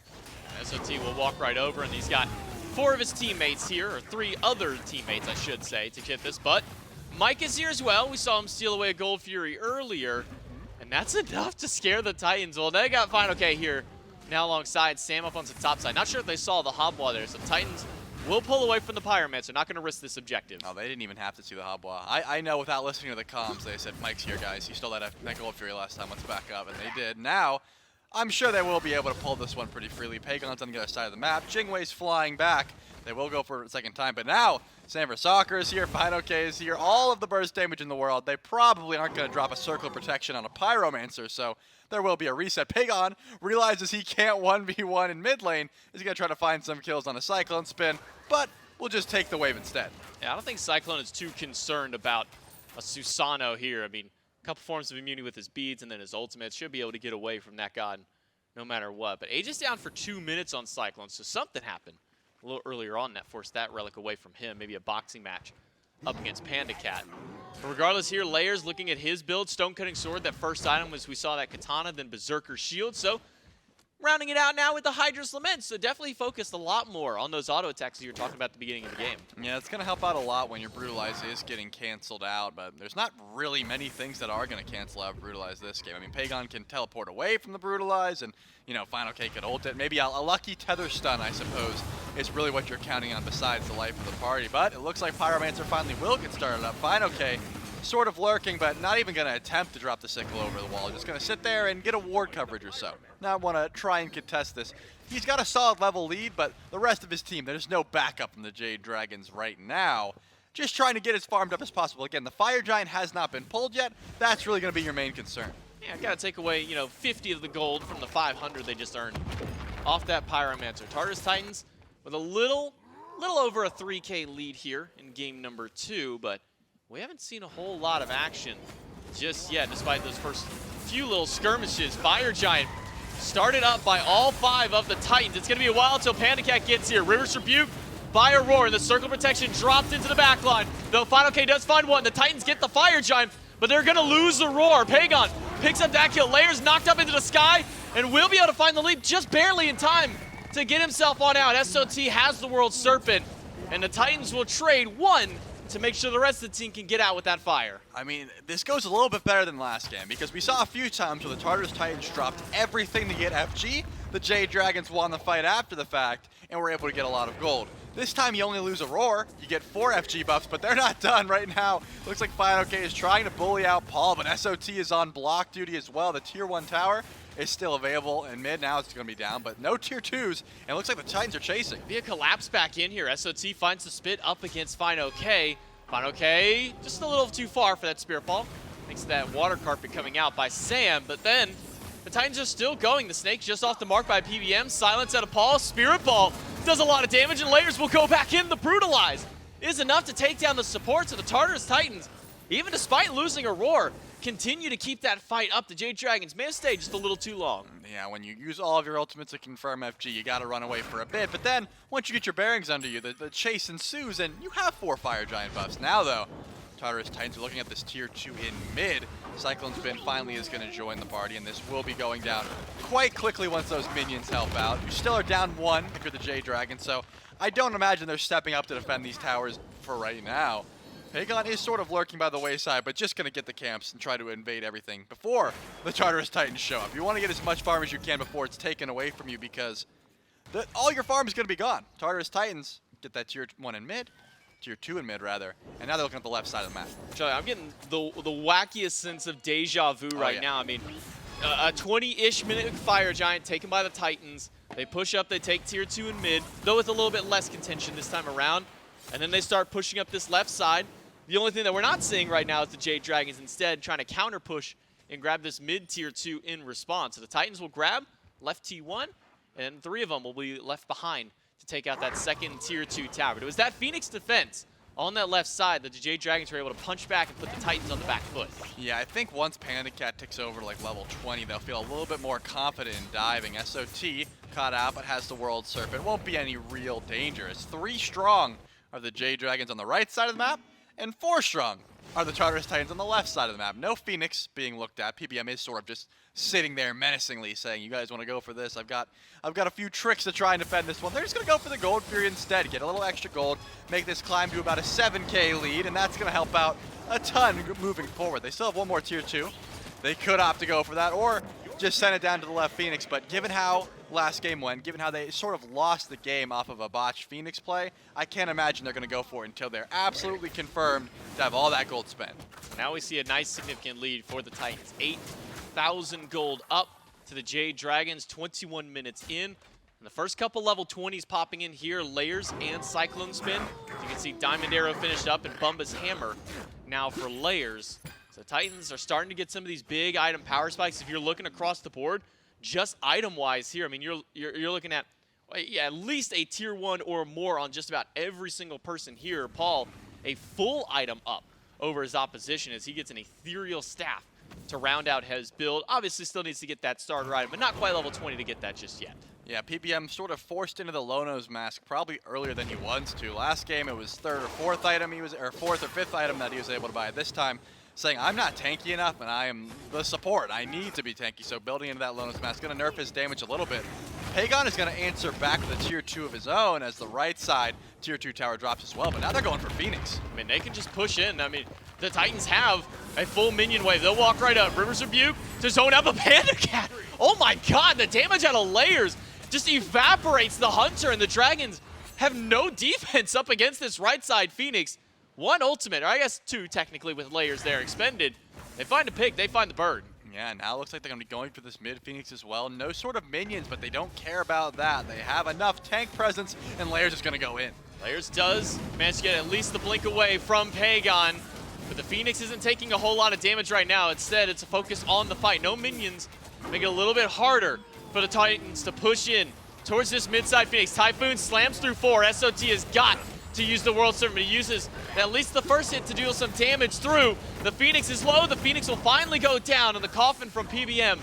SOT will walk right over, and he's got 4 of his teammates here, or 3 other teammates, I should say, to get this. But Mike is here as well. We saw him steal away a Gold Fury earlier, and that's enough to scare the Titans. Well, they got Fine Okay here now alongside Sam up on the top side. Not sure if they saw the Hobwa there, so Titans will pull away from the Pyromancer. Not going to risk this objective. Oh, they didn't even have to see the Habwa. I know without listening to the comms, they said, Mike's here, guys. You stole that Gold Fury last time. Let's back up. And they did. Now, I'm sure they will be able to pull this one pretty freely. Pagon's on the other side of the map. Jingwei's flying back. They will go for a second time. But now, San Soccer is here. Fino-K is here. All of the burst damage in the world. They probably aren't going to drop a circle of protection on a Pyromancer. So there will be a reset. Pagon realizes he can't 1v1 in mid lane. He's going to try to find some kills on a Cyclone spin. But we'll just take the wave instead. Yeah, I don't think Cyclone is too concerned about a Susano here. I mean, a couple forms of immunity with his beads and then his ultimate. Should be able to get away from that god no matter what. But Age is down for 2 minutes on Cyclone, so something happened a little earlier on that forced that relic away from him. Maybe a boxing match up against Panda Cat. But regardless here, Layers looking at his build. Stone-cutting sword, that first item was we saw that katana, then Berserker shield. So rounding it out now with the Hydra's Lament. So definitely focused a lot more on those auto attacks that you were talking about at the beginning of the game. Yeah, it's going to help out a lot when your Brutalize is getting canceled out, but there's not really many things that are going to cancel out Brutalize this game. I mean, Pagon can teleport away from the Brutalize, and, you know, Fino-K could ult it. Maybe a lucky tether stun, I suppose, is really what you're counting on besides the life of the party. But it looks like Pyromancer finally will get started up. Fino-K sort of lurking, but not even going to attempt to drop the sickle over the wall. Just going to sit there and get a ward coverage or so. Not want to try and contest this. He's got a solid level lead, but the rest of his team, there's no backup from the Jade Dragons right now. Just trying to get as farmed up as possible. Again, the Fire Giant has not been pulled yet. That's really going to be your main concern. Yeah, got to take away, you know, 50 of the gold from the 500 they just earned off that Pyromancer. Tartarus Titans with a little over a 3K lead here in game number 2, but we haven't seen a whole lot of action just yet, despite those first few little skirmishes. Fire Giant started up by all 5 of the Titans. It's going to be a while until Panda Cat gets here. River's Rebuke by Aurora. The circle protection dropped into the back line. Though Fino-K does find one. The Titans get the Fire Giant, but they're going to lose the Roar. Pagon picks up that kill. Layers knocked up into the sky and will be able to find the lead just barely in time to get himself on out. SOT has the World Serpent, and the Titans will trade one to make sure the rest of the team can get out with that fire. I mean, this goes a little bit better than last game because we saw a few times where the Tartarus Titans dropped everything to get FG. The Jade Dragons won the fight after the fact and were able to get a lot of gold. This time you only lose a Roar, you get 4 FG buffs, but they're not done right now. Looks like Fino-K is trying to bully out Paul, but SOT is on block duty as well. The tier 1 tower is still available in mid. Now it's going to be down, but no tier 2s, and it looks like the Titans are chasing. Be a collapse back in here. SOT finds the spit up against Fino-K. Fino-K just a little too far for that Spirit Ball. Thanks to that water carpet coming out by Sam, but then the Titans are still going. The Snake's just off the mark by PBM. Silence out of Paul. Spirit Ball does a lot of damage, and Layers will go back in. The Brutalize is enough to take down the supports of the Tartarus Titans. Even despite losing a Roar, continue to keep that fight up. The Jade Dragons may have stayed just a little too long. Yeah, when you use all of your ultimates to confirm FG, you got to run away for a bit. But then, once you get your bearings under you, the chase ensues, and you have 4 Fire Giant buffs. Now, though, Tartarus Titans are looking at this tier 2 in mid. Cyclone Spin finally is going to join the party, and this will be going down quite quickly once those minions help out. You still are down 1 if you're the Jade Dragon, so I don't imagine they're stepping up to defend these towers for right now. Pagon is sort of lurking by the wayside, but just going to get the camps and try to invade everything before the Tartarus Titans show up. You want to get as much farm as you can before it's taken away from you because all your farm is going to be gone. Tartarus Titans get that tier 1 in mid, tier 2 in mid rather, and now they're looking at the left side of the map. Charlie, I'm getting the wackiest sense of deja vu right now. I mean, a 20-ish minute Fire Giant taken by the Titans. They push up, they take tier 2 in mid, though with a little bit less contention this time around. And then they start pushing up this left side. The only thing that we're not seeing right now is the Jade Dragons instead trying to counter push and grab this mid tier 2 in response. So the Titans will grab left T1, and 3 of them will be left behind to take out that second tier 2 tower. But it was that Phoenix defense on that left side that the Jade Dragons were able to punch back and put the Titans on the back foot. Yeah, I think once Panda Cat ticks over to like level 20, they'll feel a little bit more confident in diving. SOT caught out but has the World Serpent. Won't be any real danger. It's 3 strong are the Jade Dragons on the right side of the map, and 4 strong are the Tartarus Titans on the left side of the map. No Phoenix being looked at. PBM is sort of just sitting there menacingly saying, you guys want to go for this? I've got a few tricks to try and defend this one. They're just going to go for the Gold Fury instead, get a little extra gold, make this climb to about a 7K lead, and that's going to help out a ton moving forward. They still have 1 more tier 2. They could opt to go for that, or just sent it down to the left Phoenix. But given how last game went, given how they sort of lost the game off of a botched Phoenix play, I can't imagine they're going to go for it until they're absolutely confirmed to have all that gold spent. Now we see a nice significant lead for the Titans. 8,000 gold up to the Jade Dragons, 21 minutes in. And the first couple level 20s popping in here, Layers and Cyclone Spin. As you can see, Diamond Arrow finished up and Bumba's Hammer now for Layers. So Titans are starting to get some of these big item power spikes. If you're looking across the board, just item-wise here, I mean, you're looking at at least a tier 1 or more on just about every single person here. Paul, a full item up over his opposition as he gets an ethereal staff to round out his build. Obviously still needs to get that starter item, but not quite level 20 to get that just yet. Yeah, PBM sort of forced into the Lono's mask probably earlier than he wants to. Last game it was third or fourth item or fourth or fifth item that he was able to buy. This time saying, I'm not tanky enough and I am the support. I need to be tanky. So building into that Lono's mask, going to nerf his damage a little bit. Pagon is going to answer back with a tier 2 of his own as the right side tier 2 tower drops as well. But now they're going for Phoenix. I mean, they can just push in. I mean, the Titans have a full minion wave. They'll walk right up. River's Rebuke to zone up a Panda Cat. Oh my god, the damage out of Layers just evaporates the Hunter, and the Dragons have no defense up against this right side Phoenix. One ultimate, or I guess two technically with Layers there expended. They find a pick, they find the bird. Yeah, now it looks like they're going to be going for this mid Phoenix as well. No sort of minions, but they don't care about that. They have enough tank presence, and Layers is going to go in. Layers does manage to get at least the blink away from Pagon, but the Phoenix isn't taking a whole lot of damage right now. Instead, it's a focus on the fight. No minions, make it a little bit harder for the Titans to push in towards this mid-side Phoenix. Typhoon slams through 4. SOT has got to use the World Servant. He uses at least the first hit to deal some damage through. The Phoenix is low. The Phoenix will finally go down, and the coffin from PBM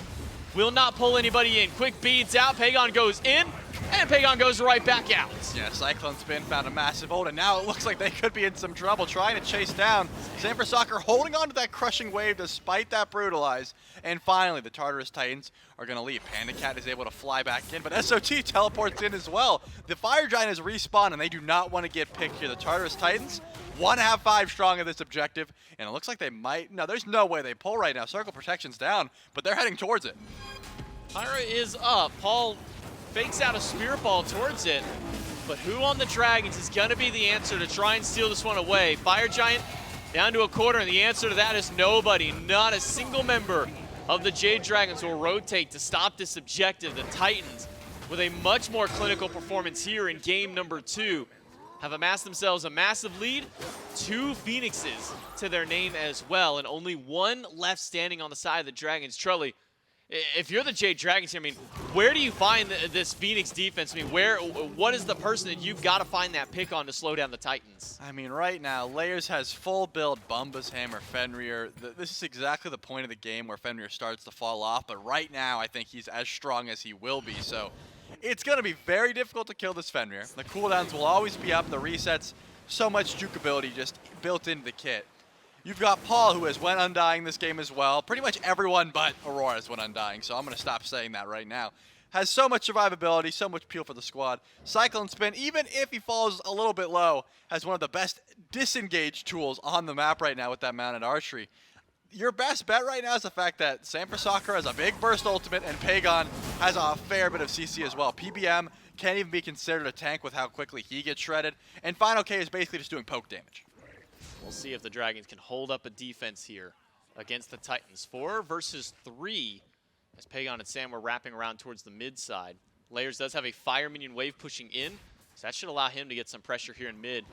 will not pull anybody in. Quick beads out. Pagon goes in, and Pagon goes right back out. Yeah, Cyclone Spin found a massive ult, and now it looks like they could be in some trouble trying to chase down Sanford Soccer, holding on to that crushing wave despite that brutalize. And finally, the Tartarus Titans are going to leave. Panda Cat is able to fly back in, but SOT teleports in as well. The Fire Giant is respawned, and they do not want to get picked here. The Tartarus Titans want to have 5 strong at this objective, and it looks like they might. No, there's no way they pull right now. Circle Protection's down, but they're heading towards it. Pyra is up. Paul fakes out a Spirit Ball towards it, but who on the Dragons is going to be the answer to try and steal this one away? Fire Giant down to a quarter, and the answer to that is nobody. Not a single member of the Jade Dragons will rotate to stop this objective. The Titans, with a much more clinical performance here in game number 2, have amassed themselves a massive lead. 2 Phoenixes to their name as well, and only 1 left standing on the side of the Dragons. Trulli, if you're the Jade Dragons here, I mean, where do you find this Phoenix defense? I mean, what is the person that you've got to find that pick on to slow down the Titans? I mean, right now, Layers has full build Bumba's Hammer, Fenrir. This is exactly the point of the game where Fenrir starts to fall off, but right now, I think he's as strong as he will be, so it's going to be very difficult to kill this Fenrir. The cooldowns will always be up, the resets, so much juke ability just built into the kit. You've got Paul, who has went undying this game as well. Pretty much everyone but Aurora has went undying, so I'm going to stop saying that right now. Has so much survivability, so much peel for the squad. Cyclone Spin, even if he falls a little bit low, has one of the best disengage tools on the map right now with that mounted archery. Your best bet right now is the fact that Sanford Soccer has a big burst ultimate, and Pagon has a fair bit of CC as well. PBM can't even be considered a tank with how quickly he gets shredded, and Final K is basically just doing poke damage. We'll see if the Dragons can hold up a defense here against the Titans. 4 versus 3 as Pagon and Sam were wrapping around towards the mid side. Layers does have a Fire Minion wave pushing in, so that should allow him to get some pressure here in mid.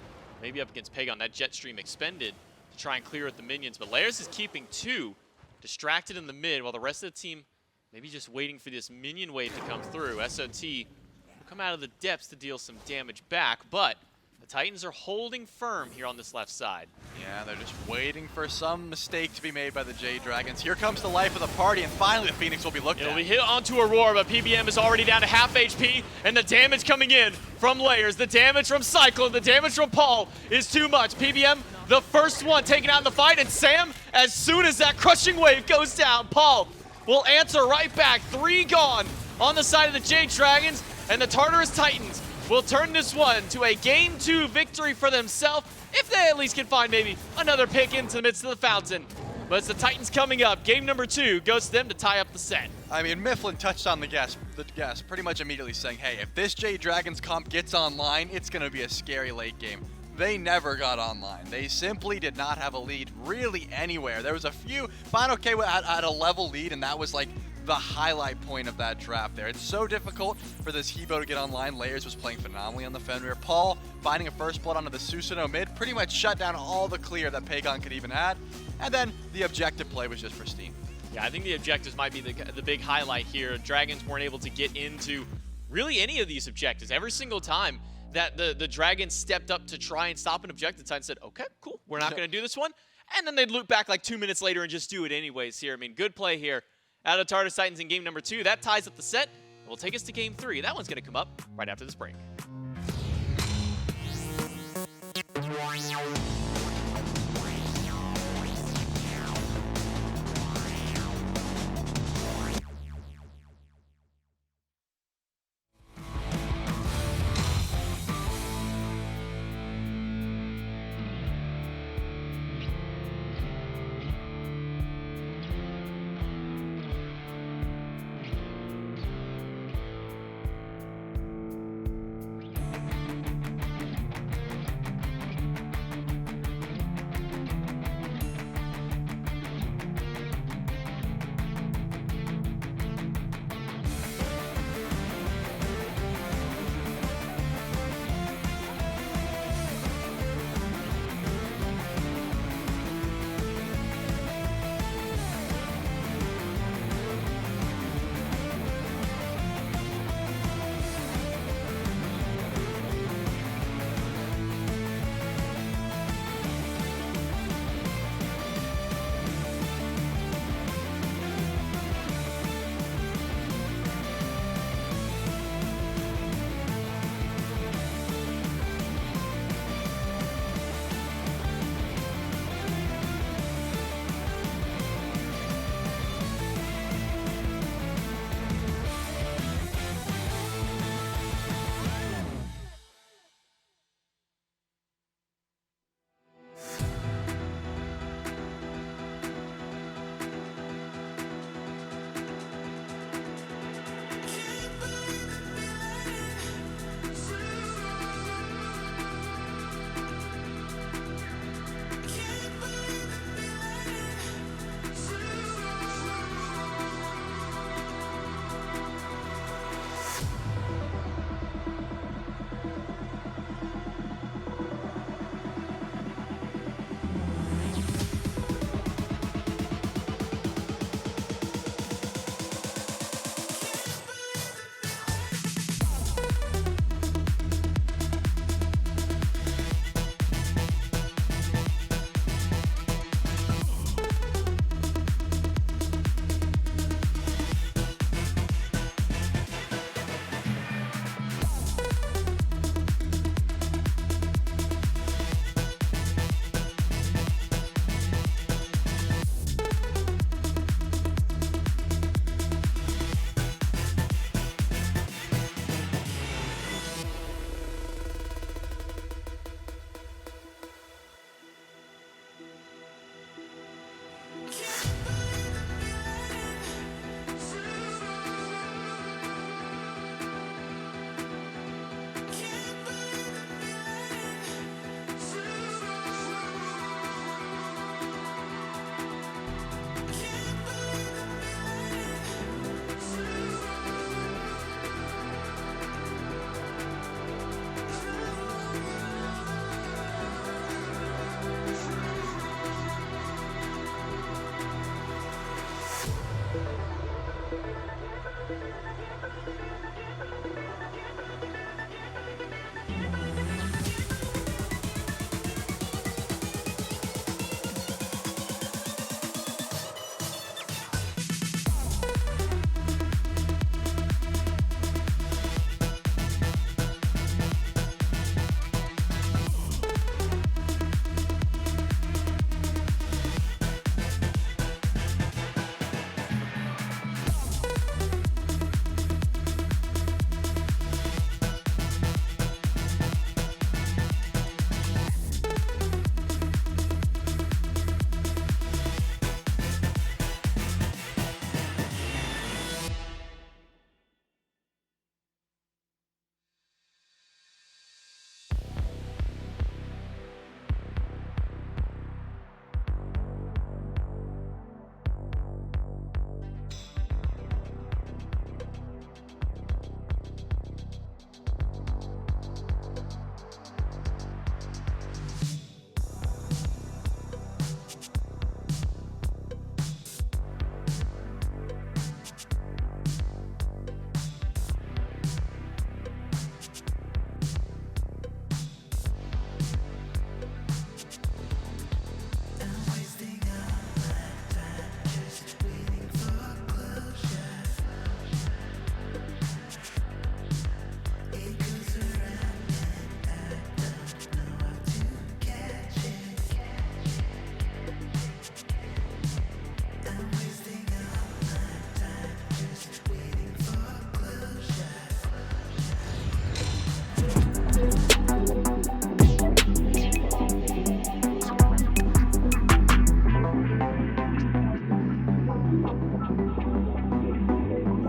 Maybe up against Pagon. That Jet Stream expended to try and clear with the minions, but Layers is keeping 2 distracted in the mid while the rest of the team maybe just waiting for this minion wave to come through. SOT will come out of the depths to deal some damage back, but the Titans are holding firm here on this left side. Yeah, they're just waiting for some mistake to be made by the Jade Dragons. Here comes the life of the party, and finally the Phoenix will be looked at. It'll be hit onto Aurora, but PBM is already down to half HP, and the damage coming in from Layers, the damage from Cyclone, the damage from Paul is too much. PBM, the first one taken out in the fight, and Sam, as soon as that crushing wave goes down, Paul will answer right back. 3 gone on the side of the Jade Dragons, and the Tartarus Titans will turn this one to a Game 2 victory for themselves, if they at least can find maybe another pick into the midst of the fountain. But it's the Titans coming up. Game number 2 goes to them to tie up the set. I mean, Mifflin touched on the gas pretty much immediately saying, hey, if this Jade Dragons comp gets online, it's going to be a scary late game. They never got online. They simply did not have a lead really anywhere. There was a few, Final K had a level lead, and that was like the highlight point of that draft there. It's so difficult for this Hebo to get online. Layers was playing phenomenally on the Fenrir. Paul finding a first blood onto the Susanoo mid pretty much shut down all the clear that Pagon could even add. And then the objective play was just pristine. Yeah, I think the objectives might be the big highlight here. Dragons weren't able to get into really any of these objectives. Every single time that the Dragons stepped up to try and stop an objective, Titan said, okay, cool, we're not going to do this one. And then they'd loop back like 2 minutes later and just do it anyways here. I mean, good play here out of Tartarus Titans in game number 2. That ties up the set. Will take us to game 3. That one's going to come up right after this break.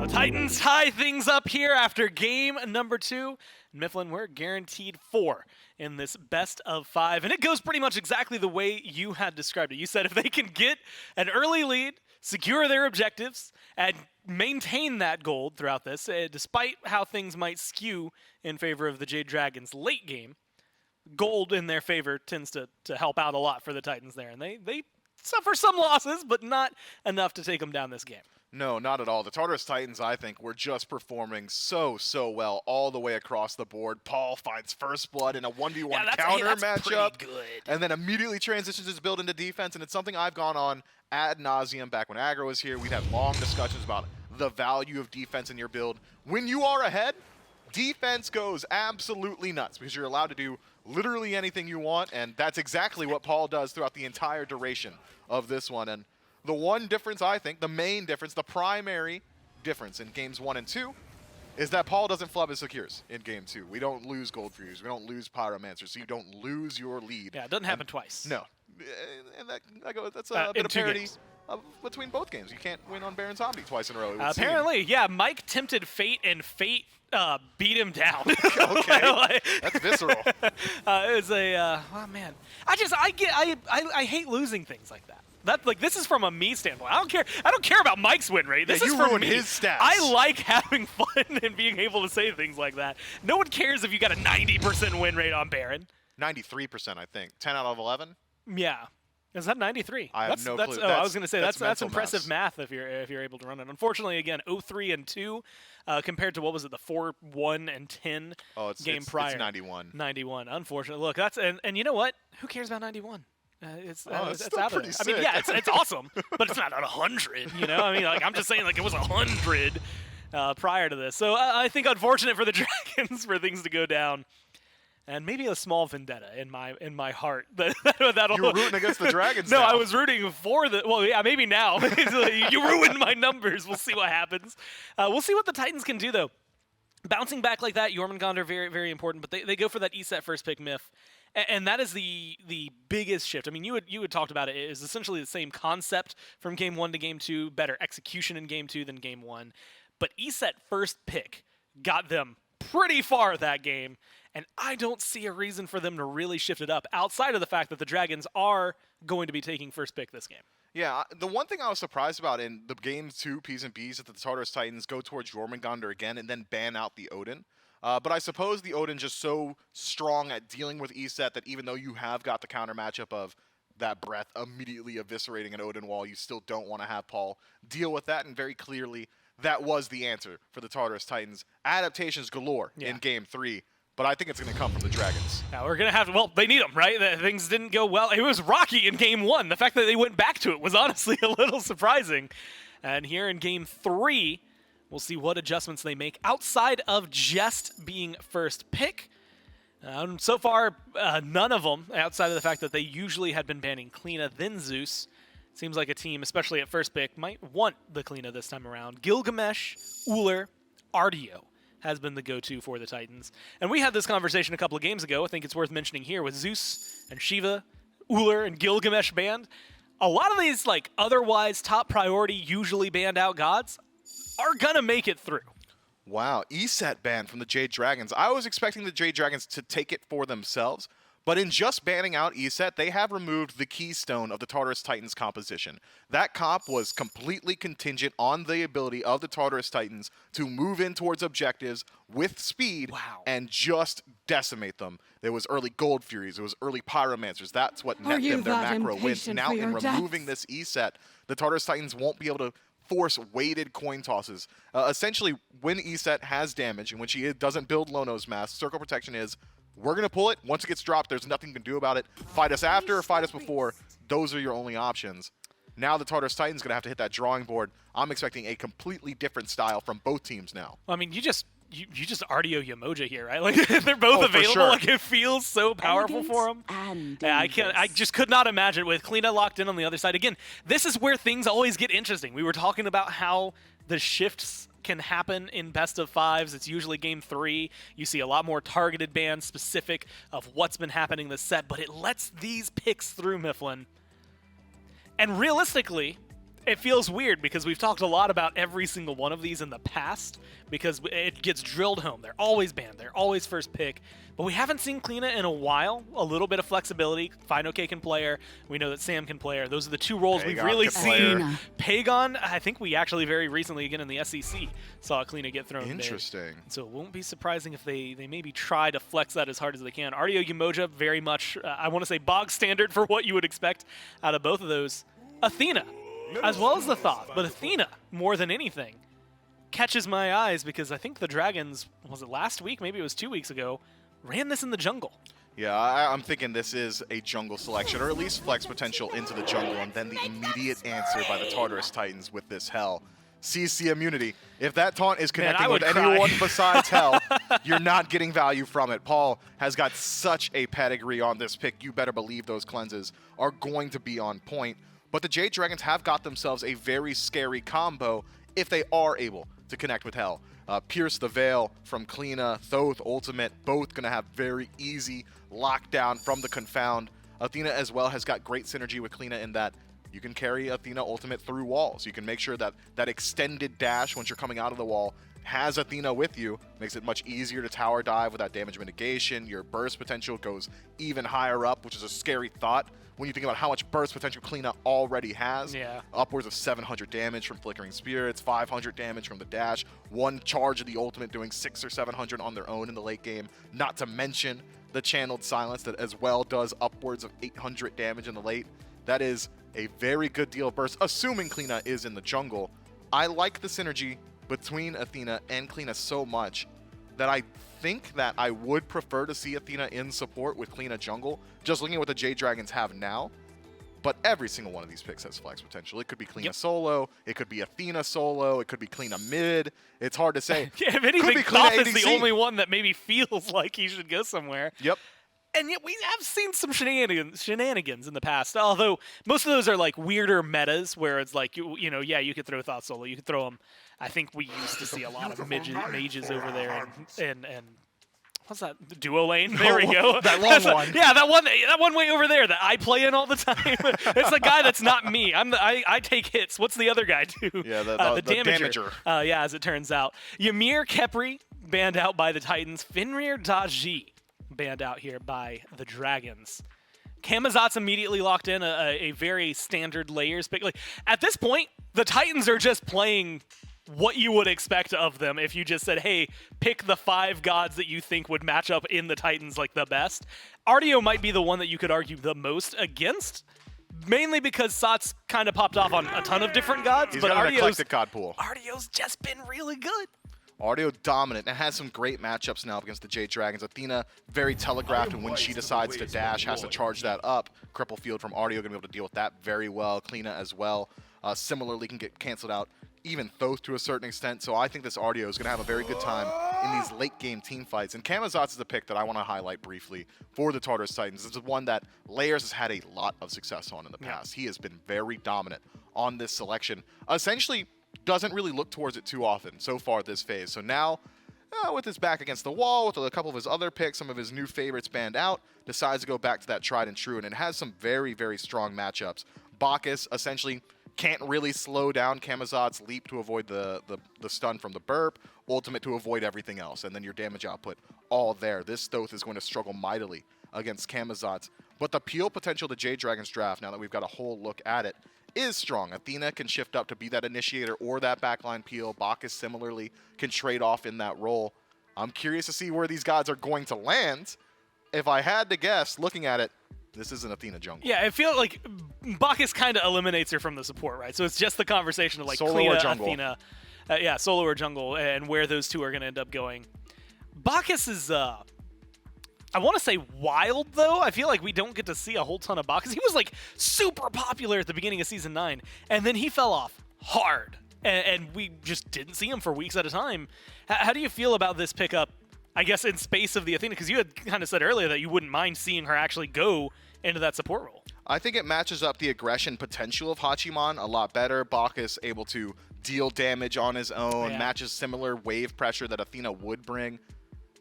The Titans tie things up here after game number 2. Mifflin, we're guaranteed 4 in this best of 5. And it goes pretty much exactly the way you had described it. You said if they can get an early lead, secure their objectives, and maintain that gold throughout this, despite how things might skew in favor of the Jade Dragons late game, gold in their favor tends to help out a lot for the Titans there. And they suffer some losses, but not enough to take them down this game. No, not at all. The Tartarus Titans, I think, were just performing so well all the way across the board. Paul finds first blood in a 1v1 counter matchup, and then immediately transitions his build into defense, and it's something I've gone on ad nauseum back when Aggro was here. We'd have long discussions about the value of defense in your build. When you are ahead, defense goes absolutely nuts because you're allowed to do literally anything you want, and that's exactly what Paul does throughout the entire duration of this one. And the one difference, I think, the main difference, the primary difference in games 1 and 2 is that Paul doesn't flub his secures in game 2. We don't lose Gold Furies. We don't lose Pyromancers, so you don't lose your lead. Yeah, it doesn't happen twice. No. And that's a bit of parity between both games. You can't win on Baron Zombie twice in a row. Apparently, yeah. Mike tempted Fate, and Fate beat him down. Okay, that's visceral. It was oh man, I hate losing things like that. This is from a me standpoint. I don't care about Mike's win rate. This is you from ruined me. his stats. I like having fun and being able to say things like that. No one cares if you got a 90% win rate on Baron. 93%, I think. 10 out of 11. Yeah. Is that 93? I have no clue. I was going to say that's mental impressive math if you're able to run it. Unfortunately, again, 0-3 and 2 compared to what was it, the 4-1 and 10 game prior. It's 91. 91. Unfortunately, look, that's and you know what? Who cares about 91? It's still out pretty there. sick. I mean, yeah, it's awesome, but it's not at 100. You know, I mean, I'm just saying, it was 100 prior to this. So I think unfortunate for the Dragons for things to go down. And maybe a small vendetta in my heart. That'll. You were rooting against the Dragons. No, now. I was rooting for the. Well, yeah, maybe now. You ruined my numbers. We'll see what happens. We'll see what the Titans can do, though. Bouncing back like that, Jormungandr, very, very important. But they go for that ESET first pick myth, and that is the biggest shift. I mean, you had talked about it. It is essentially the same concept from game 1 to game 2. Better execution in game 2 than game 1, but ESET first pick got them pretty far that game. And I don't see a reason for them to really shift it up outside of the fact that the Dragons are going to be taking first pick this game. Yeah, the one thing I was surprised about in the game 2 P's and B's that the Tartarus Titans go towards Jormungandr again and then ban out the Odin. But I suppose the Odin just so strong at dealing with ESET that even though you have got the counter matchup of that breath immediately eviscerating an Odin wall, you still don't want to have Paul deal with that. And very clearly, that was the answer for the Tartarus Titans. Adaptations galore in game 3. But I think it's going to come from the Dragons. Now we're going to have to, well, they need them, right? Things didn't go well. It was rocky in game 1. The fact that they went back to it was honestly a little surprising. And here in game 3, we'll see what adjustments they make outside of just being first pick. So far, none of them, outside of the fact that they usually had been banning Kleena, then Zeus. Seems like a team, especially at first pick, might want the Kleena this time around. Gilgamesh, Ullr, Artio has been the go-to for the Titans. And we had this conversation a couple of games ago. I think it's worth mentioning here with Zeus and Shiva, Ullr, and Gilgamesh banned. A lot of these, otherwise top priority, usually banned out gods are going to make it through. Wow, ESET ban from the Jade Dragons. I was expecting the Jade Dragons to take it for themselves, but in just banning out ESET, they have removed the keystone of the Tartarus Titans composition. That comp was completely contingent on the ability of the Tartarus Titans to move in towards objectives with speed and just decimate them. There was early Gold Furies, there was early Pyromancers. That's what net them their macro wins. Now in removing this ESET, the Tartarus Titans won't be able to force weighted coin tosses. Essentially, when ESET has damage and when she doesn't build Lono's mask, Circle Protection is, we're going to pull it. Once it gets dropped, there's nothing you can do about it. Fight us after or fight us before. Those are your only options. Now the Tartarus Titans going to have to hit that drawing board. I'm expecting a completely different style from both teams now. I mean, you just Artio Yamoja here, right? They're both available. Sure. It feels so powerful for them. Yeah, I just could not imagine with Kleena locked in on the other side. Again, this is where things always get interesting. We were talking about how the shifts can happen in best of 5s. It's usually game 3. You see a lot more targeted bans specific of what's been happening this set, but it lets these picks through, Mifflin. And realistically, It feels weird because we've talked a lot about every single one of these in the past because it gets drilled home. They're always banned. They're always first pick. But we haven't seen Kleena in a while. A little bit of flexibility. Finoke can play her. We know that Sam can play her. Those are the two roles we've really seen. Pagon, I think we actually very recently, again in the SEC, saw Kleena get thrown Interesting. So it won't be surprising if they maybe try to flex that as hard as they can. Artio Umoja, very much, I want to say bog standard for what you would expect out of both of those. Athena, as well as the Thoth, but Athena, more than anything, catches my eyes because I think the Dragons, was it last week, maybe it was 2 weeks ago, ran this in the jungle. Yeah, I'm thinking this is a jungle selection, or at least flex potential into the jungle, and then the immediate answer by the Tartarus Titans with this Hell. CC immunity. If that taunt is connecting with anyone besides Hell, you're not getting value from it. Paul has got such a pedigree on this pick. You better believe those cleanses are going to be on point. But the Jade Dragons have got themselves a very scary combo if they are able to connect with Hell. Pierce the Veil from Kleena, Thoth Ultimate, both going to have very easy lockdown from the Confound. Athena as well has got great synergy with Kleena in that you can carry Athena Ultimate through walls. You can make sure that that extended dash once you're coming out of the wall has Athena with you. Makes it much easier to tower dive without damage mitigation. Your burst potential goes even higher up, which is a scary thought when you think about how much burst potential Kleena already has. Yeah. Upwards of 700 damage from Flickering Spirits, 500 damage from the dash, one charge of the ultimate doing 600 or 700 on their own in the late game, not to mention the Channeled Silence that as well does upwards of 800 damage in the late. That is a very good deal of burst, assuming Kleena is in the jungle. I like the synergy between Athena and Kleena so much that I think that I would prefer to see Athena in support with Kleena jungle, just looking at what the Jade Dragons have now. But every single one of these picks has flex potential. It could be Kleena solo, it could be Athena solo, it could be Kleena mid. It's hard to say. Yeah, if anything, Thoth is the only one that maybe feels like he should go somewhere. Yep. And yet we have seen some shenanigans in the past, although most of those are like weirder metas where it's like, you know, yeah, you could throw Thoth solo, you could throw them. I think we used to see a lot of mages over there and what's that? Duo lane? There we go. That long one. Yeah, that one way over there that I play in all the time. It's the guy that's not me. I take hits. What's the other guy do? Yeah, the damager. Yeah, as it turns out. Ymir Khepri banned out by the Titans. Fenrir Daji banned out here by the Dragons. Camazot's immediately locked in a very standard layers pick. Like at this point, the Titans are just playing what you would expect of them if you just said, hey, pick the 5 gods that you think would match up in the Titans like the best. Artio might be the one that you could argue the most against, mainly because Sat's kind of popped off on a ton of different gods. He's but got an eclectic god pool. Artio's just been really good. Artio dominant and has some great matchups now against the Jade Dragons. Athena very telegraphed, and when she decides to dash, has to charge that up. Cripple Field from Artio going to be able to deal with that very well. Kleena as well. Similarly can get canceled out. Even Thoth to a certain extent. So I think this Artio is going to have a very good time in these late game team fights. And Camazotz is a pick that I want to highlight briefly for the Tartarus Titans. This is one that Layers has had a lot of success on in the past. He has been very dominant on this selection. Essentially doesn't really look towards it too often so far this phase. So now, with his back against the wall, with a couple of his other picks, some of his new favorites banned out, decides to go back to that tried and true. And it has some very, very strong matchups. Bacchus essentially can't really slow down Camazott's leap to avoid the stun from the burp, ultimate to avoid everything else, and then your damage output all there. This Thoth is going to struggle mightily against Camazott's, but the peel potential to Jade Dragons draft, now that we've got a whole look at it, is strong. Athena can shift up to be that initiator or that backline peel. Bacchus similarly can trade off in that role. I'm curious to see where these gods are going to land. If I had to guess, looking at it, this is an Athena jungle. Yeah, I feel like Bacchus kind of eliminates her from the support, right? So it's just the conversation of like Solo Kleena, or jungle. Athena, solo or jungle, and where those two are going to end up going. Bacchus is, I want to say wild, though. I feel like we don't get to see a whole ton of Bacchus. He was like super popular at the beginning of Season 9, and then he fell off hard, and we just didn't see him for weeks at a time. How do you feel about this pickup, I guess, in space of the Athena? Because you had kind of said earlier that you wouldn't mind seeing her actually go into that support role. I think it matches up the aggression potential of Hachiman a lot better. Bacchus able to deal damage on his own, matches similar wave pressure that Athena would bring.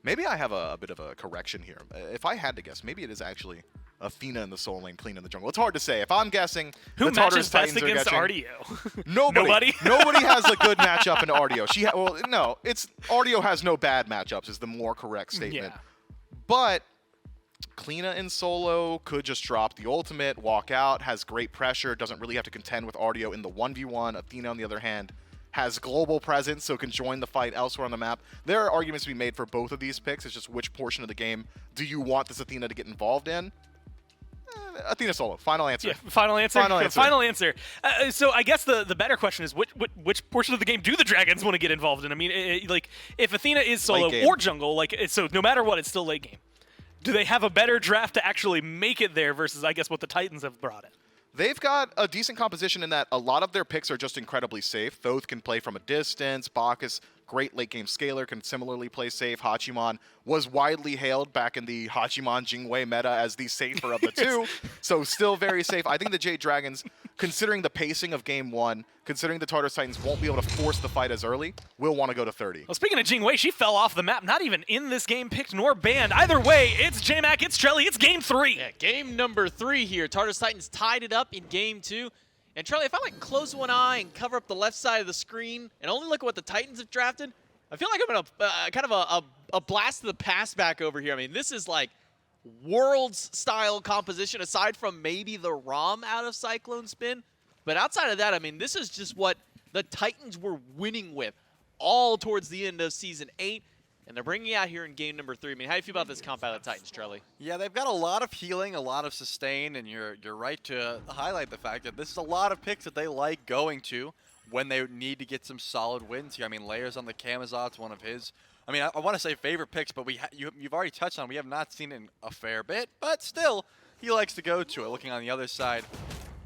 Maybe I have a bit of a correction here. If I had to guess, maybe it is actually Athena in the solo lane, clean in the jungle. It's hard to say. If I'm guessing, Who the Tartarus matches best Titans are against catching- RDO? Nobody. Nobody? Nobody has a good matchup in RDO. RDO has no bad matchups is the more correct statement. Yeah. But Kleena in solo could just drop the ultimate, walk out, has great pressure, doesn't really have to contend with RDO in the 1v1. Athena, on the other hand, has global presence, so can join the fight elsewhere on the map. There are arguments to be made for both of these picks. It's just which portion of the game do you want this Athena to get involved in? Athena solo. Final answer. Yeah, final answer. Final answer. Final answer. So I guess the better question is which portion of the game do the Dragons want to get involved in? I mean, like if Athena is solo Late game. or jungle, like so no matter what, it's still late game. Do they have a better draft to actually make it there versus I guess what the Titans have brought in? They've got a decent composition in that a lot of their picks are just incredibly safe. Thoth can play from a distance. Bacchus, great late game scaler, can similarly play safe. Hachiman was widely hailed back in the Hachiman Jingwei meta as the safer of the two, so still very safe. I think the Jade Dragons, considering the pacing of game one, considering the Tartarus Titans won't be able to force the fight as early, will want to go to 30. Well, speaking of Jingwei, she fell off the map, not even in this game picked nor banned. Either way, it's J-Mac, it's Trelly, it's game 3. Yeah, game number 3 here. Tartarus Titans tied it up in game 2. And Charlie, if I like close one eye and cover up the left side of the screen and only look at what the Titans have drafted, I feel like I'm in a kind of a blast of the past back over here. I mean, this is like Worlds-style composition aside from maybe the ROM out of Cyclone Spin. But outside of that, I mean, this is just what the Titans were winning with all towards the end of Season 8. And they're bringing it out here in game number 3. I mean, how do you feel about this comp out of the Titans, Trelly? Yeah, they've got a lot of healing, a lot of sustain, and you're right to highlight the fact that this is a lot of picks that they like going to when they need to get some solid wins here. I mean, Layers on the Camazot's one of his. I mean, I want to say favorite picks, but you've already touched on. We have not seen it in a fair bit, but still, he likes to go to it. Looking on the other side,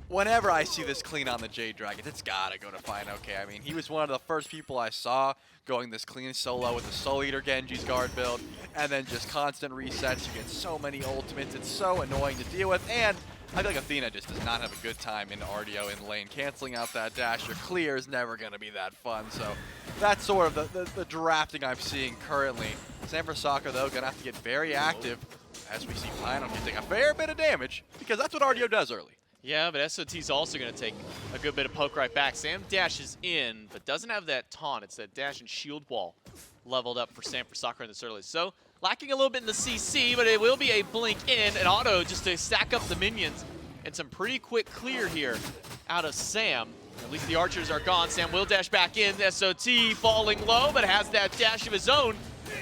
whenever I see this clean on the Jade Dragons, it's gotta go to fine. Okay, I mean, he was one of the first people I saw going this clean solo with the Soul Eater Genji's guard build, and then just constant resets. You get so many ultimates. It's so annoying to deal with, and I feel like Athena just does not have a good time in RDO in lane. Canceling out that dash, your clear is never going to be that fun. So that's sort of the drafting I'm seeing currently. Sanford Soccer, though, going to have to get very active as we see Final getting a fair bit of damage because that's what RDO does early. Yeah, but SOT's also going to take a good bit of poke right back. Sam dashes in, but doesn't have that taunt. It's that dash and shield wall leveled up for Sanford Soccer in this early. So lacking a little bit in the CC, but it will be a blink in, an auto just to stack up the minions. And some pretty quick clear here out of Sam. At least the archers are gone. Sam will dash back in. SOT falling low, but has that dash of his own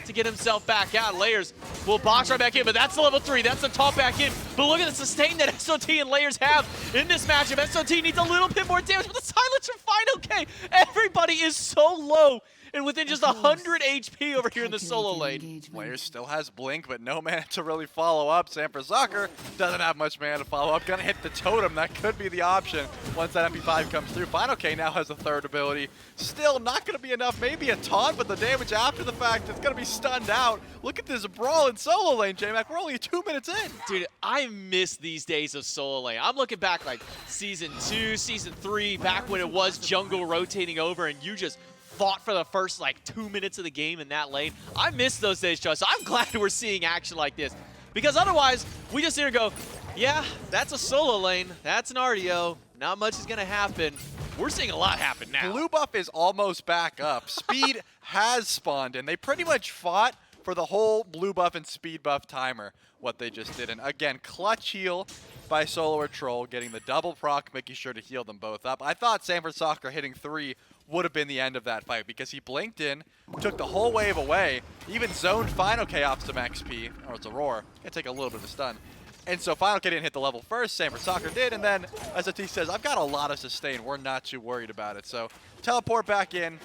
to get himself back out. Layers will box right back in, but that's the level 3. That's the top back in. But look at the sustain that SOT and Layers have in this matchup. SOT needs a little bit more damage, but the silence are fine. Okay, everybody is so low and within just 100 HP over here in the solo lane. Layers still has Blink, but no mana to really follow up. Sanford Soccer doesn't have much mana to follow up. Gonna hit the totem. That could be the option once that MP5 comes through. Final K now has a third ability. Still not gonna be enough. Maybe a taunt, but the damage after the fact, it's gonna be stunned out. Look at this brawl in solo lane, J-Mac. We're only 2 minutes in. Dude, I miss these days of solo lane. I'm looking back like Season 2, Season 3, back when it was jungle rotating over and you just fought for the first like 2 minutes of the game in that lane. I miss those days, Joe, so I'm glad we're seeing action like this. Because otherwise, we just here go, yeah, that's a solo lane, that's an RDO, not much is gonna happen. We're seeing a lot happen now. Blue buff is almost back up. Speed has spawned in. They pretty much fought for the whole blue buff and speed buff timer, what they just did. And again, clutch heal by Solo or Troll, getting the double proc, making sure to heal them both up. I thought Sanford Soccer hitting 3 would have been the end of that fight because he blinked in, took the whole wave away, even zoned Final K off some XP, or it's a roar. Gonna take a little bit of a stun. And so Final K didn't hit the level first, Sanford Soccer did, and then SOT says, I've got a lot of sustain, we're not too worried about it. So teleport back in.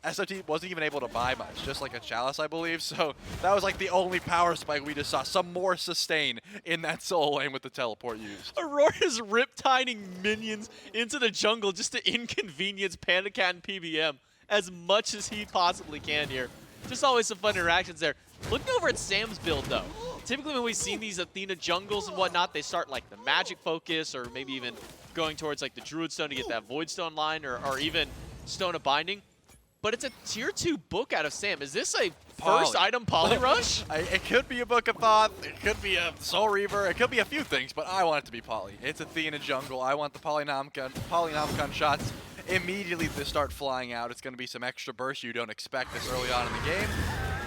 SOT wasn't even able to buy much, just like a Chalice, I believe. So that was like the only power spike we just saw. Some more sustain in that solo lane with the teleport used. Aurora's riptining minions into the jungle just to inconvenience Panda Cat and PBM as much as he possibly can here. Just always some fun interactions there. Looking over at Sam's build, though. Typically when we've seen these Athena jungles and whatnot, they start like the magic focus or maybe even going towards like the Druid Stone to get that Void Stone line or even Stone of Binding. but it's a tier 2 book out of Sam. Is this a Poly. first item poly rush? It could be a Book of Thoth, it could be a Soul Reaver, it could be a few things, but I want it to be poly. It's Athena jungle. I want the Polynomicon shots immediately to start flying out. It's going to be some extra burst you don't expect this early on in the game,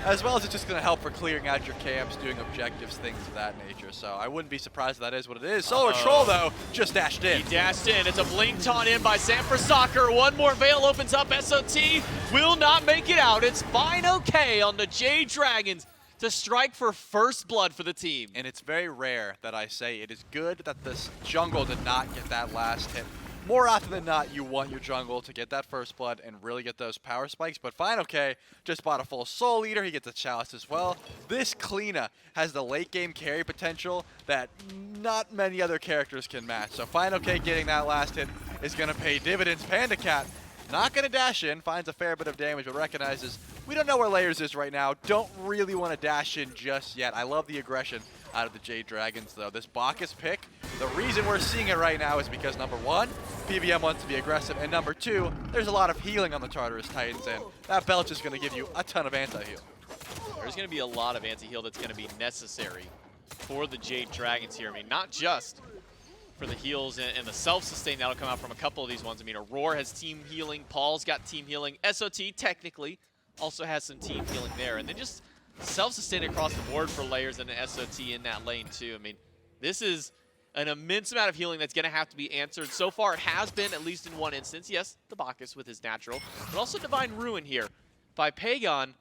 as well as it's just going to help for clearing out your camps, doing objectives, things of that nature. So I wouldn't be surprised if that is what it is. Solar Troll, though, just dashed in. He dashed in. It's a blink taunt in by Sam for Soccer. One more Veil opens up. SOT will not make it out. It's fine okay on the Jade Dragons to strike for first blood for the team. And it's very rare that I say it is good that this jungle did not get that last hit. More often than not, you want your jungle to get that first blood and really get those power spikes. But Fine OK just bought a full Soul Eater. He gets a Chalice as well. This Kleena has the late game carry potential that not many other characters can match. So Fine OK getting that last hit is going to pay dividends. Panda Cat not going to dash in, finds a fair bit of damage, but recognizes we don't know where Layers is right now. Don't really want to dash in just yet. I love the aggression out of the Jade Dragons, though. This Bacchus pick, the reason we're seeing it right now is because, number one, PBM wants to be aggressive, and number two, there's a lot of healing on the Tartarus Titans, and that belch is going to give you a ton of anti-heal. There's going to be a lot of anti-heal that's going to be necessary for the Jade Dragons here. I mean, not just for the heals and the self-sustain that'll come out from a couple of these ones. I mean, Aurora has team healing, Paul's got team healing, SOT technically also has some team healing there, and then just self-sustain across the board for Layers and an SOT in that lane too. I mean, this is an immense amount of healing that's going to have to be answered. So far, it has been, at least in one instance. Yes, the Bacchus with his natural, but also Divine Ruin here by Pagon.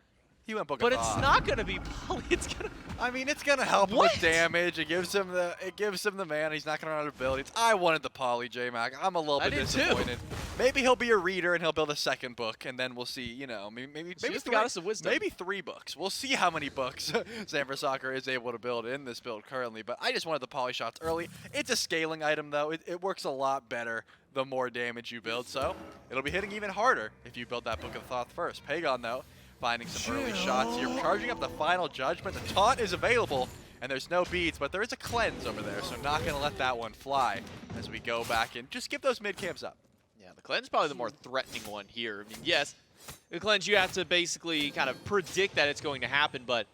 He went Book of But it's Thoth. not going to be poly. It's going to... I mean, it's gonna help him with damage. It gives him the mana. He's not gonna run out of abilities. I wanted the poly, J-Mac. I'm a little bit disappointed. Maybe he'll be a reader and he'll build a second book, and then we'll see. You know, maybe She's the Goddess of Wisdom. Maybe 3 books. We'll see how many books Sam for Soccer is able to build in this build currently. But I just wanted the poly shots early. It's a scaling item though. It works a lot better the more damage you build. So it'll be hitting even harder if you build that Book of Thoth first. Pagon though, finding some early shots here, charging up the Final Judgment. The taunt is available, and there's no beads, but there is a cleanse over there, so not going to let that one fly as we go back and just give those mid camps up. Yeah, the cleanse is probably the more threatening one here. I mean, yes, the cleanse you have to basically kind of predict that it's going to happen, but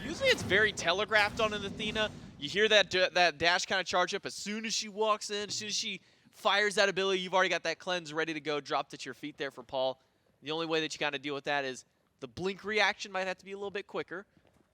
usually it's very telegraphed on an Athena. You hear that dash kind of charge up as soon as she walks in, as soon as she fires that ability, you've already got that cleanse ready to go, dropped at your feet there for Paul. The only way that you kind of deal with that is the blink reaction might have to be a little bit quicker,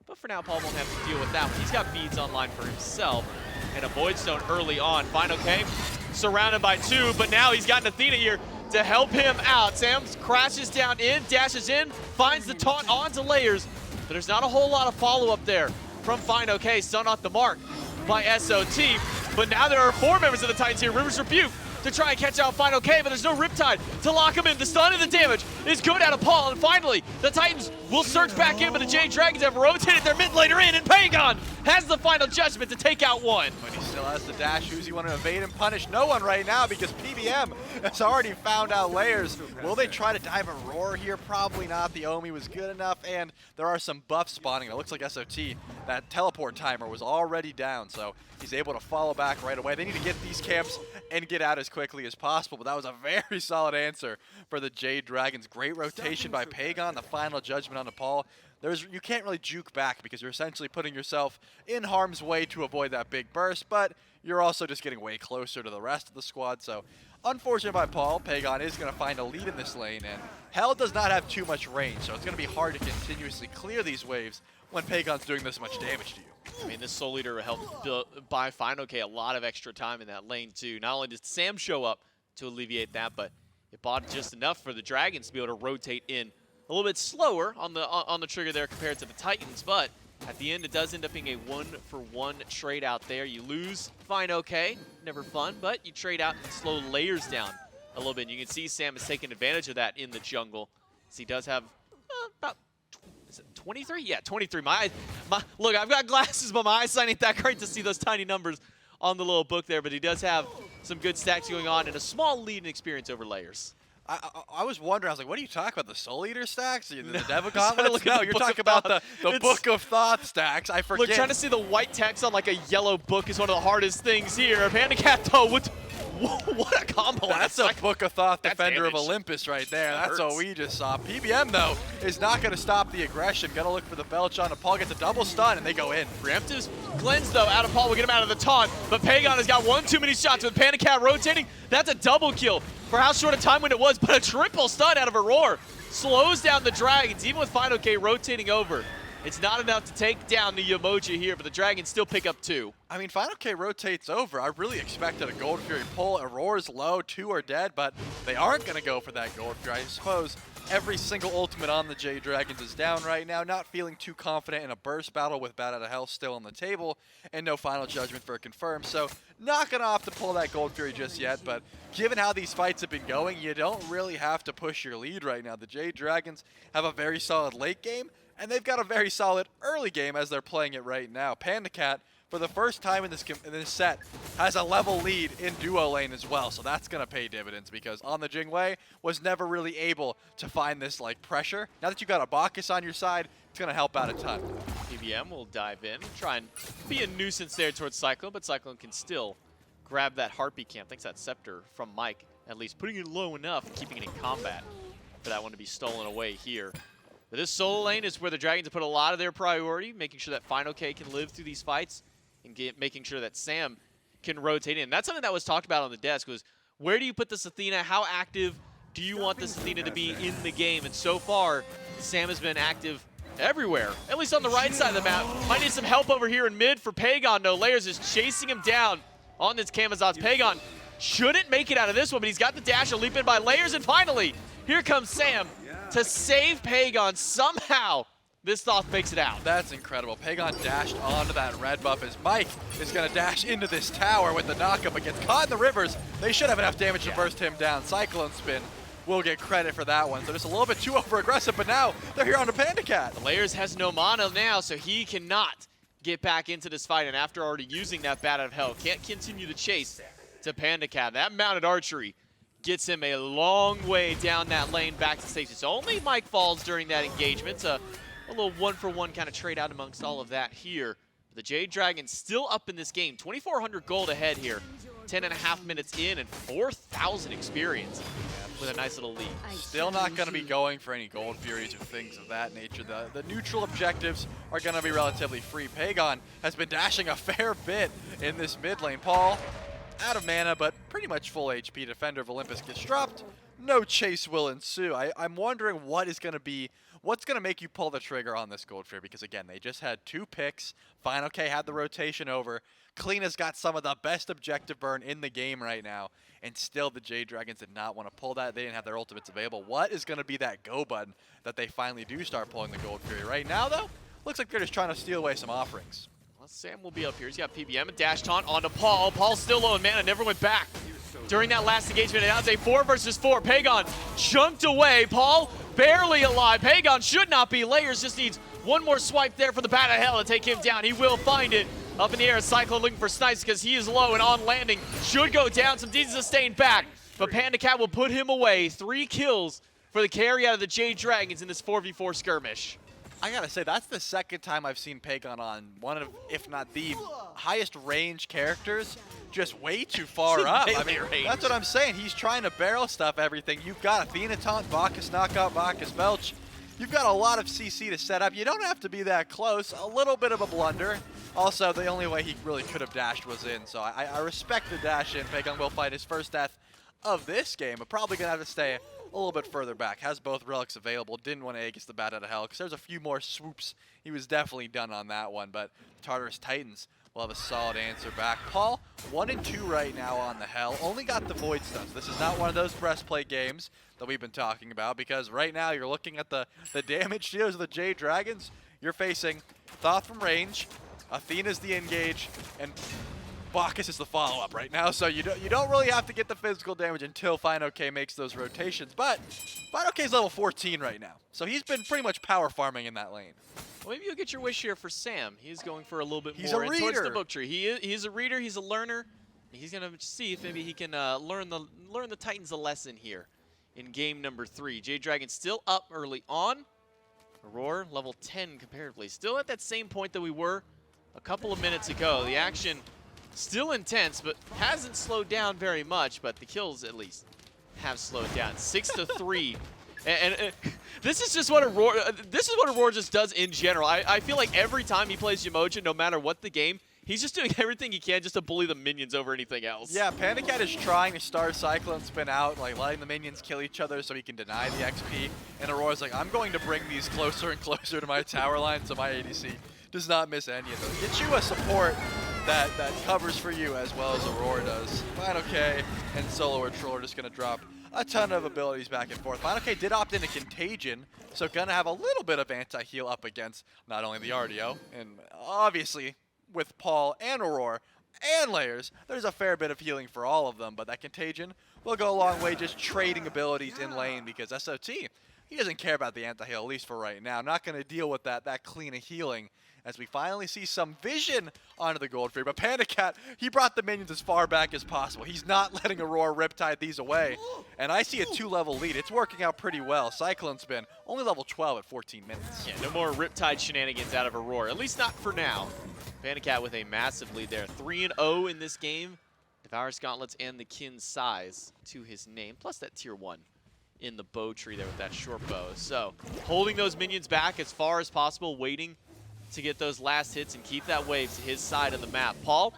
but for now, Paul won't have to deal with that one. He's got beads online for himself and a Void Stone early on. Fine OK, surrounded by 2, but now he's got an Athena here to help him out. Sam crashes down in, dashes in, finds the taunt onto Layers, but there's not a whole lot of follow-up there from Fine OK. Stun off the mark by SOT, but now there are 4 members of the Titans here. River's Rebuke to try and catch out Fine OK, but there's no Riptide to lock him in. The stun and the damage is good out of Paul, and finally, the Titans will surge back in, but the Jade Dragons have rotated their mid laner in, and Pagon has the Final Judgment to take out one. But he still has the dash. Who's he want to evade and punish? No one right now because PBM has already found out Layers. Will they try to dive Aurora here? Probably not. The Omi was good enough, and there are some buffs spawning. It looks like SOT, that teleport timer was already down, so he's able to follow back right away. They need to get these camps and get out as quickly as possible, but that was a very solid answer for the Jade Dragons. Great rotation by Pagon, the Final Judgment on Paul. You can't really juke back because you're essentially putting yourself in harm's way to avoid that big burst, but you're also just getting way closer to the rest of the squad. So unfortunate by Paul. Pagon is going to find a lead in this lane, and Hell does not have too much range, so it's going to be hard to continuously clear these waves when Pagon's doing this much damage to you. I mean, this Soul Eater helped buy Fine OK a lot of extra time in that lane too. Not only did Sam show up to alleviate that, but it bought just enough for the Dragons to be able to rotate in a little bit slower on the trigger there compared to the Titans, but at the end it does end up being a 1-for-1 trade out there. You lose Fine OK, never fun, but you trade out and slow Layers down a little bit. And you can see Sam is taking advantage of that in the jungle, as he does have about, is it 23? Yeah, 23. Look, I've got glasses, but my eyesight ain't that great to see those tiny numbers on the little book there, but he does have some good stacks going on and a small lead in experience over Layers. I was wondering, I was like, what are you talking about, the Soul Eater stacks? The Devil Gauntlets? No, you're talking about the Book of Thoth stacks. I forget. Look, trying to see the white text on like a yellow book is one of the hardest things here. Panda Cat, though, What a combo. That's a Book of Thoth That's defender of damage. Olympus right there. That That's what hurts. we just saw. PBM, though, is not going to stop the aggression. Going to look for the Belch on Paul, gets a double stun, and they go in. Preemptive cleanse, though, out of Paul will get him out of the taunt, but Pagon has got one too many shots with Panda Cat rotating. That's a double kill for how short a time when it was, but a triple stun out of Aurora. Slows down the Dragons, even with Final K rotating over. It's not enough to take down the Yamoja here, but the Dragons still pick up 2. I mean, Final K rotates over. I really expected a Gold Fury pull. Aurora's low, 2 are dead, but they aren't going to go for that Gold Fury. I suppose every single ultimate on the Jade Dragons is down right now, not feeling too confident in a burst battle with Bat Out of Hell still on the table, and no Final Judgment for a confirm. So not going to opt to pull that Gold Fury just yet, but given how these fights have been going, you don't really have to push your lead right now. The Jade Dragons have a very solid late game, and they've got a very solid early game as they're playing it right now. Panda Cat, for the first time in this set, has a level lead in duo lane as well, so that's going to pay dividends because On the Jingwei was never really able to find this like pressure. Now that you got a Bacchus on your side, it's going to help out a ton. PBM will dive in, try and be a nuisance there towards Cyclone, but Cyclone can still grab that Heartbeat Camp. Thanks that Scepter from Mike, at least putting it low enough and keeping it in combat for that one to be stolen away here. But this solo lane is where the Dragons have put a lot of their priority, making sure that Final K can live through these fights and making sure that Sam can rotate in. That's something that was talked about on the desk was, where do you put this Athena? How active do you want this Athena to be in the game? And so far, Sam has been active everywhere, at least on the right side of the map. Might need some help over here in mid for Pagon, though. Layers is chasing him down on this Camazotz. Pagon shouldn't make it out of this one, but he's got the dash to leap in by Layers, and finally, here comes Sam to save Pagon. Somehow, this Thoth makes it out. That's incredible. Pagon dashed onto that red buff as Mike is going to dash into this tower with the knockup, but gets caught in the rivers. They should have enough damage to burst him down. Cyclone Spin will get credit for that one. So just a little bit too over-aggressive, but now they're here on the Panda Cat. The Layers has no mana now, so he cannot get back into this fight, and after already using that Bat Out of Hell, can't continue the chase to Panda Cat. That mounted archery gets him a long way down that lane back to safety. So only Mike falls during that engagement. A little one-for-one kind of trade out amongst all of that here. The Jade Dragons still up in this game. 2,400 gold ahead here. 10.5 minutes in and 4,000 experience with a nice little lead. Still not going to be going for any Gold Furies or things of that nature. The neutral objectives are going to be relatively free. Pagon has been dashing a fair bit in this mid lane. Paul, out of mana, but pretty much full HP. Defender of Olympus gets dropped. No chase will ensue. I'm wondering what's going to make you pull the trigger on this Gold Fury, because again, they just had 2 picks. Final K had the rotation over. Cleana's got some of the best objective burn in the game right now, and still the Jade Dragons did not want to pull that. They didn't have their ultimates available. What is going to be that go button that they finally do start pulling the Gold Fury? Right now, though, looks like they're just trying to steal away some offerings. Well, Sam will be up here. He's got PBM and dash taunt onto Paul. Paul's still low in mana, never went back during that last engagement. And now it's a 4 versus 4. Pagon chunked away. Paul barely alive. Pagon should not be. Layers just needs one more swipe there for the Bat of Hell to take him down. He will find it. Up in the air, Cyclone looking for Snipes because he is low and on landing. Should go down. Some decent sustain back, but Panda Cat will put him away. 3 kills for the carry out of the Jade Dragons in this 4v4 skirmish. I gotta say, that's the second time I've seen Pagon on one of, if not the highest range characters, just way too far up. I mean, that's what I'm saying. He's trying to barrel stuff everything. You've got Athena taunt, Bacchus knockout, Bacchus belch. You've got a lot of CC to set up. You don't have to be that close. A little bit of a blunder. Also, the only way he really could have dashed was in, so I respect the dash in. Pagon will fight his first death of this game, but probably going to have to stay a little bit further back. Has both relics available. Didn't want to against the Bat Out of Hell because there's a few more swoops. He was definitely done on that one, but Tartarus Titans will have a solid answer back. Paul, 1 and 2 right now on the Hell. Only got the Void Stuns. This is not one of those breastplate games that we've been talking about, because right now you're looking at the damage dealers of the Jade Dragons. You're facing Thoth from range, Athena's the engage, and Bacchus is the follow-up right now, so you don't really have to get the physical damage until Final K makes those rotations. But Final K is level 14 right now, so he's been pretty much power farming in that lane. Well, maybe you'll get your wish here for Sam. He's going for a little bit He's more a in towards the reader. book tree. He's a reader. He's a learner. He's gonna see if maybe he can learn the Titans a lesson here in game number 3. Jade Dragon still up early on. Aurora level 10 comparatively, still at that same point that we were a couple of minutes ago. The action Still intense, but hasn't slowed down very much, but the kills at least have slowed down. 6-3. And this is just what Aurora, this is what Aurora just does in general. I feel like every time he plays Yamoja, no matter what the game, he's just doing everything he can just to bully the minions over anything else. Yeah, Panic Cat is trying to start Cyclone Spin out, like letting the minions kill each other so he can deny the XP. And Aurora's like, I'm going to bring these closer and closer to my tower line so my ADC does not miss any of them. Get you a support that covers for you as well as Aurora does. Final K and Solo or Troll are just going to drop a ton of abilities back and forth. Final K did opt into Contagion, so going to have a little bit of anti-heal up against not only the RDO, and obviously with Paul and Aurora and Layers, there's a fair bit of healing for all of them, but that Contagion will go a long way just trading abilities in lane because SOT, he doesn't care about the anti-heal, at least for right now. Not going to deal with that clean of healing as we finally see some vision onto the Gold Fury. But Panda Cat, he brought the minions as far back as possible. He's not letting Aurora Riptide these away. And I see a 2-level lead. It's working out pretty well. Cyclone Spin, only level 12 at 14 minutes. Yeah, no more Riptide shenanigans out of Aurora, at least not for now. Panda Cat with a massive lead there. 3-0 in this game. Devour's Gauntlets and the Kin size to his name, plus that tier 1 in the bow tree there with that short bow. So holding those minions back as far as possible, waiting to get those last hits and keep that wave to his side of the map. Paul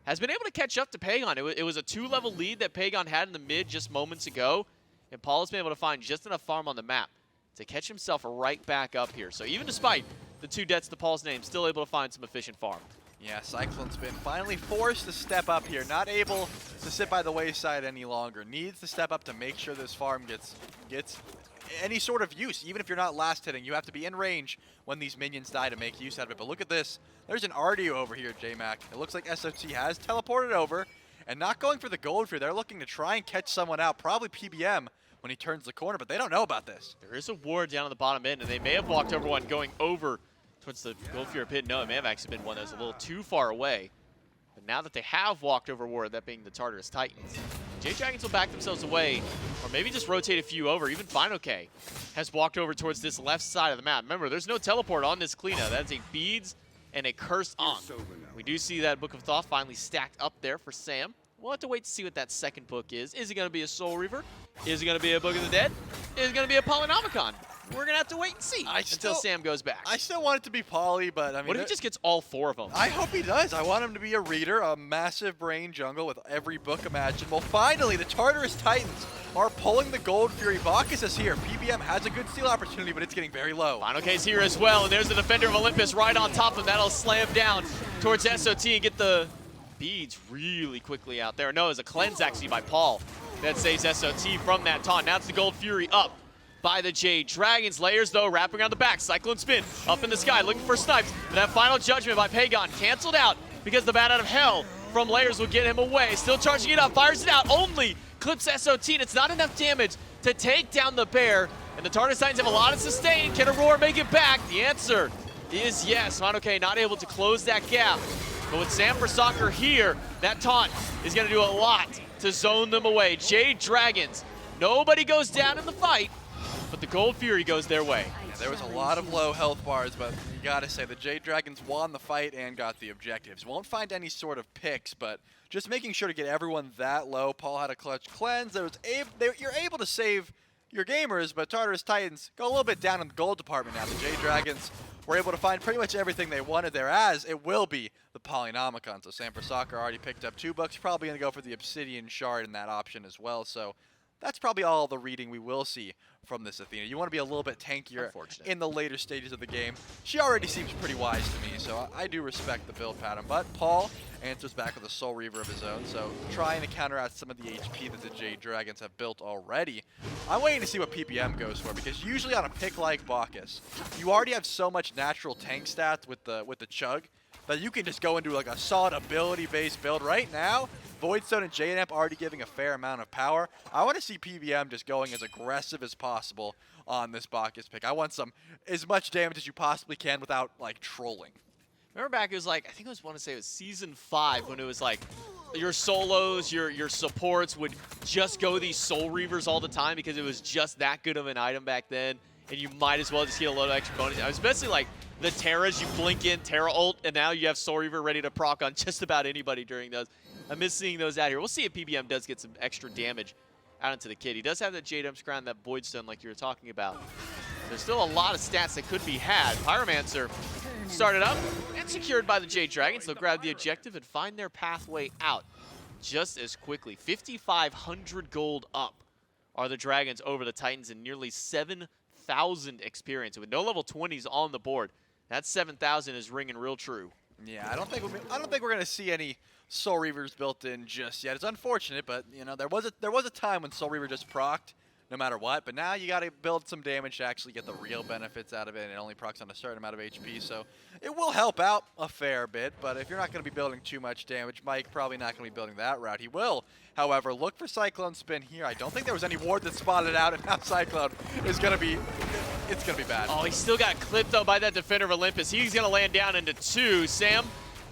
has been able to catch up to Pagon. It was a 2-level lead that Pagon had in the mid just moments ago, and Paul has been able to find just enough farm on the map to catch himself right back up here. So even despite the 2 deaths to Paul's name, still able to find some efficient farm. Yeah, Cyclone's been finally forced to step up here. Not able to sit by the wayside any longer. Needs to step up to make sure this farm gets any sort of use. Even if you're not last hitting, you have to be in range when these minions die to make use out of it. But look at this. There's an RDO over here, J-Mac. It looks like SOT has teleported over and not going for the gold here. They're looking to try and catch someone out, probably PBM when he turns the corner, but they don't know about this. There is a ward down on the bottom end, and they may have walked over one going over towards the Gold Fury pit. No, it may have actually been one that was a little too far away. But now that they have walked over ward, that being the Tartarus Titans, Jade Dragons will back themselves away, or maybe just rotate a few over. Even Final K has walked over towards this left side of the map. Remember, there's no teleport on this Kleena. That's a Beads and a Cursed Ankh. We do see that Book of Thoth finally stacked up there for Sam. We'll have to wait to see what that second book is. Is it going to be a Soul Reaver? Is it going to be a Book of the Dead? Is it going to be a Polynomicon? We're going to have to wait and see until Sam goes back. I still want it to be Poly, but I mean... What if he just gets all 4 of them? I hope he does. I want him to be a reader, a massive brain jungle with every book imaginable. Finally, the Tartarus Titans are pulling the Gold Fury. Bacchus is here. PBM has a good steal opportunity, but it's getting very low. Final K's here as well, and there's the Defender of Olympus right on top of him. That'll slam down towards SOT and get the Beads really quickly out there. No, it was a cleanse actually by Paul that saves SOT from that taunt. Now it's the Gold Fury up by the Jade Dragons. Layers, though, wrapping around the back. Cyclone Spin up in the sky, looking for snipes. But that final judgment by Pagon canceled out because the Bat Out of Hell from Layers will get him away. Still charging it up, fires it out, only clips SOT, and it's not enough damage to take down the bear. And the Tartarus Titans have a lot of sustain. Can Aurora make it back? The answer is yes. Final K not able to close that gap. But with Sam for Soccer here, that taunt is going to do a lot to zone them away. Jade Dragons, nobody goes down in the fight, but the Gold Fury goes their way. Yeah, there was a lot of low health bars, but you gotta say the Jade Dragons won the fight and got the objectives. Won't find any sort of picks, but just making sure to get everyone that low. Paul had a clutch cleanse. You're able to save your gamers, but Tartarus Titans go a little bit down in the gold department now. The Jade Dragons were able to find pretty much everything they wanted there, as it will be the Polynomicon. So Sam for Soccer already picked up 2 bucks, probably going to go for the Obsidian Shard in that option as well. So that's probably all the reading we will see from this Athena. You want to be a little bit tankier in the later stages of the game. She already seems pretty wise to me, so I do respect the build pattern. But Paul answers back with a Soul Reaver of his own, so trying to counteract some of the HP that the Jade Dragons have built already. I'm waiting to see what PPM goes for, because usually on a pick like Bacchus, you already have so much natural tank stats with the Chug that you can just go into like a solid ability-based build. Right now, Voidstone and JNAP already giving a fair amount of power. I want to see PBM just going as aggressive as possible on this Bacchus pick. I want as much damage as you possibly can without like trolling. Remember back, it was like, I think I want to say it was Season 5 when it was like your solos, your supports would just go these Soul Reavers all the time because it was just that good of an item back then, and you might as well just get a load of extra bonus. I was especially like the Terras, you blink in, Terra ult, and now you have Soul Reaver ready to proc on just about anybody during those. I miss seeing those out here. We'll see if PBM does get some extra damage out into the kid. He does have that Jade Crown, that Void Stone like you were talking about. There's still a lot of stats that could be had. Pyromancer started up and secured by the Jade Dragons. They'll grab the objective and find their pathway out just as quickly. 5,500 gold up are the Dragons over the Titans, and nearly 7,000 experience. With no level 20s on the board, that 7,000 is ringing real true. Yeah, I don't think we're gonna see any Soul Reavers built in just yet. It's unfortunate, but you know there was a time when Soul Reaver just procced no matter what. But now you got to build some damage to actually get the real benefits out of it, and it only procs on a certain amount of HP, so it will help out a fair bit. But if you're not going to be building too much damage, Mike probably not going to be building that route. He will, however, look for Cyclone Spin here. I don't think there was any ward that spotted out, and now Cyclone is going to be. It's going to be bad. Oh, he still got clipped, though, by that Defender of Olympus. He's going to land down into 2. Sam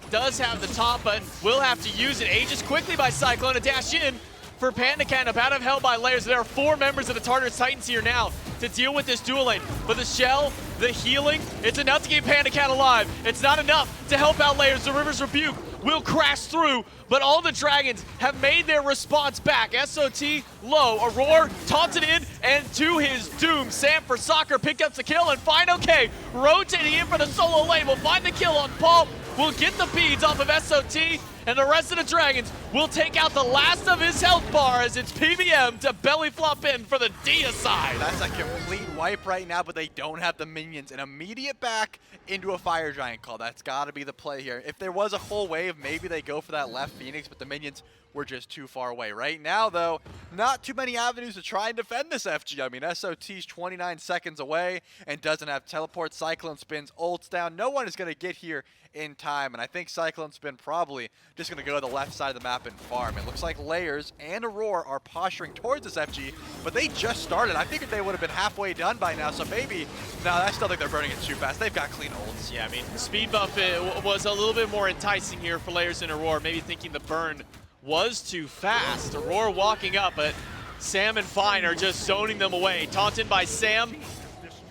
does have the top button, will have to use it. Ages quickly by Cyclone to dash in for Pandacat, up out of hell by layers. There are 4 members of the Tartarus Titans here now to deal with this dual lane. But the shell, the healing, it's enough to keep Pandacat alive. It's not enough to help out layers. The River's Rebuke will crash through, but all the Dragons have made their response back. SOT low, Aurora taunted in, and to his doom, Sam for Soccer picked up the kill, and Fine OK rotating in for the solo lane. Will find the kill on Paul, will get the beads off of SOT, and the rest of the Dragons will take out the last of his health bar as it's PBM to belly flop in for the Dia side. That's a complete wipe right now, but they don't have the minions. An immediate back into a Fire Giant call. That's got to be the play here. If there was a full wave, maybe they go for that left Phoenix, but the minions were just too far away. Right now, though, not too many avenues to try and defend this FG. I mean, SOT's 29 seconds away and doesn't have teleport. Cyclone Spin's ults down. No one is going to get here in time, and I think Cyclone Spin probably just going to go to the left side of the map and farm. It looks like Layers and Aurora are posturing towards this FG, but they just started. I figured they would have been halfway done by now, so maybe, no, I still think they're burning it too fast. They've got clean ults. Yeah, I mean, speed buff was a little bit more enticing here for Layers and Aurora, maybe thinking the burn was too fast. Aurora walking up, but Sam and Fine are just zoning them away. Taunted by Sam,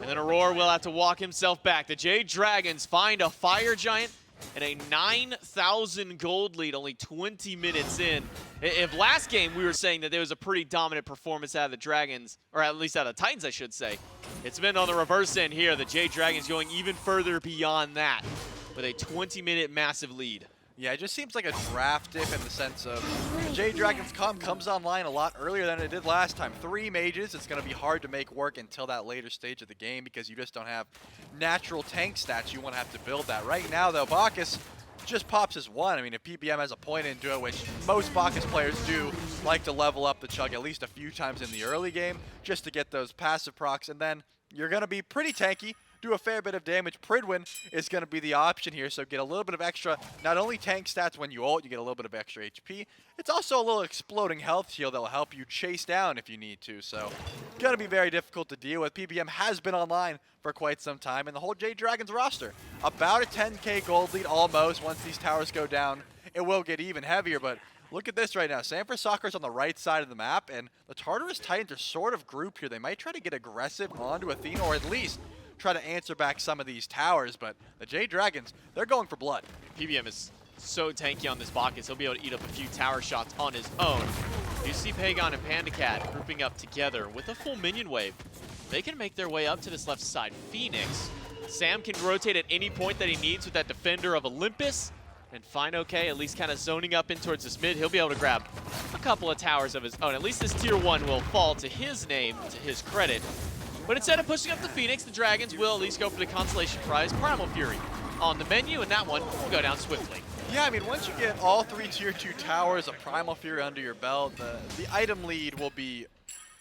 and then Aurora will have to walk himself back. The Jade Dragons find a Fire Giant and a 9,000 gold lead only 20 minutes in. If last game we were saying that there was a pretty dominant performance out of the Dragons, or at least out of the Titans, I should say, it's been on the reverse end here. The Jade Dragons going even further beyond that with a 20-minute massive lead. Yeah, it just seems like a draft dip in the sense of the Jade Dragons comes online a lot earlier than it did last time. 3 mages, it's going to be hard to make work until that later stage of the game because you just don't have natural tank stats. You want to have to build that. Right now, though, Bacchus just pops his 1. I mean, if PBM has a point into it, which most Bacchus players do, like to level up the Chug at least a few times in the early game just to get those passive procs, and then you're going to be pretty tanky, do a fair bit of damage. Pridwin is going to be the option here, so get a little bit of extra, not only tank stats when you ult, you get a little bit of extra HP. It's also a little exploding health shield that will help you chase down if you need to, so going to be very difficult to deal with. PBM has been online for quite some time, and the whole Jade Dragons roster, about a 10k gold lead almost. Once these towers go down, it will get even heavier, but look at this right now. Sanford Soccer's on the right side of the map, and the Tartarus Titans are sort of grouped here. They might try to get aggressive onto Athena, or at least try to answer back some of these towers, but the Jade Dragons, they're going for blood. PBM is so tanky on this Bacchus, he'll be able to eat up a few tower shots on his own. You see Pagon and Pandacat grouping up together with a full minion wave. They can make their way up to this left side. Phoenix, Sam can rotate at any point that he needs with that Defender of Olympus, and Fine OK at least kind of zoning up in towards this mid. He'll be able to grab a couple of towers of his own. At least this tier 1 will fall to his name, to his credit. But instead of pushing up the Phoenix, the Dragons will at least go for the consolation prize, Primal Fury, on the menu, and that one will go down swiftly. Yeah, I mean, once you get all 3 tier 2 towers of Primal Fury under your belt, the item lead will be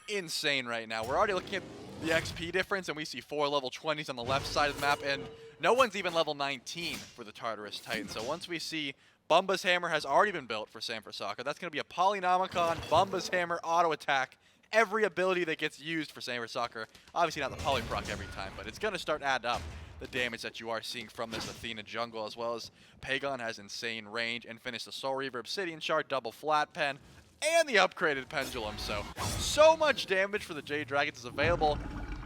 insane right now. We're already looking at the XP difference, and we see 4 level 20s on the left side of the map, and no one's even level 19 for the Tartarus Titans. So once we see Bumba's Hammer has already been built for Sanford Soccer, that's going to be a Polynomicon, Bumba's Hammer, auto attack, every ability that gets used for Sanford Soccer. Obviously not the polyproc every time, but it's going to start add up the damage that you are seeing from this Athena jungle, as well as Pagon has insane range and finished the Soul Reaver Obsidian Shard, double flat pen, and the upgraded Pendulum. So much damage for the Jade Dragons is available.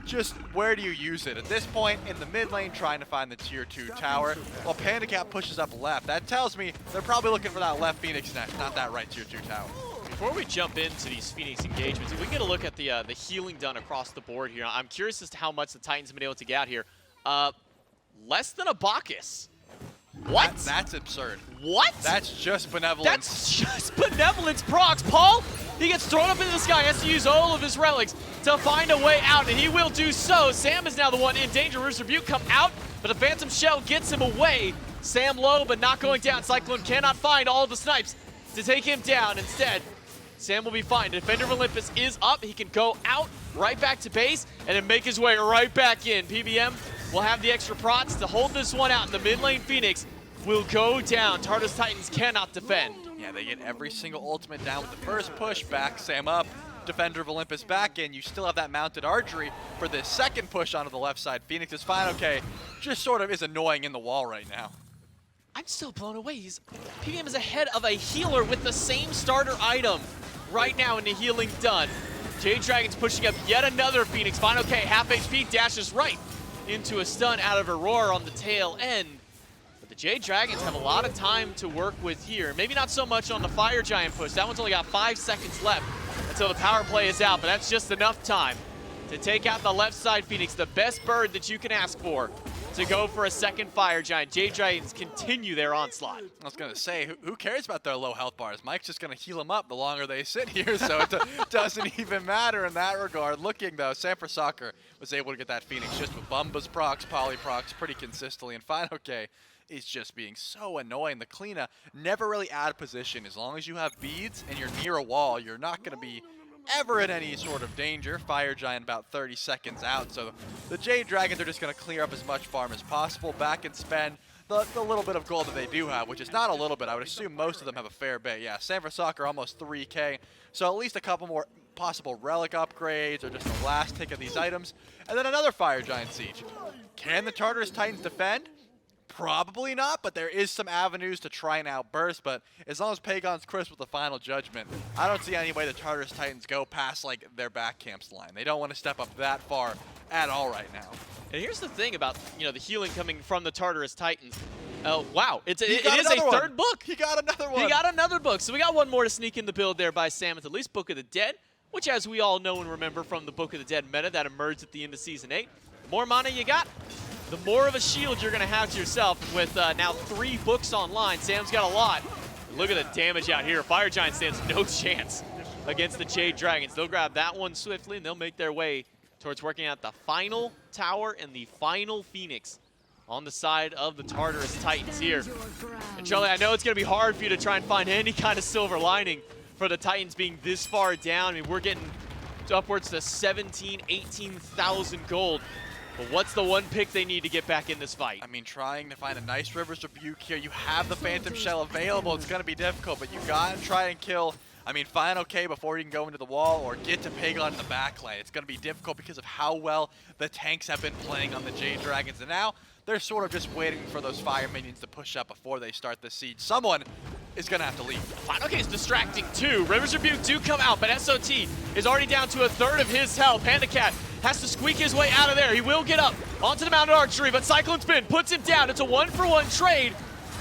just where do you use it? At this point, in the mid lane, trying to find the tier 2 tower, while PandaCat pushes up left. That tells me they're probably looking for that left Phoenix nest, not that right tier 2 tower. Before we jump into these Phoenix engagements, if we can get a look at the healing done across the board here, I'm curious as to how much the Titans have been able to get out here. Less than a Bacchus. What? That's absurd. What? That's just benevolence. That's just benevolence procs. Paul, he gets thrown up into the sky, has to use all of his relics to find a way out, and he will do so. Sam is now the one in danger. Rooster Butte come out, but the Phantom Shell gets him away. Sam low, but not going down. Cyclone cannot find all the snipes to take him down. Instead, Sam will be fine. Defender of Olympus is up. He can go out, right back to base, and then make his way right back in. PBM will have the extra prots to hold this one out. In the mid lane, Phoenix will go down. Tartarus Titans cannot defend. Yeah, they get every single ultimate down with the first push, back Sam up. Defender of Olympus back in. You still have that mounted archery for this second push onto the left side. Phoenix is fine, okay. Just sort of is annoying in the wall right now. I'm still blown away. PBM is ahead of a healer with the same starter item right now in the healing done. Jade Dragons pushing up yet another Phoenix. Fine, okay, half HP, dashes right into a stun out of Aurora on the tail end. But the Jade Dragons have a lot of time to work with here. Maybe not so much on the Fire Giant push. That one's only got 5 seconds left until the power play is out, but that's just enough time to take out the left side Phoenix, the best bird that you can ask for, to go for a second Fire Giant. Jade Dragons continue their onslaught. I was going to say, who cares about their low health bars? Mike's just going to heal them up the longer they sit here, so it doesn't even matter in that regard. Looking, though, Sanford Soccer was able to get that Phoenix just with Bumba's procs, Poly procs pretty consistently, and Fine OK is just being so annoying. The Kleena never really out of position. As long as you have beads and you're near a wall, you're not going to be ever in any sort of danger. Fire Giant about 30 seconds out, so the Jade Dragons are just going to clear up as much farm as possible, back and spend the little bit of gold that they do have, which is not a little bit. I would assume most of them have a fair bit. Yeah, Sanford Soccer almost 3K, so at least a couple more possible relic upgrades or just the last tick of these items, and then another Fire Giant siege. Can the Tartarus Titans defend? Probably not, but there is some avenues to try and outburst. But as long as Pagon's crisp with the final judgment, I don't see any way the Tartarus Titans go past like their back camp's line. They don't want to step up that far at all right now. And here's the thing about the healing coming from the Tartarus Titans. Wow, it is a third book. He got another one. He got another book. So we got one more to sneak in the build there by Sam. It's at least Book of the Dead, which as we all know and remember from the Book of the Dead meta that emerged at the end of Season 8. More mana you got, the more of a shield you're going to have to yourself with now 3 books online. Sam's got a lot. Look at the damage out here. Fire Giant stands no chance against the Jade Dragons. They'll grab that one swiftly, and they'll make their way towards working out the final tower and the final Phoenix on the side of the Tartarus Titans here. And Charlie, I know it's going to be hard for you to try and find any kind of silver lining for the Titans being this far down. I mean, we're getting upwards to 17,000, 18,000 gold. But what's the one pick they need to get back in this fight? I mean, trying to find a nice Rivers Rebuke here. You have the Phantom Shell available. It's going to be difficult, but you got to try and kill, I mean, Fine OK before you can go into the wall or get to Pagon in the back lane. It's going to be difficult because of how well the tanks have been playing on the Jade Dragons. And now they're sort of just waiting for those fire minions to push up before they start the siege. Someone is going to have to leave. Fine OK is distracting too. Rivers Rebuke do come out, but SOT is already down to a third of his health. PandaCat has to squeak his way out of there. He will get up onto the mounted archery, but Cyclone Spin puts him down. It's a 1-for-1 trade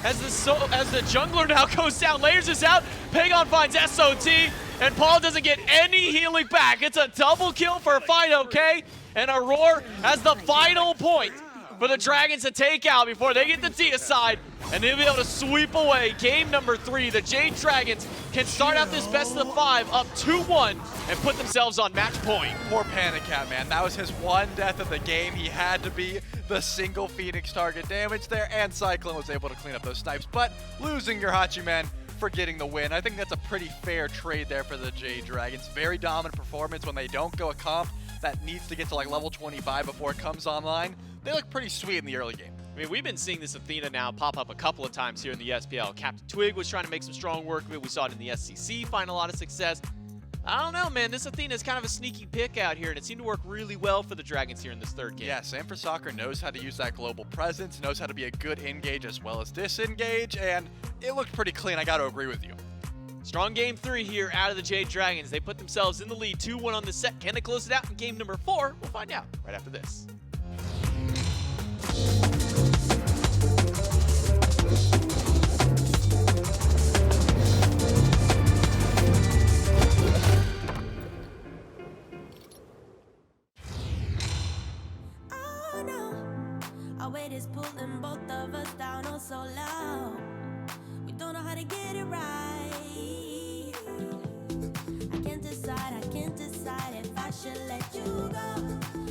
as the jungler now goes down. Layers is out. Pagon finds SOT, and Paul doesn't get any healing back. It's a double kill for Fine OK, and Aurora has the final point for the Dragons to take out before they get the deicide, and they'll be able to sweep away game number 3. The Jade Dragons can start out this best of 5 up 2-1 and put themselves on match point. Poor PandaCat, man. That was his one death of the game. He had to be the single Phoenix target damage there, and Cyclone was able to clean up those snipes. But losing your Hachiman for getting the win, I think that's a pretty fair trade there for the Jade Dragons. Very dominant performance when they don't go a comp that needs to get to like level 25 before it comes online. They look pretty sweet in the early game. I mean, we've been seeing this Athena now pop up a couple of times here in the SPL. Captain Twig was trying to make some strong work of it. We saw it in the SCC, find a lot of success. I don't know, man. This Athena is kind of a sneaky pick out here, and it seemed to work really well for the Dragons here in this third game. Yeah, Sanford Soccer knows how to use that global presence, knows how to be a good engage as well as disengage, and it looked pretty clean. I got to agree with you. Strong game 3 here out of the Jade Dragons. They put themselves in the lead 2-1 on the set. Can they close it out in game number 4? We'll find out right after this. Oh no, our weight is pulling both of us down oh so low. We don't know how to get it right. I can't decide if I should let you go.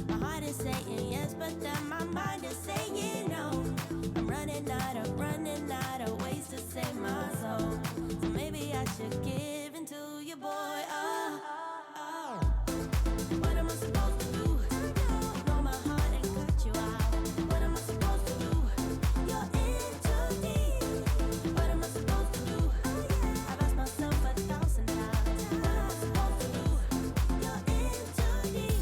My heart is saying yes, but then my mind is saying no. I'm running out of ways to save my soul. So maybe I should give in to your boy. Oh, oh. What am I supposed to do? Know my heart and cut you out. What am I supposed to do? You're in too deep. What am I supposed to do? I've asked myself 1,000 times. What am I supposed to do? You're in too deep.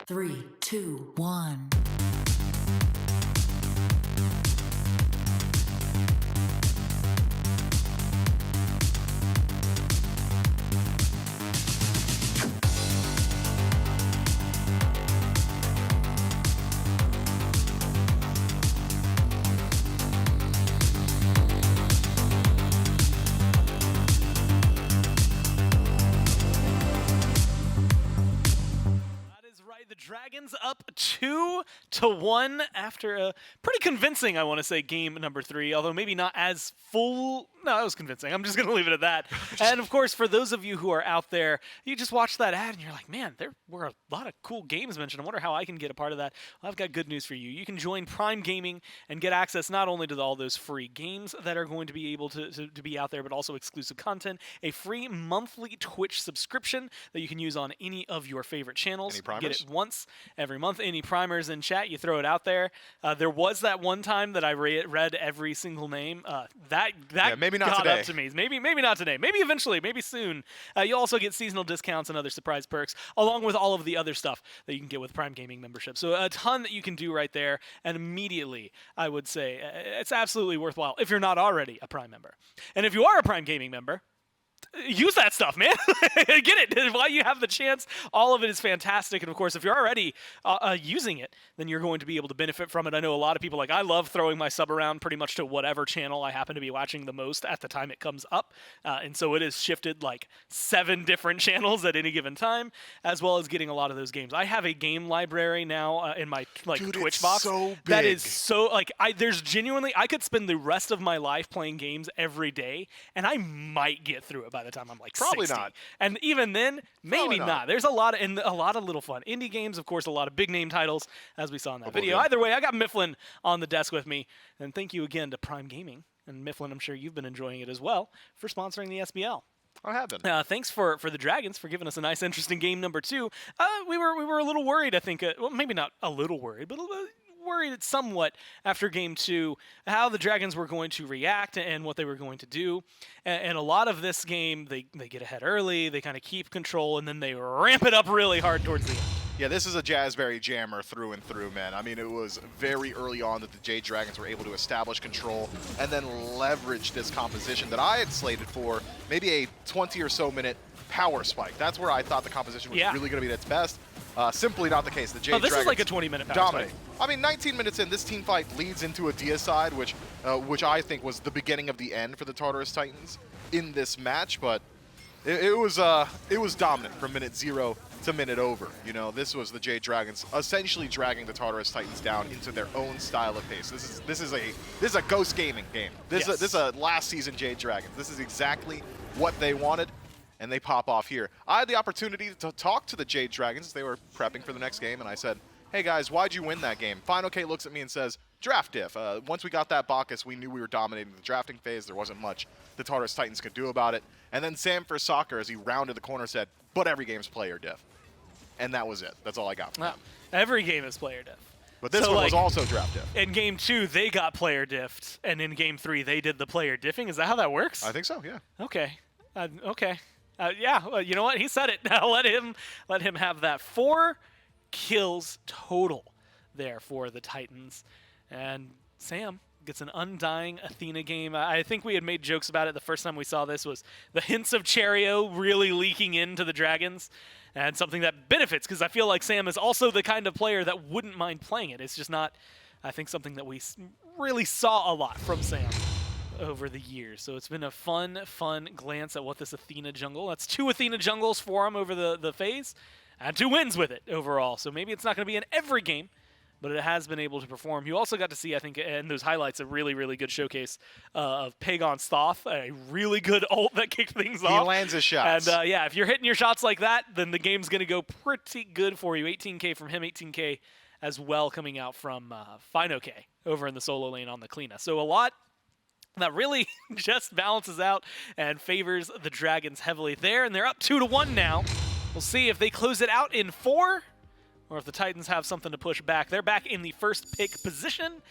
Three, two, one. The Dragons up 2-1 after a pretty convincing, I want to say, game number 3, although maybe not as full. No, that was convincing. I'm just going to leave it at that. And, of course, for those of you who are out there, you just watch that ad and you're like, man, there were a lot of cool games mentioned. I wonder how I can get a part of that. Well, I've got good news for you. You can join Prime Gaming and get access not only to all those free games that are going to be able to be out there, but also exclusive content, a free monthly Twitch subscription that you can use on any of your favorite channels. Any primers? Get it once every month. Any primers in chat, you throw it out there. There was that one time that I read every single name. That maybe not got today. up to me. Maybe not today. Maybe eventually. Maybe soon. You'll also get seasonal discounts and other surprise perks, along with all of the other stuff that you can get with Prime Gaming membership. So a ton that you can do right there. And immediately, I would say it's absolutely worthwhile if you're not already a Prime member. And if you are a Prime Gaming member, use that stuff, man. Get it while you have the chance. All of it is fantastic. And of course, if you're already using it, then you're going to be able to benefit from it. I know a lot of people, like, I love throwing my sub around pretty much to whatever channel I happen to be watching the most at the time it comes up. And so it has shifted like 7 different channels at any given time, as well as getting a lot of those games. I have a game library now in my Dude, Twitch it's box. so That big. is so, like, there's genuinely, I could spend the rest of my life playing games every day, and I might get through it by the time I'm like Probably 60. not. And even then, maybe Probably not. not. There's a lot of little fun indie games, of course, a lot of big name titles, as we saw in that video. Oblivion. Either way, I got Mifflin on the desk with me, and thank you again to Prime Gaming. And Mifflin, I'm sure you've been enjoying it as well, for sponsoring the SBL. I have been. Thanks for the Dragons for giving us a nice, interesting game number 2. We were a little worried, I think. Well, maybe not a little worried, but worried somewhat after game 2 how the Dragons were going to react and what they were going to do. And a lot of this game, they get ahead early, they kind of keep control, and then they ramp it up really hard towards the end. Yeah, this is a Jazzberry jammer through and through, man. I mean, it was very early on that the Jade Dragons were able to establish control and then leverage this composition that I had slated for maybe a 20 or so minute power spike. That's where I thought the composition was really going to be at its best. Simply not the case. The Jade this Dragons is like a 20-minute power dominate. spike. I mean, 19 minutes in, this team fight leads into a deicide, which I think was the beginning of the end for the Tartarus Titans in this match. But it was dominant from minute 0 to minute over. You know, this was the Jade Dragons essentially dragging the Tartarus Titans down into their own style of pace. This is a Ghost Gaming game. This is a last season Jade Dragons. This is exactly what they wanted, and they pop off here. I had the opportunity to talk to the Jade Dragons as they were prepping for the next game, and I said, hey guys, why'd you win that game? Final K looks at me and says, draft diff. Once we got that Bacchus, we knew we were dominating the drafting phase. There wasn't much the Tartarus Titans could do about it. And then Sam for Soccer, as he rounded the corner, said, but every game's player diff. And that was it. That's all I got from him. Every game is player diff. But this one was also draft diff. In game 2, they got player diffed, and in game 3, they did the player diffing. Is that how that works? I think so, yeah. Okay. Okay. Yeah, well, you know what? He said it. Now let him have that. 4 kills total there for the Titans. And Sam gets an undying Athena game. I think we had made jokes about it the first time we saw this, was the hints of Cherio really leaking into the Dragons, and something that benefits, because I feel like Sam is also the kind of player that wouldn't mind playing it. It's just not, I think, something that we really saw a lot from Sam over the years. So it's been a fun glance at what this Athena jungle. That's 2 Athena jungles for him over the phase, and 2 wins with it overall. So maybe it's not going to be in every game, but it has been able to perform. You also got to see, I think, in those highlights, a really, really good showcase of Pagon Stoth, a really good ult that kicked things off. He lands his shots. And yeah, if you're hitting your shots like that, then the game's going to go pretty good for you. 18K from him, 18K as well coming out from Fino K over in the solo lane on the Kleena. So a lot that really just balances out and favors the Dragons heavily there, and they're up 2-1 now. We'll see if they close it out in 4, or if the Titans have something to push back. They're back in the first pick position.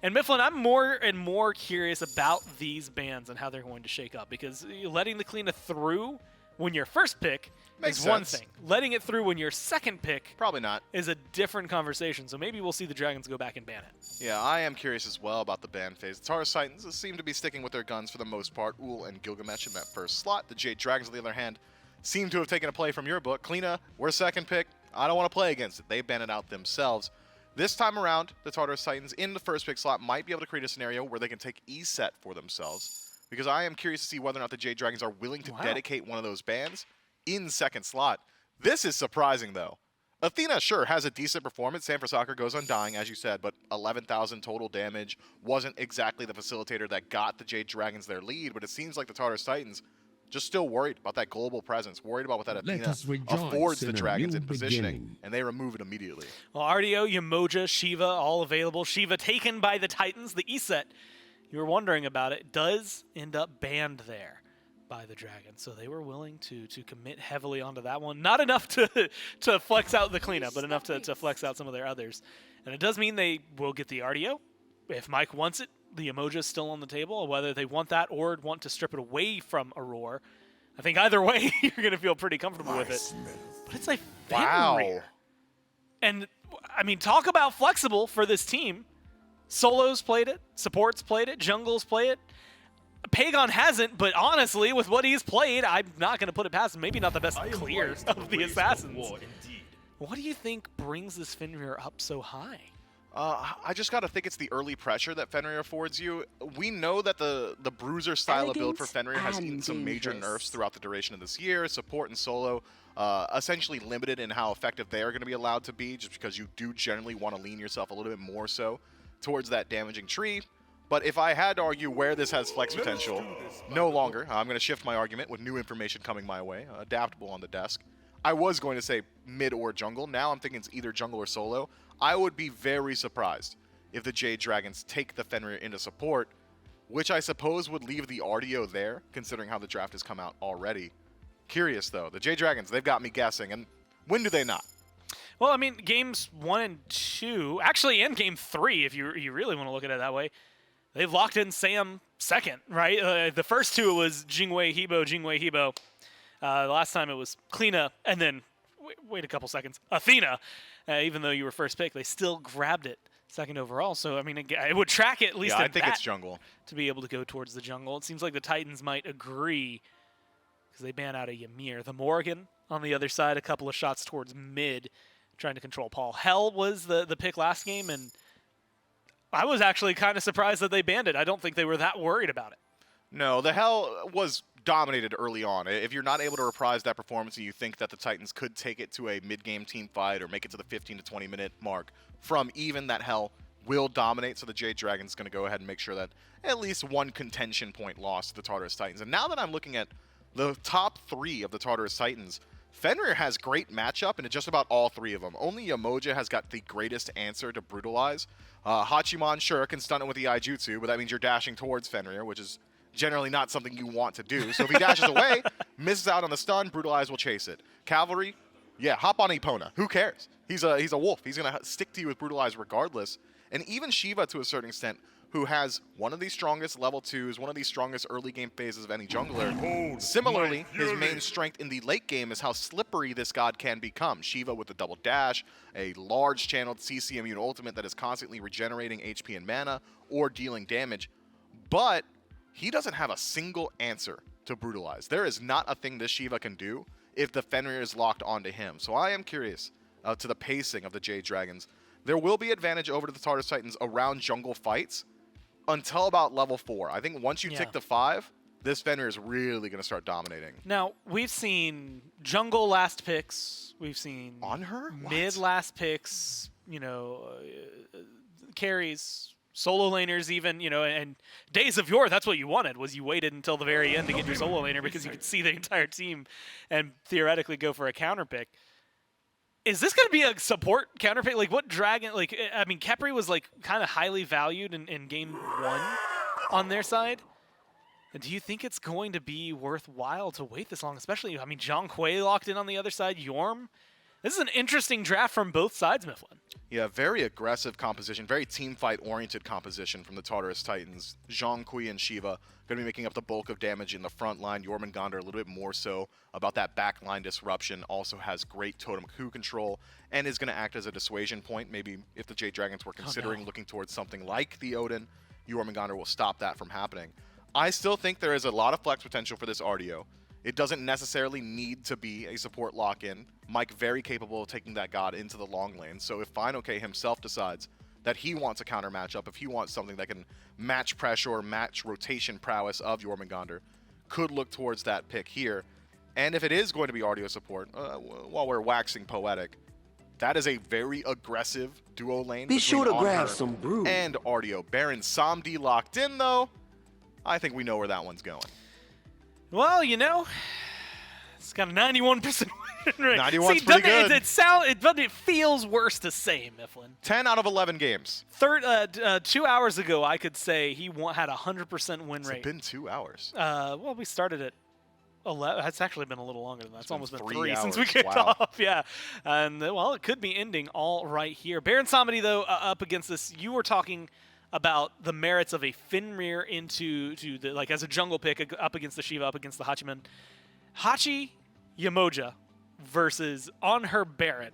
And Mifflin, I'm more and more curious about these bans and how they're going to shake up, because letting the Kleena through when you're first pick Makes is one sense. thing. Letting it through when you're second pick Probably not. is a different conversation. So maybe we'll see the Dragons go back and ban it. Yeah, I am curious as well about the ban phase. The Tartarus Titans seem to be sticking with their guns for the most part. Ul and Gilgamesh in that first slot. The Jade Dragons, on the other hand, seem to have taken a play from your book. Kleena, we're second pick. I don't want to play against it. They ban it out themselves. This time around, the Tartarus Titans in the first pick slot might be able to create a scenario where they can take E-set for themselves, because I am curious to see whether or not the Jade Dragons are willing to dedicate one of those bans in second slot. This is surprising, though. Athena, sure, has a decent performance. Sanford Soccer goes undying, as you said, but 11,000 total damage wasn't exactly the facilitator that got the Jade Dragons their lead, but it seems like the Tartarus Titans just still worried about that global presence, worried about what that Athena affords the Dragons in positioning, and they remove it immediately. Well, RDO, Yamoja, Shiva, all available. Shiva taken by the Titans. The E-set, you were wondering about it, does end up banned there by the Dragons. So they were willing to commit heavily onto that one. Not enough to flex out the cleanup, but enough to flex out some of their others. And it does mean they will get the RDO. If Mike wants it, the Emoja is still on the table, whether they want that or want to strip it away from Aurora. I think either way, you're going to feel pretty comfortable with it. But it's a Fenrir. And, I mean, talk about flexible for this team. Solos played it. Supports played it. Jungles play it. Pagon hasn't, but honestly, with what he's played, I'm not going to put it past him. Maybe not the best clear of the Assassins. What do you think brings this Fenrir up so high? I just got to think it's the early pressure that Fenrir affords you. We know that the Bruiser style of build for Fenrir has eaten some major nerfs throughout the duration of this year. Support and solo essentially limited in how effective they are going to be allowed to be, just because you do generally want to lean yourself a little bit more so towards that damaging tree. But if I had to argue where this has flex potential, no longer. I'm going to shift my argument with new information coming my way, adaptable on the desk. I was going to say mid or jungle. Now I'm thinking it's either jungle or solo. I would be very surprised if the Jade Dragons take the Fenrir into support, which I suppose would leave the RDO there, considering how the draft has come out already. Curious, though. The Jade Dragons, they've got me guessing. And when do they not? Well, I mean, games 1 and 2, actually, and game 3, if you really want to look at it that way, they've locked in Sam second, right? The first two, it was Jingwei Hebo. The last time it was Kleena, and then, wait a couple seconds, Athena. Even though you were first pick, they still grabbed it second overall. So, I mean, it would track it at least. Yeah, I think it's jungle. To be able to go towards the jungle. It seems like the Titans might agree, because they ban out a Ymir. The Morgan on the other side, a couple of shots towards mid, trying to control Paul. Hell was the pick last game, and I was actually kind of surprised that they banned it. I don't think they were that worried about it. No, the Hell was dominated early on. If you're not able to reprise that performance and you think that the Titans could take it to a mid-game team fight or make it to the 15 to 20 minute mark from even, that Hell will dominate. So the Jade Dragon's going to go ahead and make sure that at least one contention point lost to the Tartarus Titans. And now that I'm looking at the top 3 of the Tartarus Titans, Fenrir has great matchup in just about all 3 of them. Only Yamoja has got the greatest answer to brutalize. Hachiman, sure, can stun it with the Ijutsu, but that means you're dashing towards Fenrir, which is generally not something you want to do. So if he dashes away, misses out on the stun, Brutalize will chase it. Cavalry, yeah, hop on Epona. Who cares? He's a wolf. He's going to stick to you with Brutalize regardless. And even Shiva, to a certain extent, who has one of the strongest level 2s, one of the strongest early game phases of any jungler. Similarly, his main strength in the late game is how slippery this god can become. Shiva with the double dash, a large channeled CC immune ultimate that is constantly regenerating HP and mana or dealing damage. But he doesn't have a single answer to Brutalize. There is not a thing this Shiva can do if the Fenrir is locked onto him. So I am curious to the pacing of the Jade Dragons. There will be advantage over to the Tartarus Titans around jungle fights until about level 4. I think once you tick the 5, this Fenrir is really going to start dominating. Now, we've seen jungle last picks. We've seen on her mid last picks. carries, solo laners even, and days of yore, that's what you wanted, was you waited until the very end to get your solo laner because you could see the entire team and theoretically go for a counter pick. Is this going to be a support counter pick? Like, what dragon, Khepri was, kind of highly valued in game 1 on their side. Do you think it's going to be worthwhile to wait this long? Especially, Zhang Kui locked in on the other side, Yorm. This is an interesting draft from both sides, Mifflin. Yeah, very aggressive composition, very team fight-oriented composition from the Tartarus Titans. Zhang Kui and Shiva going to be making up the bulk of damage in the front line. Jormungandr a little bit more so about that back line disruption. Also has great totem coup control and is going to act as a dissuasion point. Maybe if the Jade Dragons were considering looking towards something like the Odin, Jormungandr will stop that from happening. I still think there is a lot of flex potential for this RDO. It doesn't necessarily need to be a support lock-in. Mike very capable of taking that god into the long lane. So if FineOK himself decides that he wants a counter matchup, if he wants something that can match pressure or match rotation prowess of Jormungandr, could look towards that pick here. And if it is going to be RDO support, while we're waxing poetic, that is a very aggressive duo lane. Be sure to between grab Onher some brew. and RDO. Baron Samdi locked in, though. I think we know where that one's going. Well, it's got a 91% win rate. 91's See, pretty good. It feels worse to say, Mifflin. 10 out of 11 games. 2 hours ago, I could say he had a 100% win rate. It's been 2 hours. Well, we started at 11. It's actually been a little longer than that. It's almost been 3 since we hours. kicked Wow. off. Yeah. And, well, it could be ending all right here. Baron Samedi, though, up against this, you were talking about the merits of a Fenrir into the as a jungle pick up against the Shiva, up against the Hachiman. Hachi Yamoja versus On Her Baron.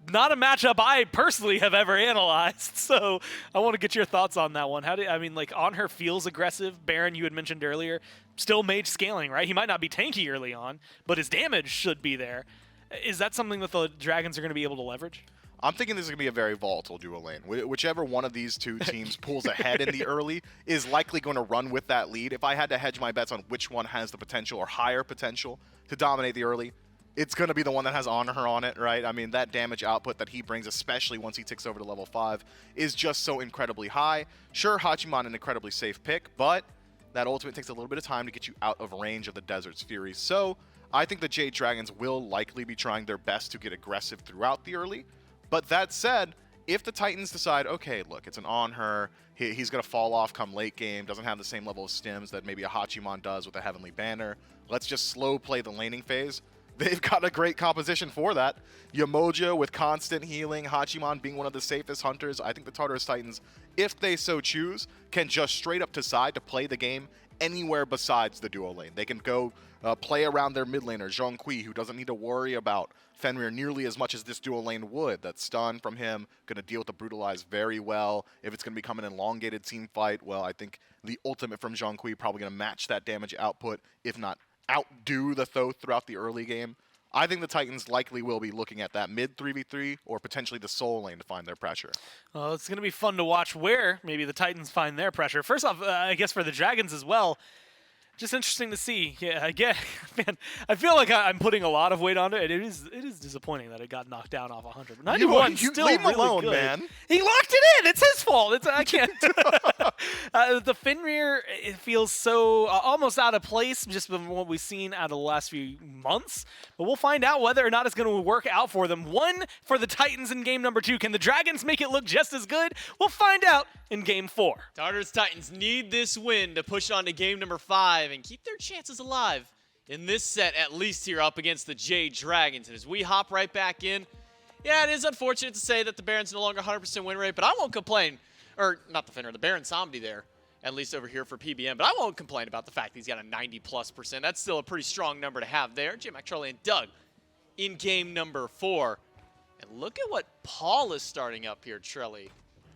Not a matchup I personally have ever analyzed, so I want to get your thoughts on that one. On Her feels aggressive. Baron, you had mentioned earlier, still mage scaling, right? He might not be tanky early on, but his damage should be there. Is that something that the Dragons are going to be able to leverage? I'm thinking this is going to be a very volatile duo lane. Whichever one of these two teams pulls ahead in the early is likely going to run with that lead. If I had to hedge my bets on which one has the potential or higher potential to dominate the early, it's going to be the one that has On Her on it, right? That damage output that he brings, especially once he ticks over to level 5, is just so incredibly high. Sure, Hachiman an incredibly safe pick, but that ultimate takes a little bit of time to get you out of range of the Desert's Fury. So I think the Jade Dragons will likely be trying their best to get aggressive throughout the early. But that said, if the Titans decide, okay, look, it's an On Her, he's going to fall off come late game, doesn't have the same level of stims that maybe a Hachiman does with a Heavenly Banner, let's just slow play the laning phase. They've got a great composition for that. Yamoja with constant healing, Hachiman being one of the safest hunters. I think the Tartarus Titans, if they so choose, can just straight up decide to play the game anywhere besides the duo lane. They can go play around their mid laner, Zhang Kui, who doesn't need to worry about Fenrir nearly as much as this duo lane would. That stun from him, going to deal with the Brutalize very well. If it's going to become an elongated team fight, well, I think the ultimate from Zhang Kui probably going to match that damage output, if not outdo the Thoth throughout the early game. I think the Titans likely will be looking at that mid 3v3 or potentially the soul lane to find their pressure. Well, it's going to be fun to watch where maybe the Titans find their pressure. First off, I guess for the Dragons as well, just interesting to see. Yeah, again, man, I feel like I'm putting a lot of weight on it. It is disappointing that it got knocked down off 100. But 91 still leave him really alone, good. Man. He locked it in. It's his fault. I can't. The Fenrir, it feels so almost out of place just from what we've seen out of the last few months. But we'll find out whether or not it's going to work out for them. One for the Titans in game number 2. Can the Dragons make it look just as good? We'll find out in game 4. Tartarus Titans need this win to push on to game number 5 and keep their chances alive in this set, at least here up against the Jade Dragons. And as we hop right back in, yeah, it is unfortunate to say that the Baron's no longer 100% win rate, but I won't complain. Or, not the Fenrir, the Baron Samdi there, at least over here for PBM. But I won't complain about the fact that he's got a 90+%. That's still a pretty strong number to have there. J-Mac, Charlie, and Doug in game number 4. And look at what Paul is starting up here, Trelly.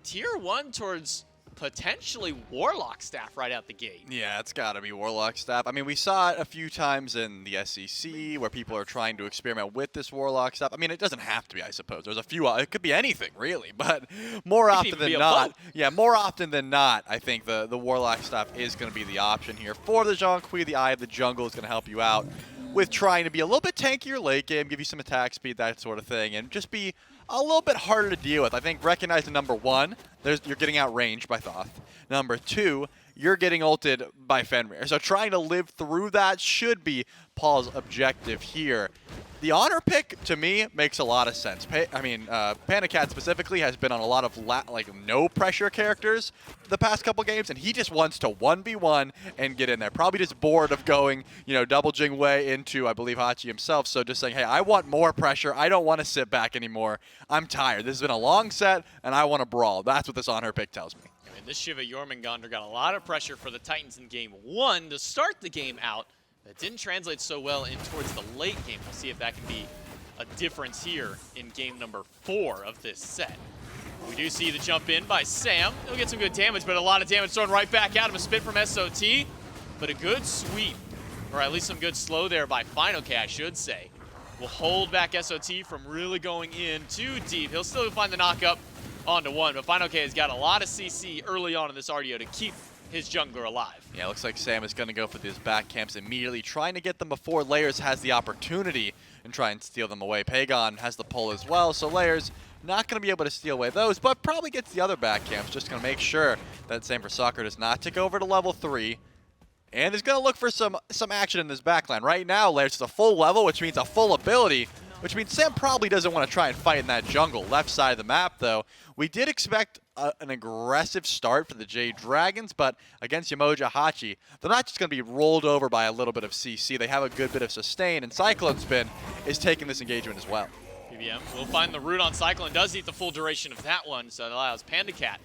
Tier 1 towards potentially Warlock staff right out the gate. Yeah, it's got to be Warlock staff. I mean, we saw it a few times in the SEC where people are trying to experiment with this Warlock staff. I mean, it doesn't have to be, I suppose. There's a few, it could be anything, really, but more often than not, more often than not, I think the Warlock staff is going to be the option here. For the Zhang Kui, the Eye of the Jungle is going to help you out with trying to be a little bit tankier late game, give you some attack speed, that sort of thing, and just be a little bit harder to deal with. I think recognizing number one, you're getting outranged by Thoth. Number two, you're getting ulted by Fenrir. So trying to live through that should be Paul's objective here. The honor pick, to me, makes a lot of sense. Panda Cat specifically has been on a lot of no-pressure characters the past couple games, and he just wants to 1v1 and get in there. Probably just bored of going, double Jing Wei into, I believe, Hachi himself. So just saying, hey, I want more pressure. I don't want to sit back anymore. I'm tired. This has been a long set, and I want to brawl. That's what this honor pick tells me. And this Shiva Jormungandr got a lot of pressure for the Titans in game one to start the game out. That didn't translate so well in towards the late game. We'll see if that can be a difference here in game number 4 of this set. We do see the jump in by Sam. He'll get some good damage, but a lot of damage thrown right back at him. A spit from SOT, but a good sweep, or at least some good slow there by Final K, I should say. Will hold back SOT from really going in too deep. He'll still find the knock-up onto one, but Final K has got a lot of CC early on in this RDO to keep his jungler alive. Yeah, looks like Sam is going to go for these back camps immediately, trying to get them before Layers has the opportunity and try and steal them away. Pagon has the pull as well, so Layers not going to be able to steal away those, but probably gets the other back camps. Just going to make sure that Sam for Soccer does not tick over to level 3. And is going to look for some action in this backline. Right now, Layers is a full level, which means a full ability, which means Sam probably doesn't want to try and fight in that jungle. Left side of the map, though, we did expect an aggressive start for the Jade Dragons, but against Yamoja Hachi, they're not just going to be rolled over by a little bit of CC. They have a good bit of sustain, and Cyclone Spin is taking this engagement as well. PBM will find the root on Cyclone, does eat the full duration of that one, so it allows Panda Cat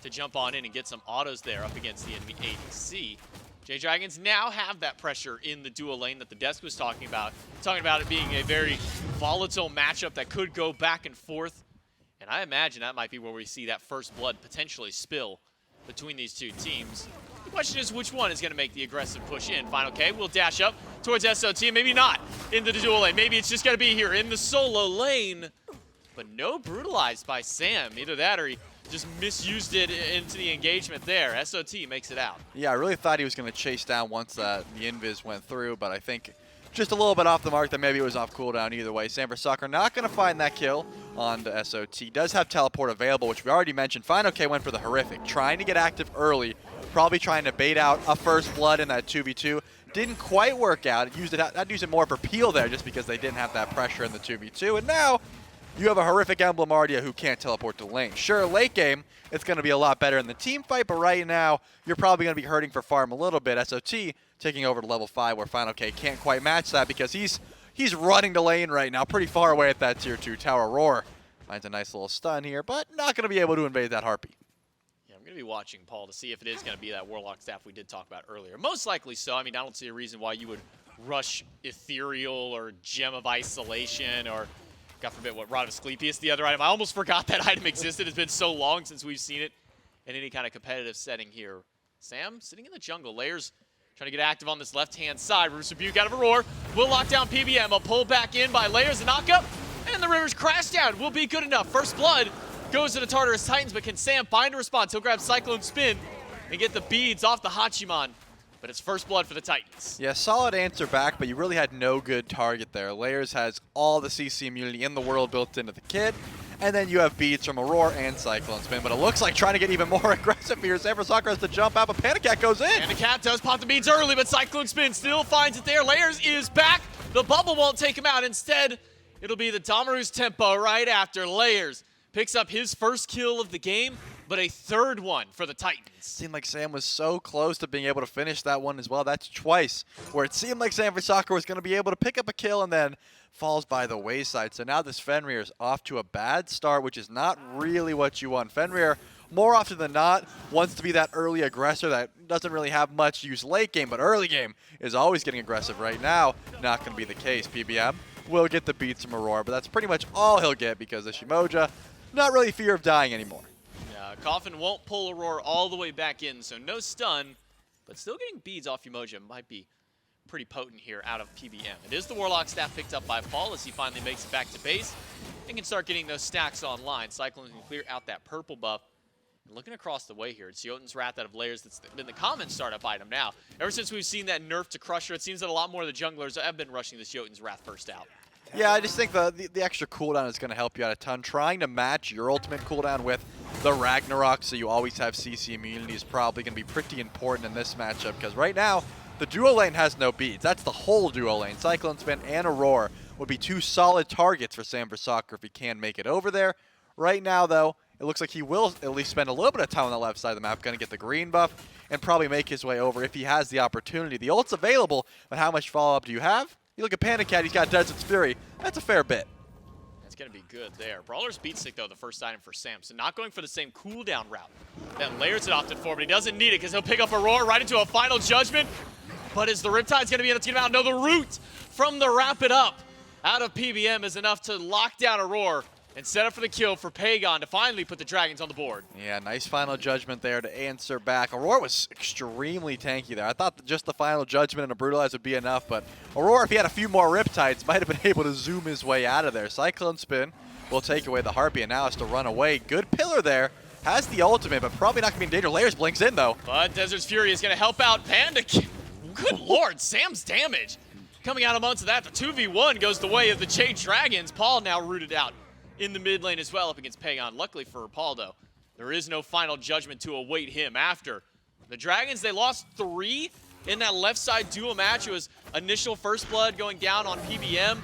to jump on in and get some autos there up against the enemy ADC. Jade Dragons now have that pressure in the dual lane that the desk was talking about it being a very volatile matchup that could go back and forth. And I imagine that might be where we see that first blood potentially spill between these two teams. The question is which one is going to make the aggressive push in. Final K will dash up towards SOT, and maybe not into the dual lane. Maybe it's just going to be here in the solo lane. But no brutalized by Sam. Either that or he just misused it into the engagement there. SOT makes it out. Yeah, I really thought he was going to chase down once the invis went through, but I think just a little bit off the mark that maybe it was off cooldown either way. Sam for Soccer not going to find that kill on the SOT. Does have teleport available, which we already mentioned. Final K went for the horrific, trying to get active early, probably trying to bait out a first blood in that 2v2. Didn't quite work out. I'd use it more for peel there just because they didn't have that pressure in the 2v2. And now you have a horrific Emblem Ardia who can't teleport to lane. Sure, late game, it's going to be a lot better in the team fight, but right now, you're probably going to be hurting for farm a little bit. SOT taking over to level 5 where Final K can't quite match that because he's running to lane right now, pretty far away at that tier 2 tower. Roar finds a nice little stun here, but not going to be able to invade that Harpy. Yeah, I'm going to be watching, Paul, to see if it is going to be that Warlock staff we did talk about earlier. Most likely so. I mean, I don't see a reason why you would rush Ethereal or Gem of Isolation or, God forbid, what, Rod of Asclepius, the other item. I almost forgot that item existed. It's been so long since we've seen it in any kind of competitive setting here. Sam sitting in the jungle. Layers trying to get active on this left-hand side. Roost Rebuke out of a roar. Will lock down PBM. A pull back in by Layers. A knock-up. And the River's crash down will be good enough. First blood goes to the Tartarus Titans, but can Sam find a response? He'll grab Cyclone Spin and get the beads off the Hachiman. But it's first blood for the Titans. Yeah, solid answer back, but you really had no good target there. Layers has all the CC immunity in the world built into the kit. And then you have beads from Aurora and Cyclone Spin, but it looks like trying to get even more aggressive here. Sam for Soccer has to jump out, but Panda Cat goes in. Panda Cat does pop the beads early, but Cyclone Spin still finds it there. Layers is back. The bubble won't take him out. Instead, it'll be the Damaru's tempo right after. Layers picks up his first kill of the game, but a third one for the Titans. Seemed like Sam was so close to being able to finish that one as well. That's twice where it seemed like Sam for Soccer was going to be able to pick up a kill and then falls by the wayside. So now this Fenrir is off to a bad start, which is not really what you want. Fenrir, more often than not, wants to be that early aggressor that doesn't really have much use late game, but early game is always getting aggressive. Right now, not going to be the case. PBM will get the beats from Aurora, but that's pretty much all he'll get because the Shimoja, not really fear of dying anymore. Coffin won't pull Aurora all the way back in, so no stun, but still getting beads off Umoja might be pretty potent here out of PBM. It is the Warlock staff picked up by Paul as he finally makes it back to base and can start getting those stacks online. Cyclone can clear out that purple buff. And looking across the way here, it's Jotun's Wrath out of Layers that's been the common startup item now. Ever since we've seen that nerf to Crusher, it seems that a lot more of the junglers have been rushing this Jotun's Wrath first out. Yeah, I just think the extra cooldown is going to help you out a ton. Trying to match your ultimate cooldown with the Ragnarok so you always have CC immunity is probably going to be pretty important in this matchup, because right now, the duo lane has no beads. That's the whole duo lane. Cyclone Spin and Aurora would be two solid targets for Sam for Soccer if he can make it over there. Right now, though, it looks like he will at least spend a little bit of time on the left side of the map, going to get the green buff, and probably make his way over if he has the opportunity. The ult's available, but how much follow-up do you have? You look at Panda Cat, he's got Desert's Fury. That's a fair bit. That's going to be good there. Brawler's Beat Stick, though, the first item for Sam. So not going for the same cooldown route that Layers had opted for, but he doesn't need it because he'll pick up Aurora right into a Final Judgment. But is the Riptide's going to be able to get him out? No, the root from the Wrap It Up out of PBM is enough to lock down Aurora and set up for the kill for Pagon to finally put the Dragons on the board. Yeah, nice Final Judgment there to answer back. Aurora was extremely tanky there. I thought that just the Final Judgment and a Brutalize would be enough, but Aurora, if he had a few more Riptides, might have been able to zoom his way out of there. Cyclone Spin will take away the Harpy and now has to run away. Good pillar there. Has the ultimate, but probably not going to be in danger. Layers blinks in, though. But Desert's Fury is going to help out Panda. Good lord, Sam's damage. Coming out amongst that, the 2v1 goes the way of the Jade Dragons. Paul now rooted out in the mid lane as well up against Pagon. Luckily for Paul, though, there is no Final Judgment to await him after. The Dragons, they lost 3 in that left side duo match. It was initial First Blood going down on PBM,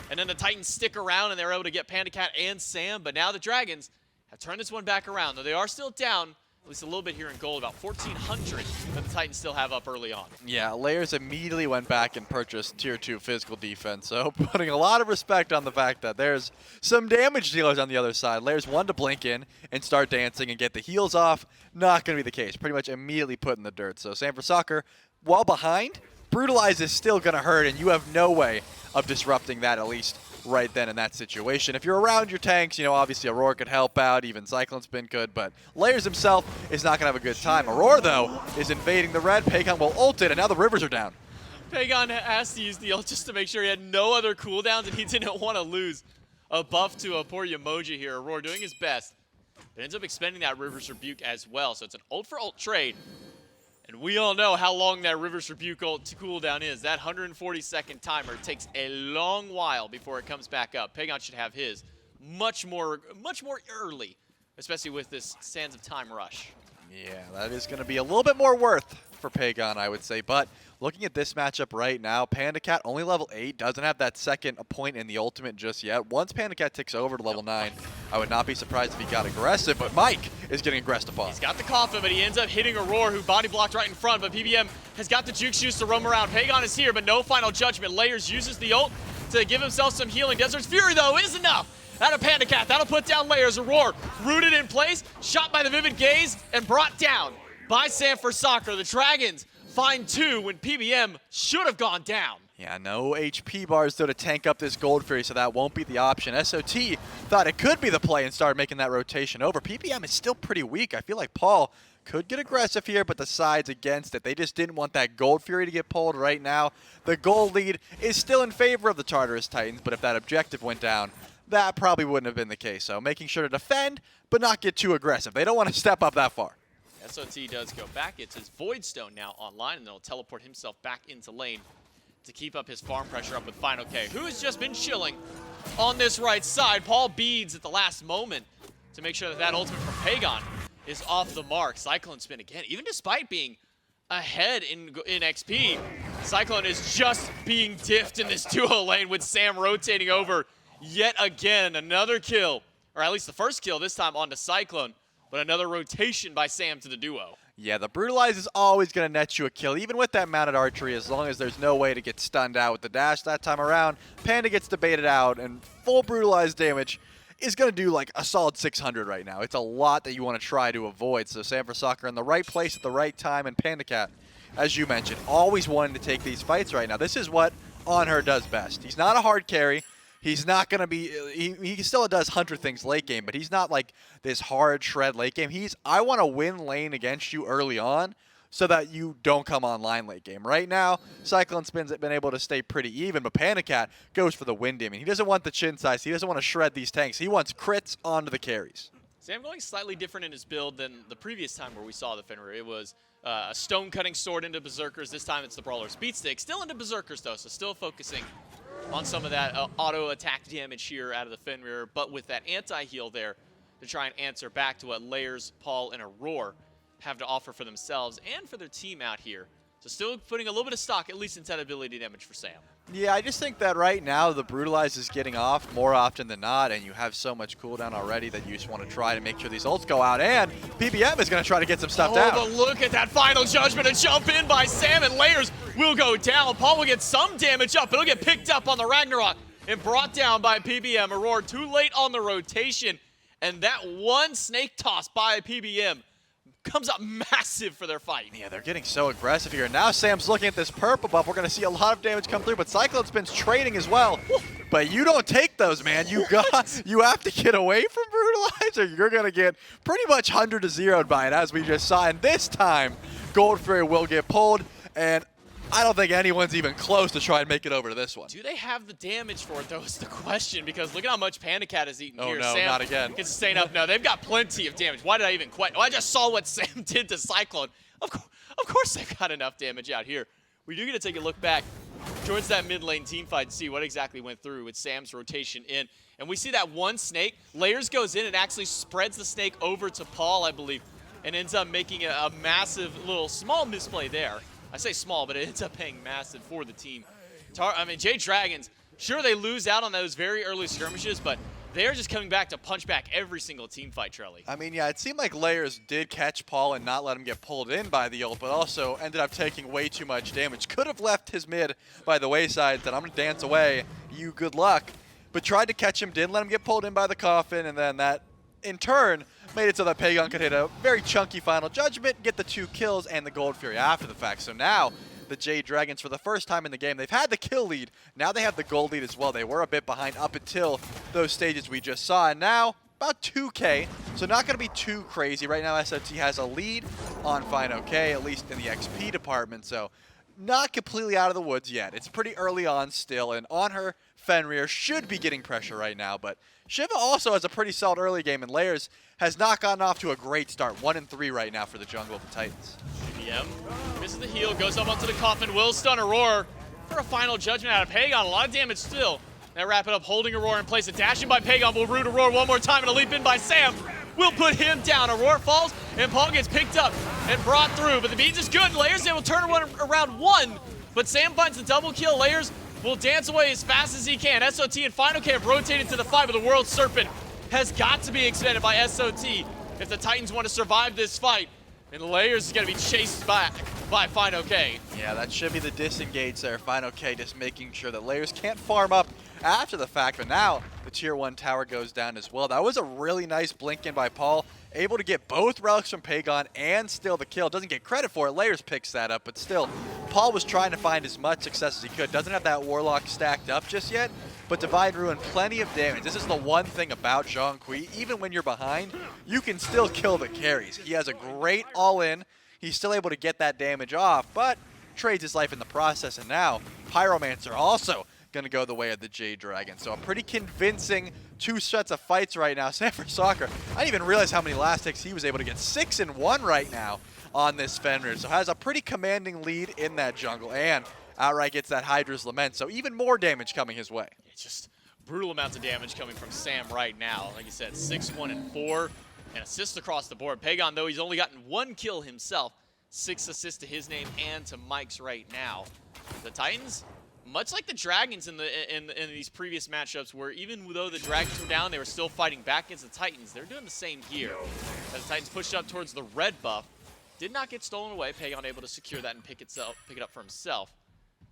and then the Titans stick around and they were able to get Panda Cat and Sam, but now the Dragons have turned this one back around, though they are still down at least a little bit here in gold, about 1,400 that the Titans still have up early on. Yeah, Layers immediately went back and purchased Tier 2 physical defense, so putting a lot of respect on the fact that there's some damage dealers on the other side. Layers wanted to blink in and start dancing and get the heals off. Not going to be the case. Pretty much immediately put in the dirt. So Sam for Soccer, while behind, Brutalize is still going to hurt, and you have no way of disrupting that, at least right then in that situation. If you're around your tanks, you know, obviously Aurora could help out, even Cyclone Spin could, but Layers himself is not going to have a good time. Aurora, though, is invading the red. Pagon will ult it, and now the rivers are down. Pagon has to use the ult just to make sure he had no other cooldowns, and he didn't want to lose a buff to a poor Yamoji here. Aurora doing his best, but ends up expending that Rivers Rebuke as well, so it's an ult for ult trade. And we all know how long that Rivers Rebuke ult cooldown is. That 140-second timer takes a long while before it comes back up. Pagon should have his much more early, especially with this Sands of Time rush. Yeah, that is going to be a little bit more worth for Pagon, I would say. But looking at this matchup right now, Panda Cat only level 8, doesn't have that second point in the ultimate just yet. Once Panda Cat ticks over to level 9, I would not be surprised if he got aggressive, but Mike is getting aggressed upon. He's got the coffin, but he ends up hitting Aurora, who body blocked right in front, but PBM has got the juke shoes to roam around. Pagon is here, but no Final Judgment. Layers uses the ult to give himself some healing. Desert's Fury, though, is enough. Out of Panda Cat, that'll put down Layers. Aurora rooted in place, shot by the Vivid Gaze, and brought down by Sam for Soccer. The Dragons find 2 when PBM should have gone down. Yeah, no HP bars though to tank up this Gold Fury, so that won't be the option. SOT thought it could be the play and started making that rotation over. PBM is still pretty weak. I feel like Paul could get aggressive here, but the side's against it. They just didn't want that Gold Fury to get pulled right now. The gold lead is still in favor of the Tartarus Titans, but if that objective went down, that probably wouldn't have been the case. So making sure to defend, but not get too aggressive. They don't want to step up that far. SOT does go back. It's his Void Stone now online, and then he'll teleport himself back into lane to keep up his farm pressure up with Final K, who has just been chilling on this right side. Paul beads at the last moment to make sure that that ultimate from Pagon is off the mark. Cyclone Spin again, even despite being ahead in XP, Cyclone is just being diffed in this duo lane with Sam rotating over yet again. Another kill, or at least the first kill this time onto Cyclone, but another rotation by Sam to the duo. Yeah, the Brutalize is always going to net you a kill, even with that mounted archery, as long as there's no way to get stunned out with the dash that time around. Panda gets debated out, and full Brutalize damage is going to do like a solid 600 right now. It's a lot that you want to try to avoid. So Sam for Soccer in the right place at the right time, and Panda Cat, as you mentioned, always wanting to take these fights right now. This is what On Her does best. He's not a hard carry. He's not going to be, he still does 100 things late game, but he's not like this hard shred late game. I want to win lane against you early on so that you don't come online late game. Right now, Cyclone Spin's been able to stay pretty even, but Panda Cat goes for the win damage. He doesn't want the chin size. He doesn't want to shred these tanks. He wants crits onto the carries. Sam going slightly different in his build than the previous time where we saw the Fenrir. It was a stone cutting sword into Berserkers. This time it's the Brawler's Beat Stick. Still into Berserkers though, so still focusing on some of that auto attack damage here out of the Fenrir, but with that anti-heal there to try and answer back to what Layers, Paul, and Aurora have to offer for themselves and for their team out here. So still putting a little bit of stock, at least into that ability damage for Sam. Yeah, I just think that right now the Brutalize is getting off more often than not, and you have so much cooldown already that you just want to try to make sure these ults go out, and PBM is going to try to get some stuff down. But look at that final judgment, a jump in by Sam, and Layers will go down. Paul will get some damage up, but he'll get picked up on the Ragnarok and brought down by PBM. Aurora too late on the rotation, and that one snake toss by PBM comes up massive for their fight. Yeah, they're getting so aggressive here. Now Sam's looking at this purple buff. We're going to see a lot of damage come through, but Cyclone Spin's trading as well. But you don't take those, man. You have to get away from Brutalize, or you're going to get pretty much 100 to 0'd by it, as we just saw. And this time, Gold Fury will get pulled, and I don't think anyone's even close to try and make it over to this one. Do they have the damage for it, though, is the question, because look at how much Panda Cat has eaten here. Oh, no, Sam not again. Can sustain up. No, they've got plenty of damage. Why did I even quit? Oh, I just saw what Sam did to Cyclone. Of course they've got enough damage out here. We do get to take a look back towards that mid lane team fight and see what exactly went through with Sam's rotation in. And we see that one snake. Layers goes in and actually spreads the snake over to Paul, I believe, and ends up making a massive little small misplay there. I say small, but it ends up paying massive for the team. Jade Dragons, sure they lose out on those very early skirmishes, but they're just coming back to punch back every single team fight, Trelly. I mean, yeah, it seemed like Layers did catch Paul and not let him get pulled in by the ult, but also ended up taking way too much damage. Could have left his mid by the wayside, said, I'm going to dance away, you good luck. But tried to catch him, didn't let him get pulled in by the coffin, and then that, in turn, made it so that Pagon could hit a very chunky final judgment, get the 2 kills and the Gold Fury after the fact. So now the Jade Dragons, for the first time in the game, they've had the kill lead. Now they have the gold lead as well. They were a bit behind up until those stages we just saw. And now about 2K, so not going to be too crazy. Right now SOT has a lead on FineOK, at least in the XP department. So not completely out of the woods yet. It's pretty early on still, and on her, Fenrir should be getting pressure right now, but Shiva also has a pretty solid early game, and Layers has not gotten off to a great start. 1-3 right now for the jungle of the Titans. GBM misses the heal, goes up onto the coffin, will stun Aurora for a final judgment out of Pagon. A lot of damage still. They wrap it up, holding Aurora in place. A dash in by Pagon will root Aurora one more time, and a leap in by Sam will put him down. Aurora falls, and Paul gets picked up and brought through, but the beat is good. Layers able to turn around one, but Sam finds the double kill. Layers will dance away as fast as he can. SOT and FineOK have rotated to the fight, but the World Serpent has got to be extended by SOT if the Titans want to survive this fight. And Layers is going to be chased back by FineOK. Yeah, that should be the disengage there. FineOK just making sure that Layers can't farm up after the fact, but now the tier 1 tower goes down as well. That was a really nice blink in by Paul, able to get both relics from Pagon and steal the kill. Doesn't get credit for it. Layers picks that up, but still, Paul was trying to find as much success as he could. Doesn't have that Warlock stacked up just yet, but Divine Ruin, plenty of damage. This is the one thing about Zhong Kui. Even when you're behind, you can still kill the carries. He has a great all-in. He's still able to get that damage off, but trades his life in the process. And now, Pyromancer also going to go the way of the Jade Dragons. So a pretty convincing 2 sets of fights right now. Sanford Soccer, I didn't even realize how many last hits he was able to get. 6-1 right now on this Fenrir. So has a pretty commanding lead in that jungle, and outright gets that hi-rez Lament. So even more damage coming his way. It's just brutal amounts of damage coming from Sam right now. Like you said, 6-1-4, and assists across the board. Pagon, though, he's only gotten 1 kill himself. 6 assists to his name and to Mike's right now. The Titans, much like the Dragons in these previous matchups, where even though the Dragons were down, they were still fighting back against the Titans. They're doing the same here. As the Titans pushed up towards the red buff, did not get stolen away. Pagon able to secure that and pick it up for himself.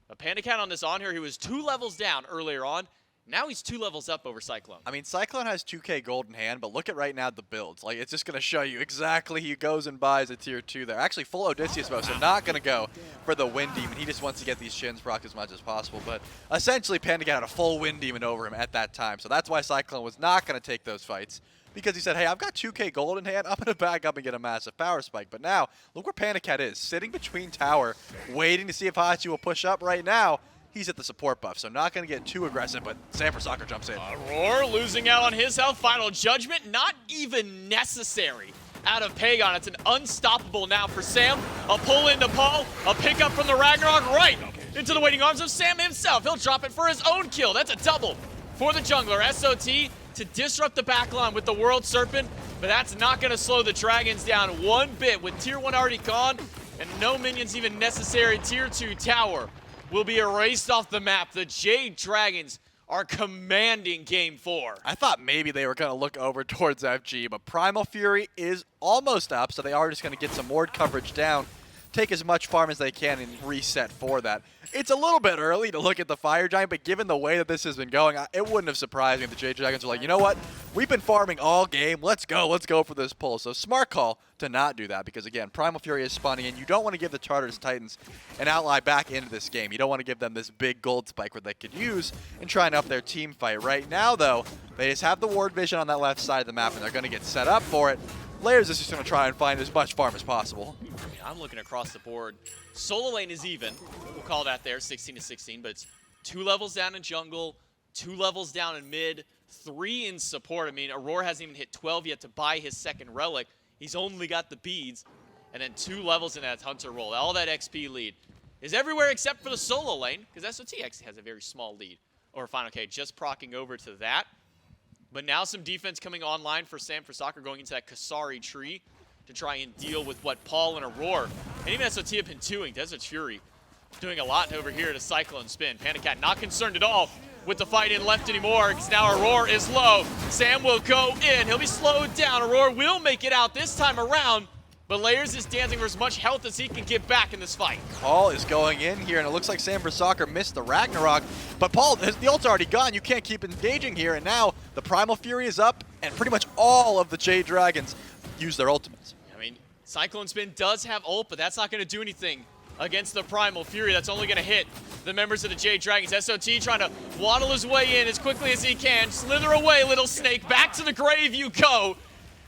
A Panda Cat on this on here, he was 2 levels down earlier on. Now he's 2 levels up over Cyclone. I mean, Cyclone has 2K gold in hand, but look at right now the builds. Like, it's just going to show you exactly he goes and buys a tier 2 there. Actually, full Odysseus mode, so not going to go for the Wind Demon. He just wants to get these shins procced as much as possible, but essentially Panda Cat had a full Wind Demon over him at that time, so that's why Cyclone was not going to take those fights, because he said, hey, I've got 2K gold in hand, I'm going to back up and get a massive power spike. But now, look where Panda Cat is, sitting between tower, waiting to see if Hachi will push up right now. He's at the support buff, so not going to get too aggressive, but Sanford Soccer jumps in. Roar losing out on his health. Final judgment, not even necessary out of Pagon. It's an unstoppable now for Sam. A pull into Paul, a pickup from the Ragnarok right into the waiting arms of Sam himself. He'll drop it for his own kill. That's a double for the jungler. SOT to disrupt the backline with the World Serpent, but that's not going to slow the Dragons down one bit. With Tier 1 already gone and no minions even necessary, Tier 2 tower will be erased off the map. The Jade Dragons are commanding Game 4. I thought maybe they were going to look over towards FG, but Primal Fury is almost up, so they are just going to get some ward coverage down, take as much farm as they can, and reset for that. It's a little bit early to look at the Fire Giant, but given the way that this has been going, it wouldn't have surprised me if the Jade Dragons were like, you know what? We've been farming all game. Let's go for this pull. So smart call to not do that because, again, Primal Fury is spawning in. You don't want to give the Tartarus Titans an ally back into this game. You don't want to give them this big gold spike where they could use and try and up their team fight. Right now, though, they just have the ward vision on that left side of the map, and they're going to get set up for it. LAN is just going to try and find as much farm as possible. Yeah, I'm looking across the board. Solo lane is even. We'll call that there, 16-16, but it's 2 levels down in jungle, 2 levels down in mid, 3 in support. I mean, Aurora hasn't even hit 12 yet to buy his second relic. He's only got the beads, and then 2 levels in that hunter role. All that XP lead is everywhere except for the solo lane, because SOT actually has a very small lead. Or fine, okay, just procking over to that. But now some defense coming online for Sam for Soccer going into that Kasari tree to try and deal with what Paul and Aurora and even SOT have been doing. Desert Fury doing a lot over here to Cyclone Spin. Panda Cat not concerned at all with the fight in left anymore because now Aurora is low. Sam will go in. He'll be slowed down. Aurora will make it out this time around, but Layers is dancing for as much health as he can get back in this fight. Paul is going in here, and it looks like Sam for Soccer missed the Ragnarok, but Paul, the ult's already gone. You can't keep engaging here, and now the Primal Fury is up, and pretty much all of the Jade Dragons use their ultimates. I mean, Cyclone Spin does have ult, but that's not going to do anything against the Primal Fury. That's only going to hit the members of the Jade Dragons. SOT trying to waddle his way in as quickly as he can. Slither away, little snake. Back to the grave you go.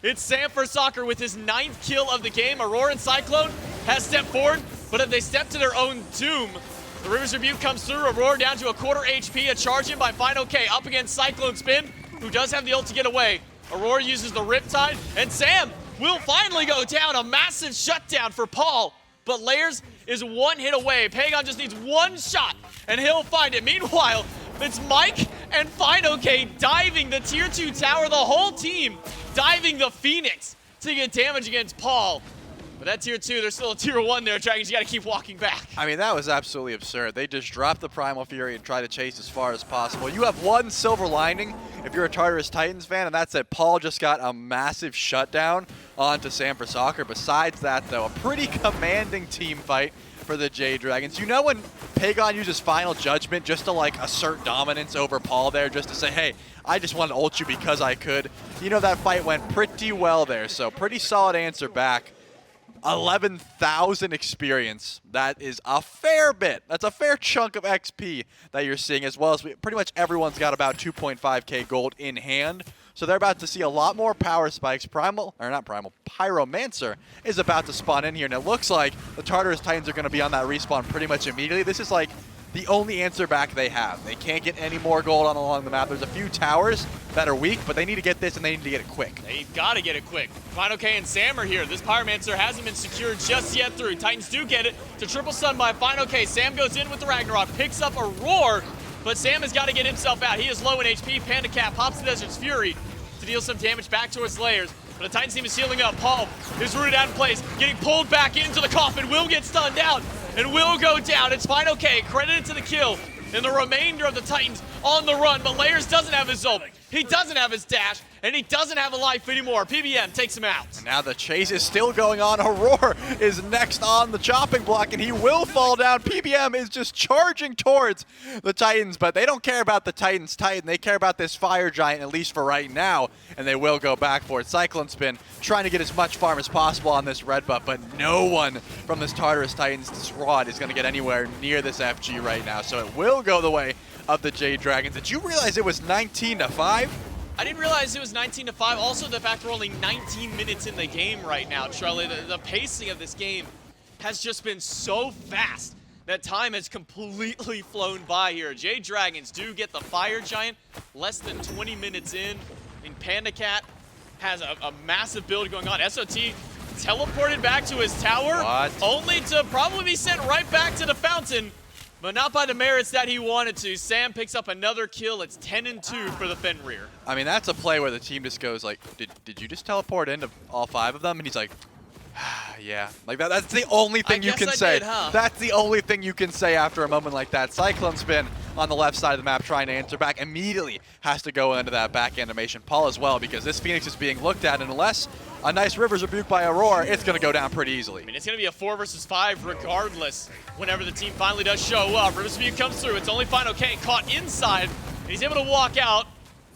It's Sam for Soccer with his 9th kill of the game. Aurora and Cyclone has stepped forward, but if they step to their own doom, the River's Rebuke comes through. Aurora down to a quarter HP. A charge in by Final K up against Cyclone Spin, who does have the ult to get away. Aurora uses the Riptide, and Sam will finally go down. A massive shutdown for Paul, but Layers is 1 hit away. Pagon just needs 1 shot, and he'll find it. Meanwhile, it's Mike and Final K diving the Tier 2 tower. The whole team diving the Phoenix to get damage against Paul. But that Tier 2, there's still a Tier 1 there, Dragons. You got to keep walking back. I mean, that was absolutely absurd. They just dropped the Primal Fury and tried to chase as far as possible. You have one silver lining if you're a Tartarus Titans fan, and that's that Paul just got a massive shutdown onto Sam for Soccer. Besides that, though, a pretty commanding team fight for the Jade Dragons. You know when Pagon uses Final Judgment just to like assert dominance over Paul there, just to say, hey, I just want to ult you because I could. You know that fight went pretty well there, so pretty solid answer back. 11,000 experience. That is a fair bit. That's a fair chunk of XP that you're seeing, as well as pretty much everyone's got about 2.5k gold in hand. So they're about to see a lot more power spikes. Pyromancer is about to spawn in here, and it looks like the Tartarus Titans are going to be on that respawn pretty much immediately. This is like the only answer back they have. They can't get any more gold on along the map. There's a few towers that are weak, but they need to get this, and they need to get it quick. They've got to get it quick. Final K and Sam are here. This Pyromancer hasn't been secured just yet through. Titans do get it to triple stun by Final K. Sam goes in with the Ragnarok, picks up a roar, but Sam has got to get himself out. He is low in HP. Panda Cat pops the Desert's Fury to deal some damage back towards Layers. But the Titans team is healing up. Paul is rooted out in place, getting pulled back into the coffin. Will get stunned out and will go down. It's Final K credited to the kill. And the remainder of the Titans on the run, but Layers doesn't have his ult. He doesn't have his dash, and he doesn't have a life anymore. PBM takes him out. And now the chase is still going on. Aurora is next on the chopping block, and he will fall down. PBM is just charging towards the Titans, but they don't care about the Titans Titan. They care about this Fire Giant, at least for right now, and they will go back for it. Cyclone Spin trying to get as much farm as possible on this red buff, but no one from this Tartarus Titans squad is going to get anywhere near this FG right now, so it will go the way of the Jade Dragons. Did you realize it was 19-5? I didn't realize it was 19-5. Also, the fact we're only 19 minutes in the game right now, Charlie. The pacing of this game has just been so fast that time has completely flown by here. Jade Dragons do get the Fire Giant less than 20 minutes in. And Panda Cat has a massive build going on. SOT teleported back to his tower, only to probably be sent right back to the fountain But not by the merits that he wanted to. Sam picks up another kill. It's 10-2 for the Fenrir. I mean, that's a play where the team just goes like, did you just teleport into all 5 of them? And he's like, yeah. Like that's the only thing you can say. Huh? That's the only thing you can say after a moment like that. Cyclone Spin on the left side of the map trying to answer back. Immediately has to go into that back animation. Paul as well, because this Phoenix is being looked at, and unless a nice Rivers rebuke by Aurora, it's going to go down pretty easily. I mean, it's going to be a 4 versus 5 regardless whenever the team finally does show up. Rivers rebuke comes through. It's only Final K caught inside. And he's able to walk out,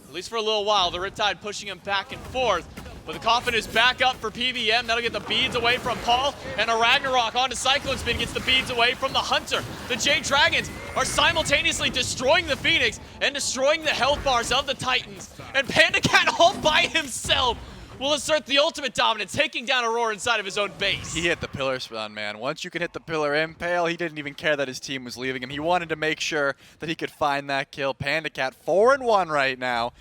at least for a little while. The Riptide pushing him back and forth. But the coffin is back up for PVM. That'll get the beads away from Paul. And a Ragnarok onto Cyclone Spin gets the beads away from the Hunter. The Jade Dragons are simultaneously destroying the Phoenix and destroying the health bars of the Titans. And Panda Cat all by himself will assert the ultimate dominance, taking down Aurora inside of his own base. He hit the pillar stun, man. Once you can hit the pillar impale, he didn't even care that his team was leaving him. He wanted to make sure that he could find that kill. Panda Cat 4-1 right now.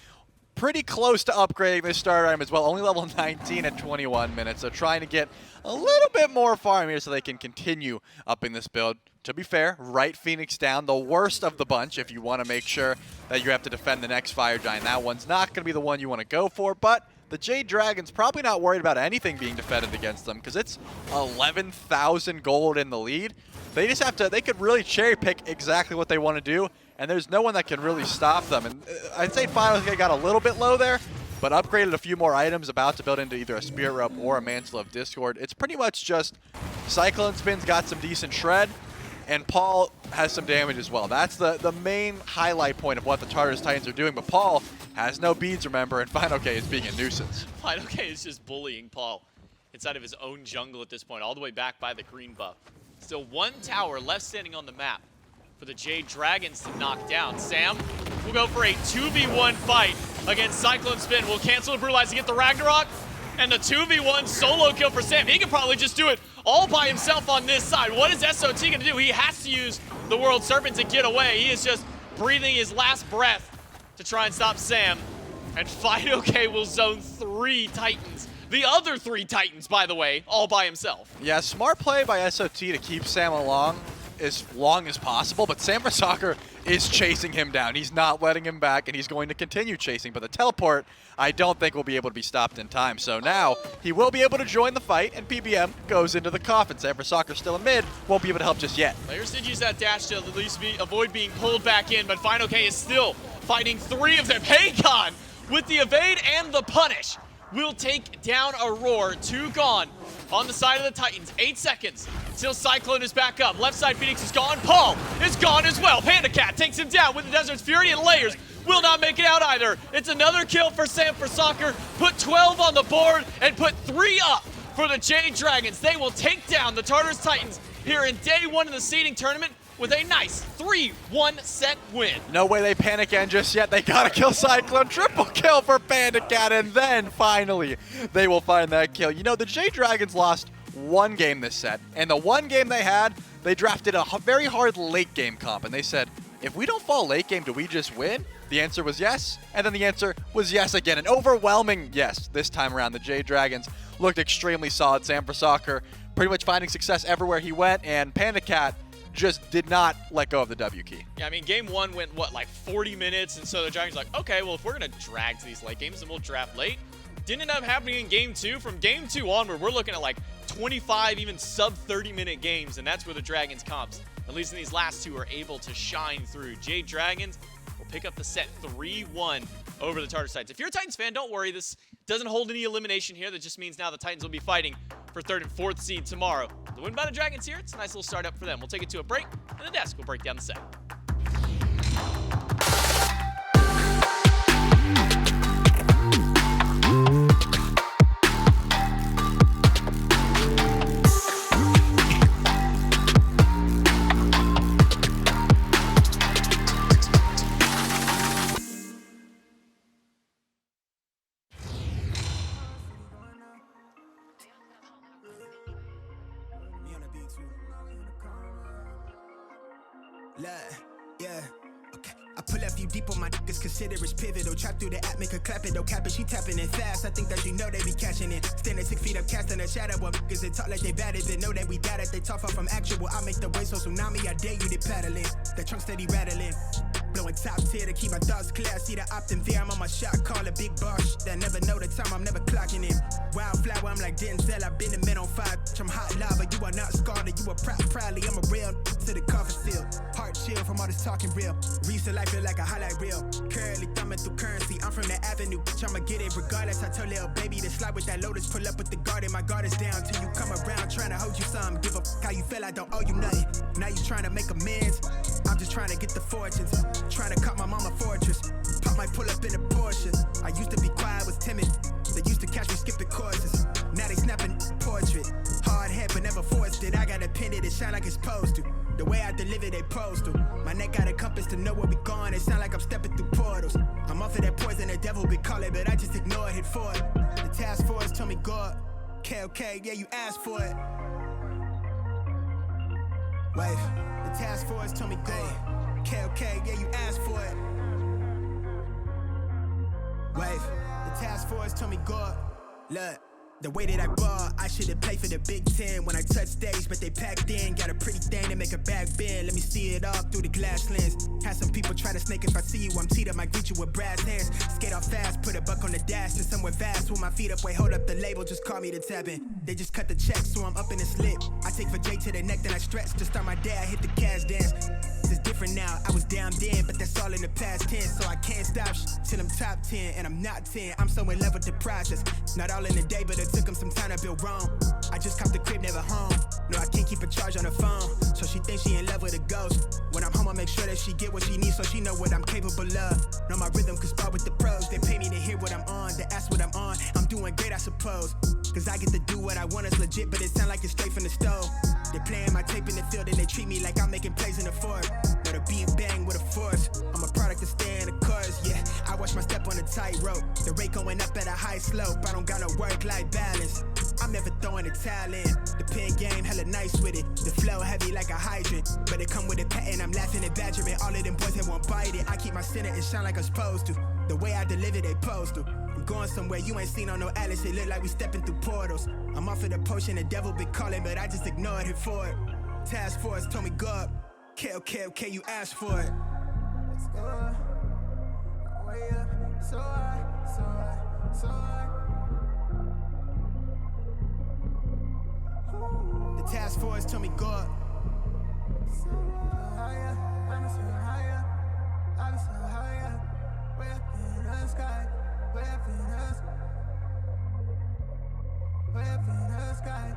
Pretty close to upgrading this starter item as well. Only level 19 at 21 minutes. So trying to get a little bit more farm here so they can continue upping this build. To be fair, right Phoenix down, the worst of the bunch if you want to make sure that you have to defend the next Fire Giant. That one's not going to be the one you want to go for, but the Jade Dragons probably not worried about anything being defended against them because it's 11,000 gold in the lead. They just have to, they could really cherry pick exactly what they want to do, and there's no one that can really stop them. And I'd say finally they got a little bit low there, but upgraded a few more items, about to build into either a Spirit Rope or a Mantle of Discord. It's pretty much just Cyclone Spin's got some decent shred, and Paul has some damage as well. That's the main highlight point of what the Tartarus Titans are doing, but Paul has no beads, remember, and Final K is being a nuisance. Final K is just bullying Paul inside of his own jungle at this point, all the way back by the green buff. Still one tower left standing on the map for the Jade Dragons to knock down. Sam will go for a 2v1 fight against Cyclone Spin. Will cancel the Brutalize to get the Ragnarok, and the 2v1 solo kill for Sam. He can probably just do it all by himself on this side. What is SOT going to do? He has to use the World Serpent to get away. He is just breathing his last breath to try and stop Sam. And Fido K will zone 3 Titans. The other 3 Titans, by the way, all by himself. Yeah, smart play by SOT to keep Sam along as long as possible, but Sam Soccer is chasing him down. He's not letting him back, and he's going to continue chasing, but the teleport, I don't think will be able to be stopped in time. So now he will be able to join the fight, and PBM goes into the coffin. Sam Soccer still in mid, won't be able to help just yet. Players did use that dash to at least avoid being pulled back in, but Final K is still fighting 3 of them. Hagon with the evade and the punish will take down Aurora. 2 gone on the side of the Titans. 8 seconds till Cyclone is back up. Left side Phoenix is gone. Paul is gone as well. Panda Cat takes him down with the Desert's Fury, and Layers will not make it out either. It's another kill for Sam Soccer. Put 12 on the board and put 3 up for the Jade Dragons. They will take down the Tartarus Titans here in day 1 of the seeding tournament with a nice 3-1 set win. No way they panic in just yet. They gotta kill Cyclone. Triple kill for Panda Cat, and then finally they will find that kill. You know, the Jade Dragons lost 1 game this set, and the 1 game they had, they drafted a very hard late game comp, and they said, if we don't fall late game, do we just win? The answer was yes, and then the answer was yes again. An overwhelming yes this time around. The Jade Dragons looked extremely solid. Sam Soccer pretty much finding success everywhere he went, and Panda Cat just did not let go of the W key. Yeah, I mean, game 1 went, what, like 40 minutes? And so the Dragons like, okay, well, if we're going to drag to these late games, then we'll draft late. Didn't end up happening in game 2. From game 2 onward, we're looking at like 25, even sub 30-minute games, and that's where the Dragons comps, at least in these last 2, are able to shine through. Jade Dragons will pick up the set 3-1 over the Tartarus Titans. If you're a Titans fan, don't worry. This doesn't hold any elimination here. That just means now the Titans will be fighting for 3rd and 4th seed tomorrow. The win by the Dragons here, it's a nice little startup for them. We'll take it to a break, and the desk will break down the set. Pull a few deep on my niggas, consider it's pivotal. Trap through the app, make her clap it, don't cap it, she tapping it fast. I think that you know they be catching it. Standing 6 feet up, casting a shadow of niggas that talk like they bad it. Know that we got it, they talk far from actual. I make the way so tsunami, I dare you to paddling. The trunk steady rattling. Blowing top tier to keep my thoughts clear. I see the opt in there, I'm on my shot, call it big boss. That never know the time, I'm never clocking in. Wildflower, I'm like Denzel, I've been the man on fire. I'm hot lava, you are not scarred, you are proudly. I'm a real to the coffin seal. Heart chill from all this talking real. Recent life feel like a highlight reel. Currently thumbing through currency, I'm from the avenue, bitch, I'ma get it regardless. I told little baby to slide with that lotus, pull up with the garden. My guard is down till you come around, trying to hold you some. Give a how you feel, I don't owe you nothing. Now you trying to make amends, I'm just trying to get the fortunes. Trying to cut my mama fortress. Pop might pull up in a Porsche. I used to be quiet, was timid. They used to catch me skipping courses. Now they snapping portrait. Hard head but never forced it. I got a pin it shine like it's supposed to. The way I deliver they pros to. My neck got a compass to know where we going. It sound like I'm stepping through portals. I'm off of that poison the devil be calling, but I just ignore it, hit for it. The task force told me God. Okay, yeah, you asked for it. Wave. The task force told me God. Okay, yeah, you asked for it. Wave. The task force told me God. Look. The way that I ball, I should've played for the Big Ten when I touch stage, but they packed in. Got a pretty thing to make a back bend. Let me see it all through the glass lens. Had some people try to snake if I see you. I'm teed up, might greet you with brass hands. Skate off fast, put a buck on the dash to somewhere vast. With my feet up, wait, hold up the label, just call me the tapping. They just cut the check, so I'm up in the slip. I take for J to the neck, then I stretch. To start my day, I hit the cash dance. It's different now, I was down then, but that's all in the past tense. So I can't stop till I'm top 10, and I'm not 10. I'm so in love with the process. Not all in the day, but it took them some time to build Rome. I just copped the crib, never home. No, I can't keep a charge on the phone. So she thinks she in love with a ghost. When I'm home, I make sure that she get what she needs, so she know what I'm capable of. Know my rhythm could spar with the pros. They pay me to hear what I'm on, they ask what I'm on. I'm doing great, I suppose. Cause I get to do what I want, it's legit, but it sound like it's straight from the stove. They playing my tape in the field and they treat me like I'm making plays in the fort. Know the beat bang with a force. I'm a product to stay in the course, yeah. I watch my step on a tightrope. The rate going up at a high slope. I don't got no work-life balance. I'm never throwing the towel in. The pen game hella nice with it. The flow heavy like a hydrant. But it come with a patent, I'm laughing at badgering. All of them boys that won't bite it. I keep my center and shine like I'm supposed to. The way I deliver, they post to. I'm going somewhere you ain't seen on no atlas. It look like we stepping through portals. I'm off of the potion, the devil been calling, but I just ignored it for it. Task force told me go up. Okay, you asked for it. Let's go. Way up, so high, so high, so high. The task force told me go up. So higher, I'm so higher, I'm so higher. Way up in the sky, way up in the sky, way up in the sky.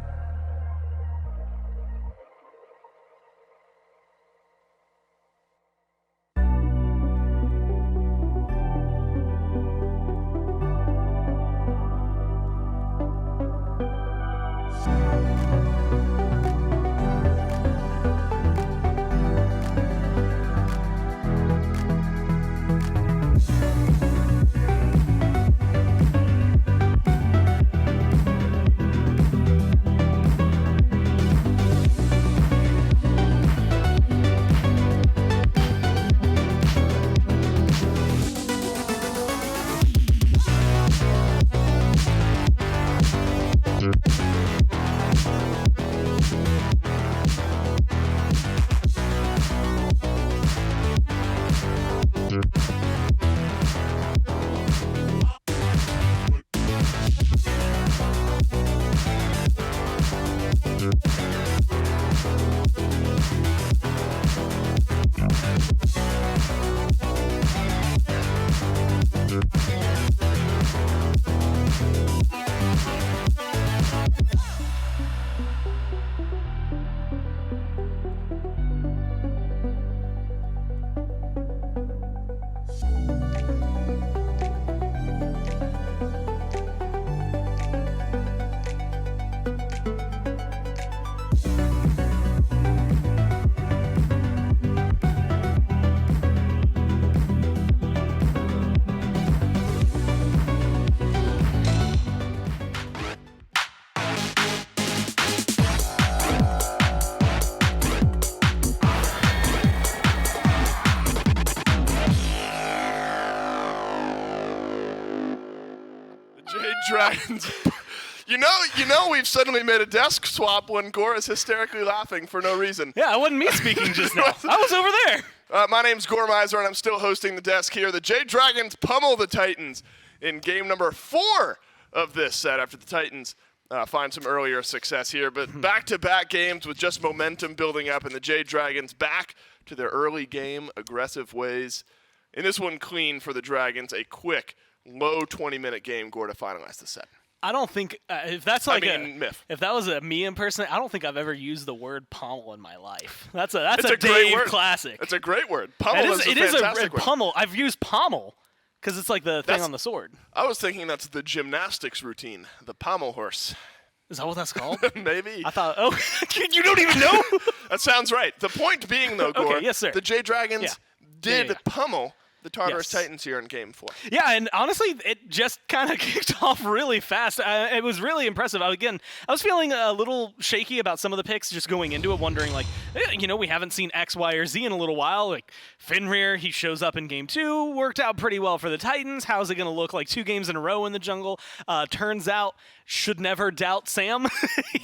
Titans. You know, we've suddenly made a desk swap when Gore is hysterically laughing for no reason. Yeah, it wasn't me speaking just now. I was over there. My name's Gore Miser, and I'm still hosting the desk here. The Jade Dragons pummel the Titans in game number 4 of this set after the Titans find some earlier success here. But back-to-back games with just momentum building up, and the Jade Dragons back to their early game aggressive ways. In this one, clean for the Dragons, a quick, low 20-minute game, Gore, to finalize the set. I don't think if that's like myth. If that was a me impersonate, I don't think I've ever used the word pommel in my life. That's a great Dave word. classic. It's a great word. Pummel it is a a fantastic word. pummel. I've used pommel because it's like the thing on the sword. I was thinking that's the gymnastics routine, the pommel horse. Is that what that's called? Maybe. I thought. Oh, you don't even know. That sounds right. The point being, though, Gore, okay, yes, sir. the Jade Dragons did pummel the Tartarus Yes. Titans here in Game 4. Yeah, and honestly, it just kind of kicked off really fast. It was really impressive. I was feeling a little shaky about some of the picks just going into it, wondering, like, we haven't seen X, Y, or Z in a little while. Like, Fenrir, he shows up in Game 2, worked out pretty well for the Titans. How's it going to look like 2 games in a row in the jungle? Turns out, should never doubt Sam.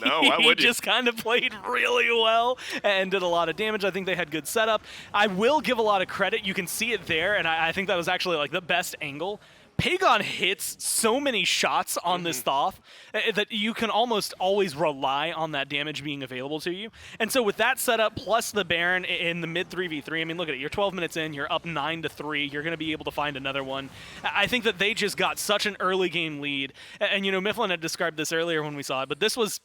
No, why would you? He just kind of played really well and did a lot of damage. I think they had good setup. I will give a lot of credit. You can see it there, and I think that was actually like the best angle. Pagon hits so many shots on this Thoth that you can almost always rely on that damage being available to you. And so with that setup, plus the Baron in the mid 3v3, I mean, look at it. You're 12 minutes in. You're up 9-3. You're going to be able to find another one. I think that they just got such an early game lead. And, Mifflin had described this earlier when we saw it, but this was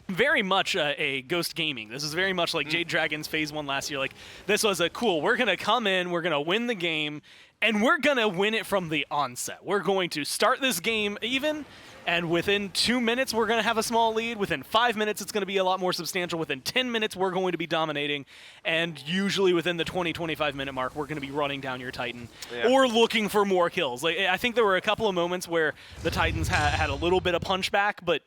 very much a Ghost Gaming. This is very much like Jade Dragons Phase 1 last year. Like, this was a cool, we're going to come in, we're going to win the game, and we're going to win it from the onset. We're going to start this game even, and within 2 minutes, we're going to have a small lead. Within 5 minutes, it's going to be a lot more substantial. Within 10 minutes, we're going to be dominating. And usually within the 20-25 minute mark, we're going to be running down your Titan or looking for more kills. Like, I think there were a couple of moments where the Titans had a little bit of punchback, but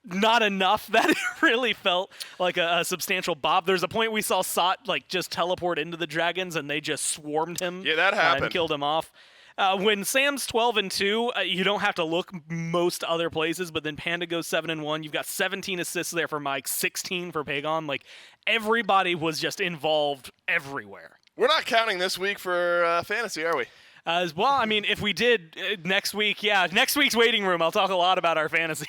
not enough that it really felt like a substantial bop. There's a point we saw Sot just teleport into the Dragons and they just swarmed him. Yeah, that happened. And killed him off. When Sam's 12-2, you don't have to look most other places, but then Panda goes 7-1. You've got 17 assists there for Mike, 16 for Pagon. Like, everybody was just involved everywhere. We're not counting this week for fantasy, are we? Well, I mean, if we did next week, next week's waiting room, I'll talk a lot about our fantasy.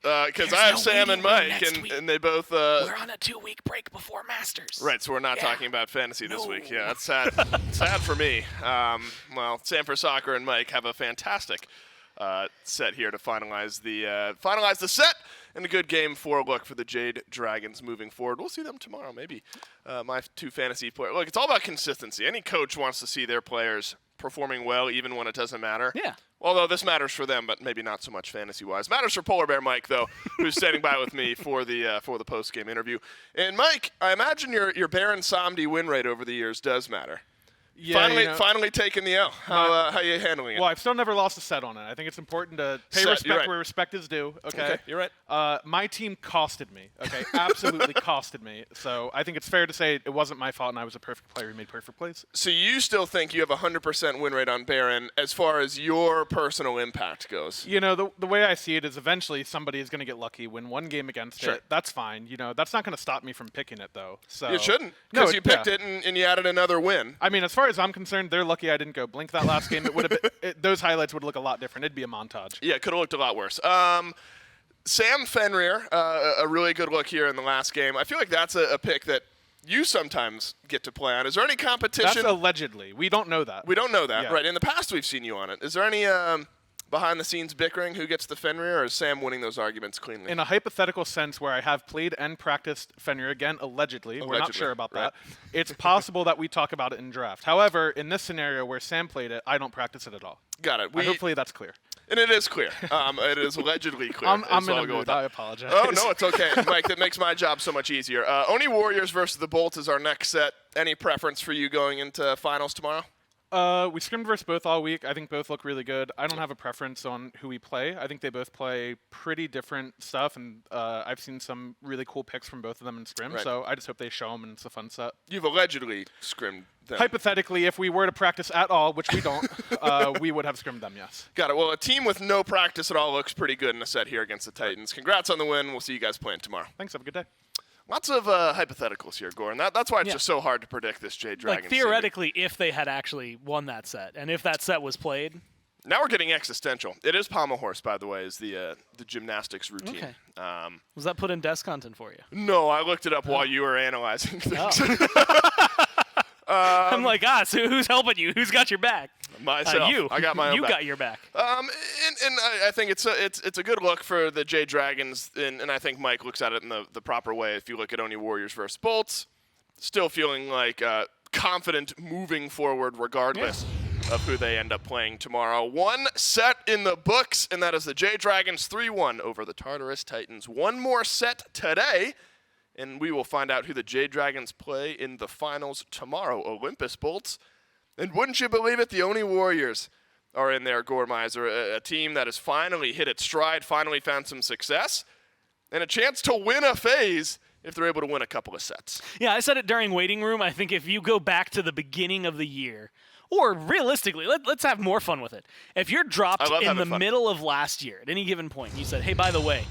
Because I have Sam and Mike, and they both... We're on a 2-week break before Masters. Right, so we're not talking about fantasy this week. Yeah, that's sad. Sad for me. Well, Sam for Soccer and Mike have a fantastic set here to finalize the set and a good Game 4 look for the Jade Dragons moving forward. We'll see them tomorrow, maybe. My 2 fantasy players. Look, it's all about consistency. Any coach wants to see their players performing well even when it doesn't matter. Yeah. Although this matters for them, but maybe not so much fantasy-wise. Matters for Polar Bear Mike, though, who's standing by with me for the post-game interview. And Mike, I imagine your Baron Samdi win rate over the years does matter. Yeah, finally taking the L. How are you handling it? Well, I've still never lost a set on it. I think it's important to pay respect where respect is due. Okay, you're right. My team costed me. Okay, absolutely costed me. So I think it's fair to say it wasn't my fault, and I was a perfect player who made perfect plays. So you still think you have a 100% win rate on Baron as far as your personal impact goes? The way I see it is eventually somebody is going to get lucky, win one game against it. That's fine. That's not going to stop me from picking it, though. So you shouldn't, because you picked it and you added another win. I mean, as far as I'm concerned, they're lucky I didn't go blink that last game. It would have been, those highlights would look a lot different. It'd be a montage. Yeah, it could have looked a lot worse. Sam Fenrir, a really good look here in the last game. I feel like that's a pick that you sometimes get to play on. Is there any competition? That's allegedly. We don't know that. We don't know that, right. In the past, we've seen you on it. Is there any behind-the-scenes bickering who gets the Fenrir, or is Sam winning those arguments cleanly? In a hypothetical sense where I have played and practiced Fenrir, again, allegedly, we're not sure about that, it's possible that we talk about it in draft. However, in this scenario where Sam played it, I don't practice it at all. Got it. Hopefully that's clear. And it is clear. It is allegedly clear. I'm in a mood. I apologize. Oh, no, it's okay. Mike, that makes my job so much easier. Oni Warriors versus the Bolt is our next set. Any preference for you going into finals tomorrow? We scrimmed versus both all week. I think both look really good. I don't have a preference on who we play. I think they both play pretty different stuff, and I've seen some really cool picks from both of them in scrim, so I just hope they show them, and it's a fun set. You've allegedly scrimmed them. Hypothetically, if we were to practice at all, which we don't, we would have scrimmed them, yes. Got it. Well, a team with no practice at all looks pretty good in a set here against the Titans. Congrats on the win. We'll see you guys playing tomorrow. Thanks. Have a good day. Lots of hypotheticals here, Goran. That's why it's just so hard to predict this Jade Dragons. Like, theoretically, if they had actually won that set, and if that set was played. Now we're getting existential. It is Pommel Horse, by the way, is the gymnastics routine. Okay. Was that put in desk content for you? No, I looked it up while you were analyzing things. I'm like, so who's helping you? Who's got your back? Myself. You. I got my own You back. got your back. And I think it's a good look for the Jade Dragons, and I think Mike looks at it in the proper way. If you look at Oni Warriors versus Bolts, still feeling like confident moving forward regardless of who they end up playing tomorrow. One set in the books, and that is the Jade Dragons 3-1 over the Tartarus Titans. One more set today, and we will find out who the Jade Dragons play in the finals tomorrow. Olympus Bolts. And wouldn't you believe it, the Oni Warriors are in there, Gormizer, a team that has finally hit its stride, finally found some success, and a chance to win a phase if they're able to win a couple of sets. Yeah, I said it during waiting room. I think if you go back to the beginning of the year, or realistically, let's have more fun with it. If you're dropped in the middle of last year at any given point, and you said, hey, by the way,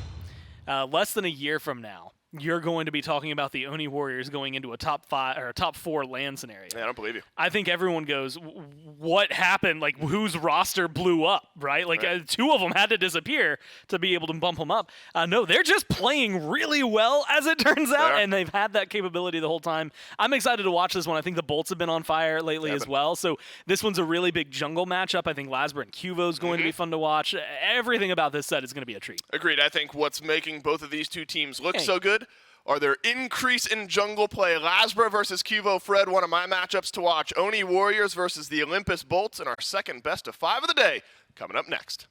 less than a year from now, you're going to be talking about the Oni Warriors going into a top 5 or a top 4 LAN scenario. Yeah, I don't believe you. I think everyone goes, what happened? Like, whose roster blew up, right? Like, two of them had to disappear to be able to bump them up. No, they're just playing really well, as it turns out, and they've had that capability the whole time. I'm excited to watch this one. I think the Bolts have been on fire lately as well, so this one's a really big jungle matchup. I think Lasber and Cuvo is going to be fun to watch. Everything about this set is going to be a treat. Agreed. I think what's making both of these two teams look so good are their increase in jungle play. Lasbra versus Cuvo Fred, one of my matchups to watch. Oni Warriors versus the Olympus Bolts, and our second best of 5 of the day coming up next.